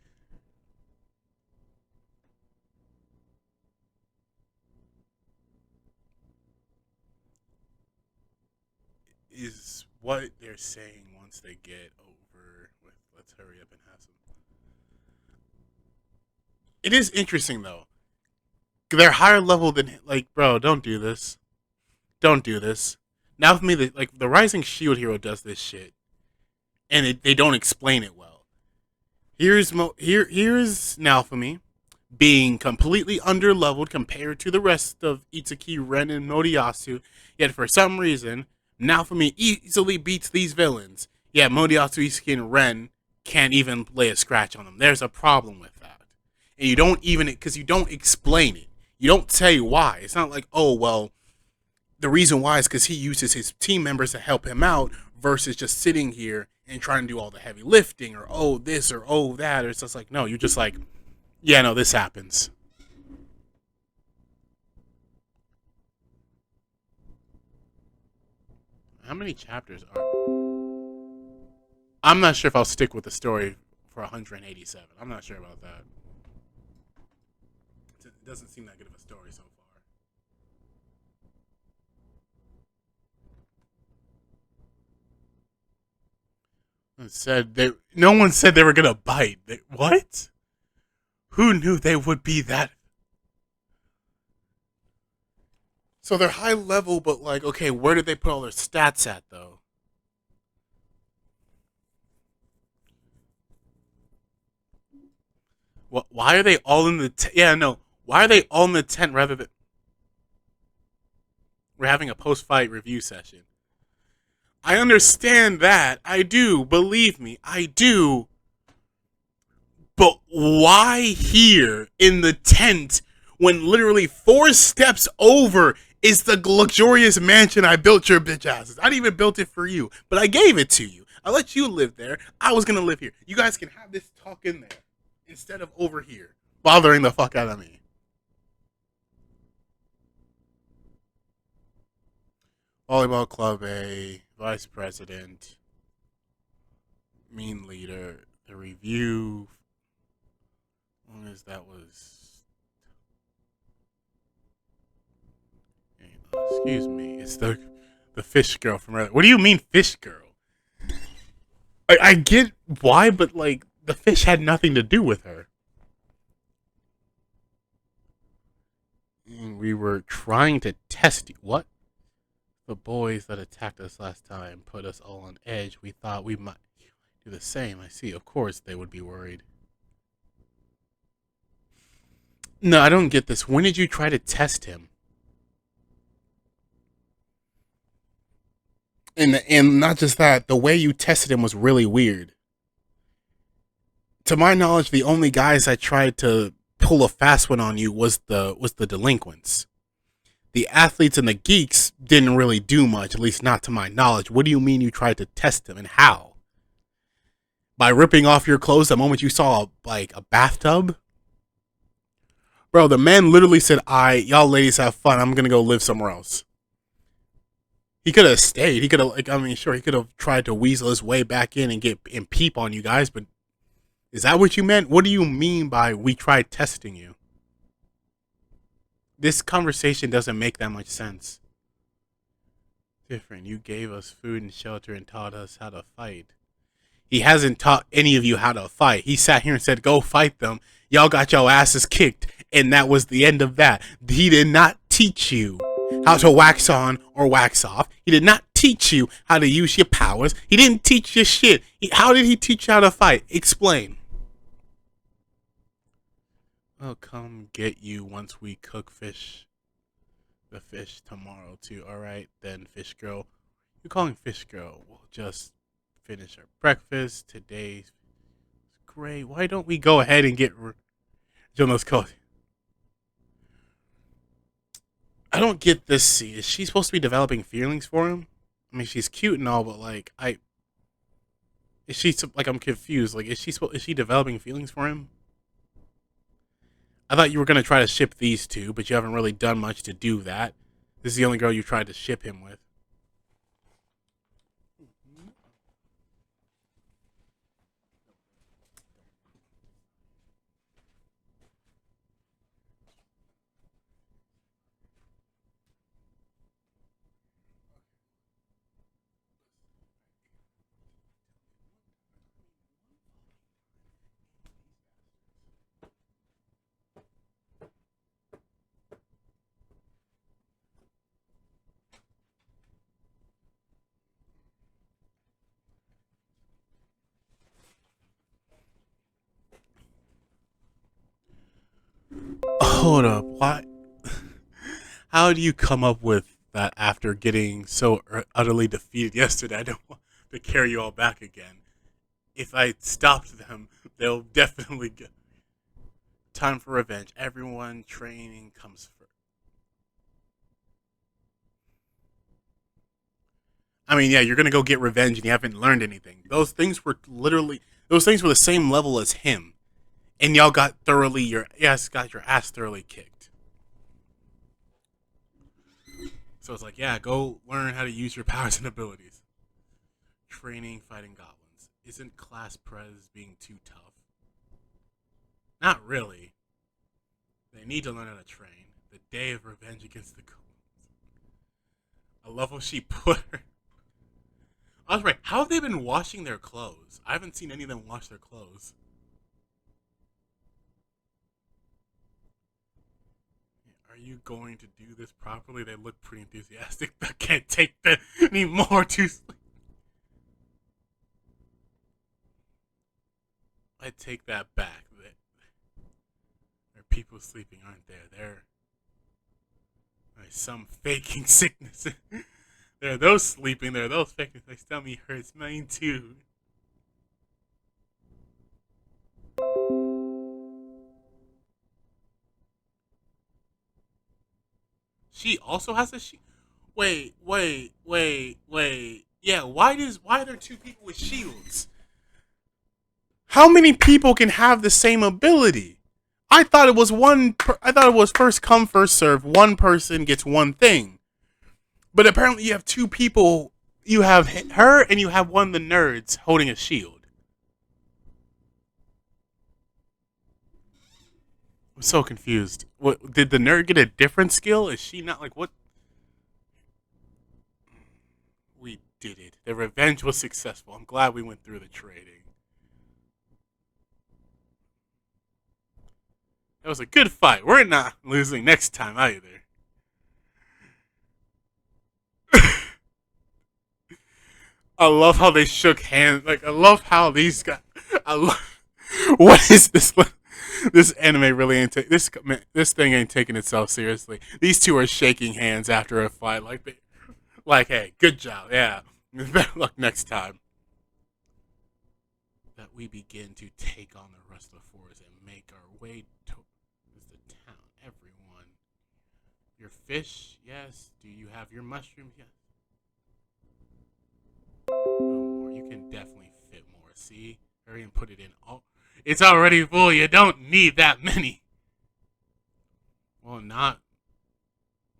Is what they're saying once they get over with. Let's hurry up and have some. It is interesting though. They're higher level than like, bro. Don't do this. Don't do this. Now with me, the Rising Shield hero does this shit. and they don't explain it well. Here's Naofumi being completely underleveled compared to the rest of Itsuki, Ren, and Moriyasu. Yet for some reason, Naofumi easily beats these villains. Yet Moriyasu, Itsuki, and Ren can't even lay a scratch on them. There's a problem with that, and you don't even because you don't explain it. You don't say why. It's not like, oh well, the reason why is because he uses his team members to help him out versus just sitting here and trying to do all the heavy lifting or oh this or oh that. Or it's just like, no, you're just like, yeah, no, this happens. How many chapters are? I'm not sure if I'll stick with the story for 187. I'm not sure about that. It doesn't seem that good of a story so far. It said they. No one said they were gonna bite. What? Who knew they would be that? So they're high level, but like, okay, where did they put all their stats at though? Why are they all in the? Yeah, no. Why are they all in the tent rather than we're having a post-fight review session? I understand that. I do. Believe me, I do. But why here in the tent when literally 4 steps over is the luxurious mansion I built your bitch asses? I didn't even built it for you, but I gave it to you. I let you live there. I was gonna live here. You guys can have this talk in there instead of over here, bothering the fuck out of me. Volleyball club A, vice president, mean leader, the review. As long as that was excuse me, it's the fish girl from earlier. What do you mean fish girl? I get why, but like the fish had nothing to do with her. We were trying to test you. What? The boys that attacked us last time put us all on edge. We thought we might do the same. I see. Of course they would be worried. No, I don't get this. When did you try to test him? And not just that, the way you tested him was really weird. To my knowledge, the only guys that tried to pull a fast one on you was the delinquents. The athletes and the geeks didn't really do much, at least not to my knowledge. What do you mean you tried to test them and how? By ripping off your clothes the moment you saw like a bathtub? Bro, the man literally said, y'all ladies have fun. I'm gonna go live somewhere else. He could have stayed. He could have, like, I mean, sure, he could have tried to weasel his way back in and get and peep on you guys, but is that what you meant? What do you mean by we tried testing you? This conversation doesn't make that much sense. Different. You gave us food and shelter and taught us how to fight. He hasn't taught any of you how to fight. He sat here and said, go fight them. Y'all got your asses kicked. And that was the end of that. He did not teach you how to wax on or wax off. He did not teach you how to use your powers. He didn't teach you shit. How did he teach you how to fight? Explain. I'll come get you once we cook the fish tomorrow too. All right, then, fish girl. You're calling fish girl. We'll just finish our breakfast. Today's great. Why don't we go ahead and get Jonas coffee? I don't get this scene. Is she supposed to be developing feelings for him? I mean, she's cute and all, but like, is she like? I'm confused. Like, is she developing feelings for him? I thought you were gonna try to ship these two, but you haven't really done much to do that. This is the only girl you tried to ship him with. Hold up. Why? How do you come up with that after getting so utterly defeated yesterday? I don't want to carry you all back again. If I stopped them, they'll definitely get time for revenge. Everyone training comes first. I mean, yeah, you're gonna go get revenge and you haven't learned anything. Those things were the same level as him, and y'all got your ass thoroughly kicked. So it's like, yeah, go learn how to use your powers and abilities. Training fighting goblins. Isn't class prez being too tough? Not really. They need to learn how to train. The day of revenge against the goblins. I love how she put her. I was right. How have they been washing their clothes? I haven't seen any of them wash their clothes. Are you going to do this properly? They look pretty enthusiastic. I can't take that anymore. I take that back. There are people sleeping, aren't there? There's some faking sickness. There are those sleeping. There are those faking. My stomach hurts. Mine too. She also has a she. Wait. Yeah, why are there two people with shields? How many people can have the same ability? I thought it was first come first serve. One person gets one thing, but apparently you have two people. You have her and you have one of the nerds holding a shield. I'm so confused. What did the nerd get a different skill? Is she not like what? We did it. The revenge was successful. I'm glad we went through the trading. That was a good fight. We're not losing next time either. I love how they shook hands. Like I love how these guys. I love. What is this? This anime really ain't this thing ain't taking itself seriously. These two are shaking hands after a fight. Like hey, good job. Yeah, better luck next time. That we begin to take on the rest of the forest and make our way towards the town. Everyone, your fish, yes. Do you have your mushrooms? Yes. No more. You can definitely fit more. See, hurry and put it in. Oh, it's already full. You don't need that many. Well, not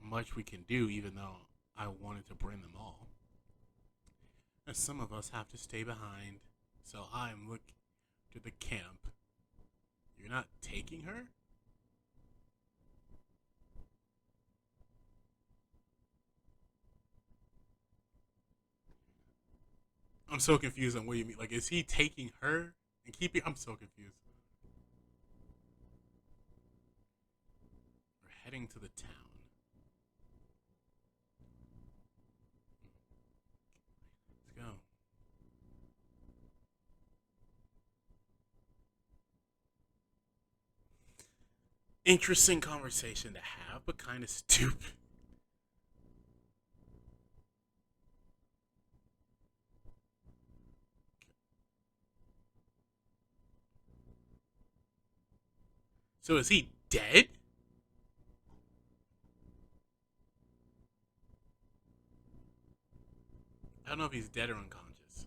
much we can do, even though I wanted to bring them all. And some of us have to stay behind, so I'm looking to the camp. You're not taking her? I'm so confused on what you mean. Like, is he taking her and keeping? I'm so confused. We're heading to the town. Let's go. Interesting conversation to have, but kind of stupid. So is he dead? I don't know if he's dead or unconscious.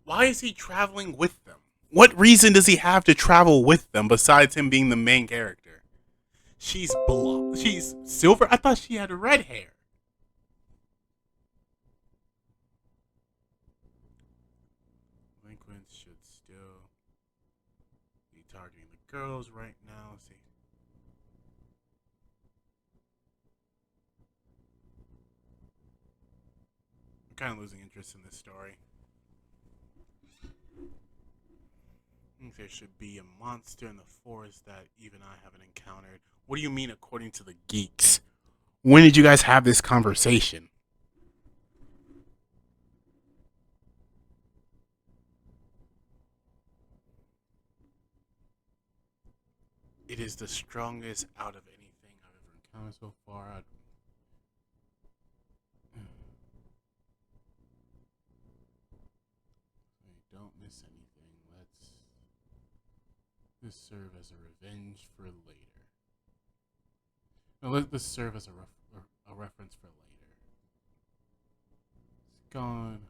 Why is he traveling with them? What reason does he have to travel with them besides him being the main character? She's blonde. She's silver. I thought she had red hair. Delinquents should still be targeting the girls right now. See, I'm kind of losing interest in this story. I think there should be a monster in the forest that even I haven't encountered. What do you mean, according to the geeks? When did you guys have this conversation? It is the strongest out of anything I've ever encountered so far. Don't miss anything. Let's this serve as a revenge for later. No, let this serve as a reference for later. It's gone.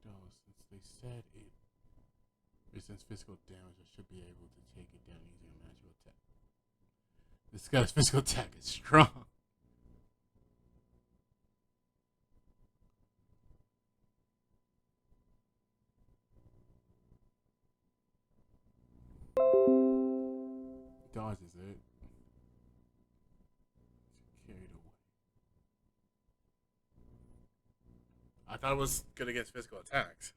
No, since they said it resents physical damage, I should be able to take it down using a magical attack. This guy's physical attack is strong. Dodges it. Carried away. I thought it was good against physical attacks.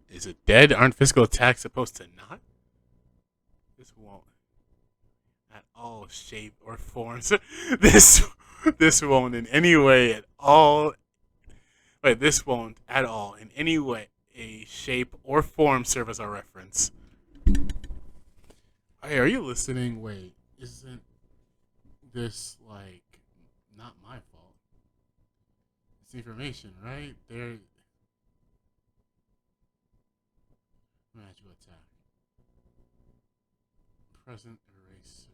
Is it dead? Aren't physical attacks supposed to not? This won't at all shape or forms. this this won't in any way at all. Wait, this won't at all in any way, a shape or form serve as a reference. Hey, are you listening? Wait, isn't this like not my fault? It's information, right? There, magical attack, present eraser,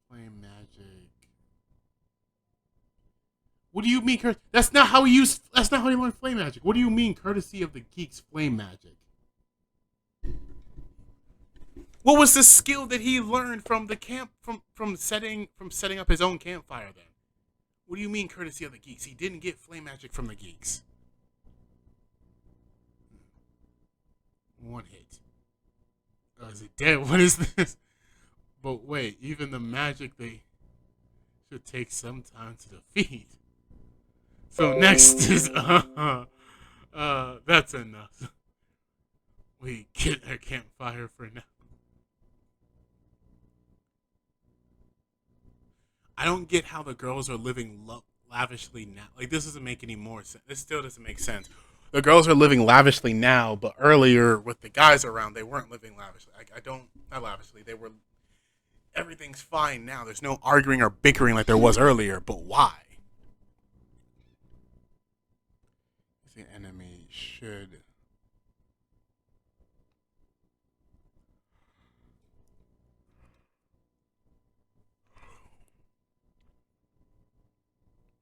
flame magic. What do you mean, Kurt? That's not how he used. That's not how he learned flame magic. What do you mean, courtesy of the geeks, flame magic? What was the skill that he learned from the camp from setting up his own campfire? Then, what do you mean, courtesy of the geeks? He didn't get flame magic from the geeks. One hit. Oh, is it dead? What is this? But wait, even the magic they should take some time to defeat. So next is that's enough. We get our campfire for now. I don't get how the girls are living lavishly now. Like this doesn't make any more sense. This still doesn't make sense. The girls are living lavishly now, but earlier with the guys around, they weren't living lavishly. I don't not lavishly. They were. Everything's fine now. There's no arguing or bickering like there was earlier. But why? The enemy should.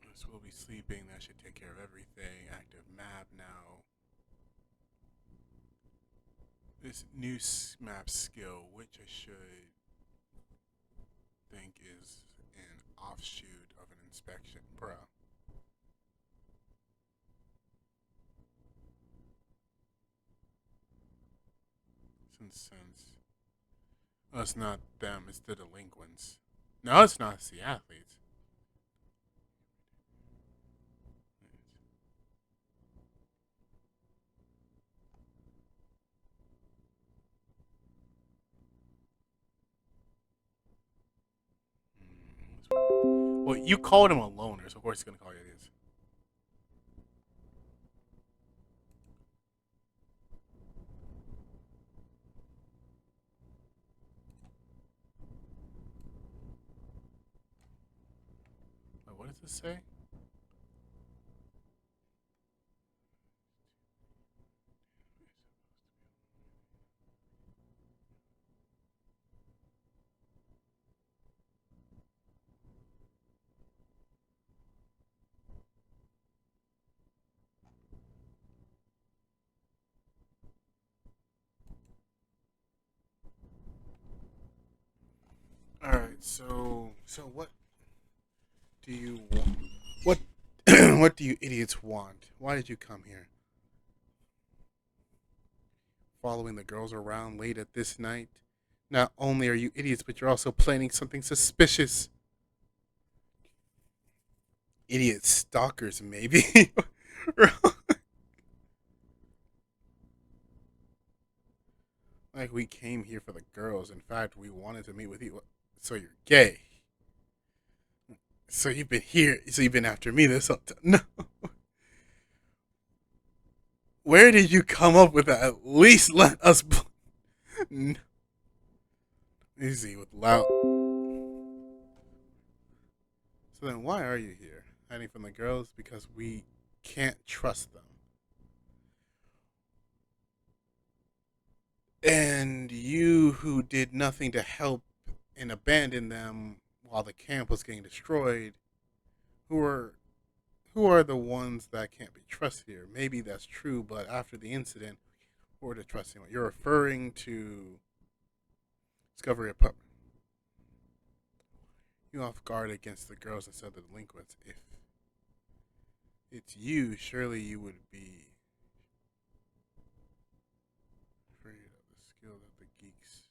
This will be sleeping. That should take care of everything. Active map now. This new map skill, which I should think is an offshoot of an inspection, bro. Since oh, it's not them, it's the delinquents. No, it's not. It's the athletes. Well, you called him a loner, so of course he's gonna call you this. Wait, what does this say? All right, so what do you want? What what do you idiots want? Why did you come here? Following the girls around late at this night? Not only are you idiots, but you're also planning something suspicious. Idiot stalkers, maybe. Like we came here for the girls. In fact, we wanted to meet with you. So you're gay. So you've been here. So you've been after me this whole time. No. Where did you come up with that? At least let us. Easy with loud. So then, why are you here? Hiding from the girls because we can't trust them. And you, who did nothing to help and abandon them while the camp was getting destroyed, who are who are the ones that can't be trusted here? Maybe that's true, but after the incident, who are to trust anyone? You're referring to Discovery Apartment. You off guard against the girls instead of the delinquents. If it's you, surely you would be afraid of the skill that the geeks.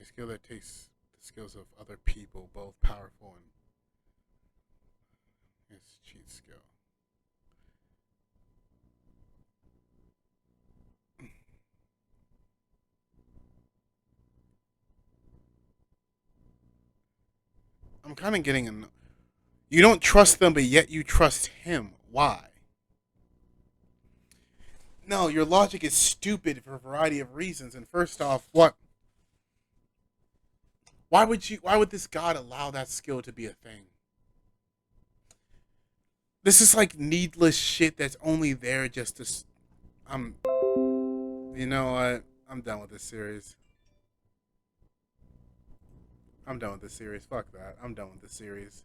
A skill that takes the skills of other people, both powerful and it's cheat skill. I'm kind of getting an. You don't trust them, but yet you trust him. Why? No, your logic is stupid for a variety of reasons. And first off, what? Why would you? Why would this god allow that skill to be a thing? This is like needless shit that's only there just to. I'm. You know what? I'm done with this series. I'm done with this series. Fuck that. I'm done with this series.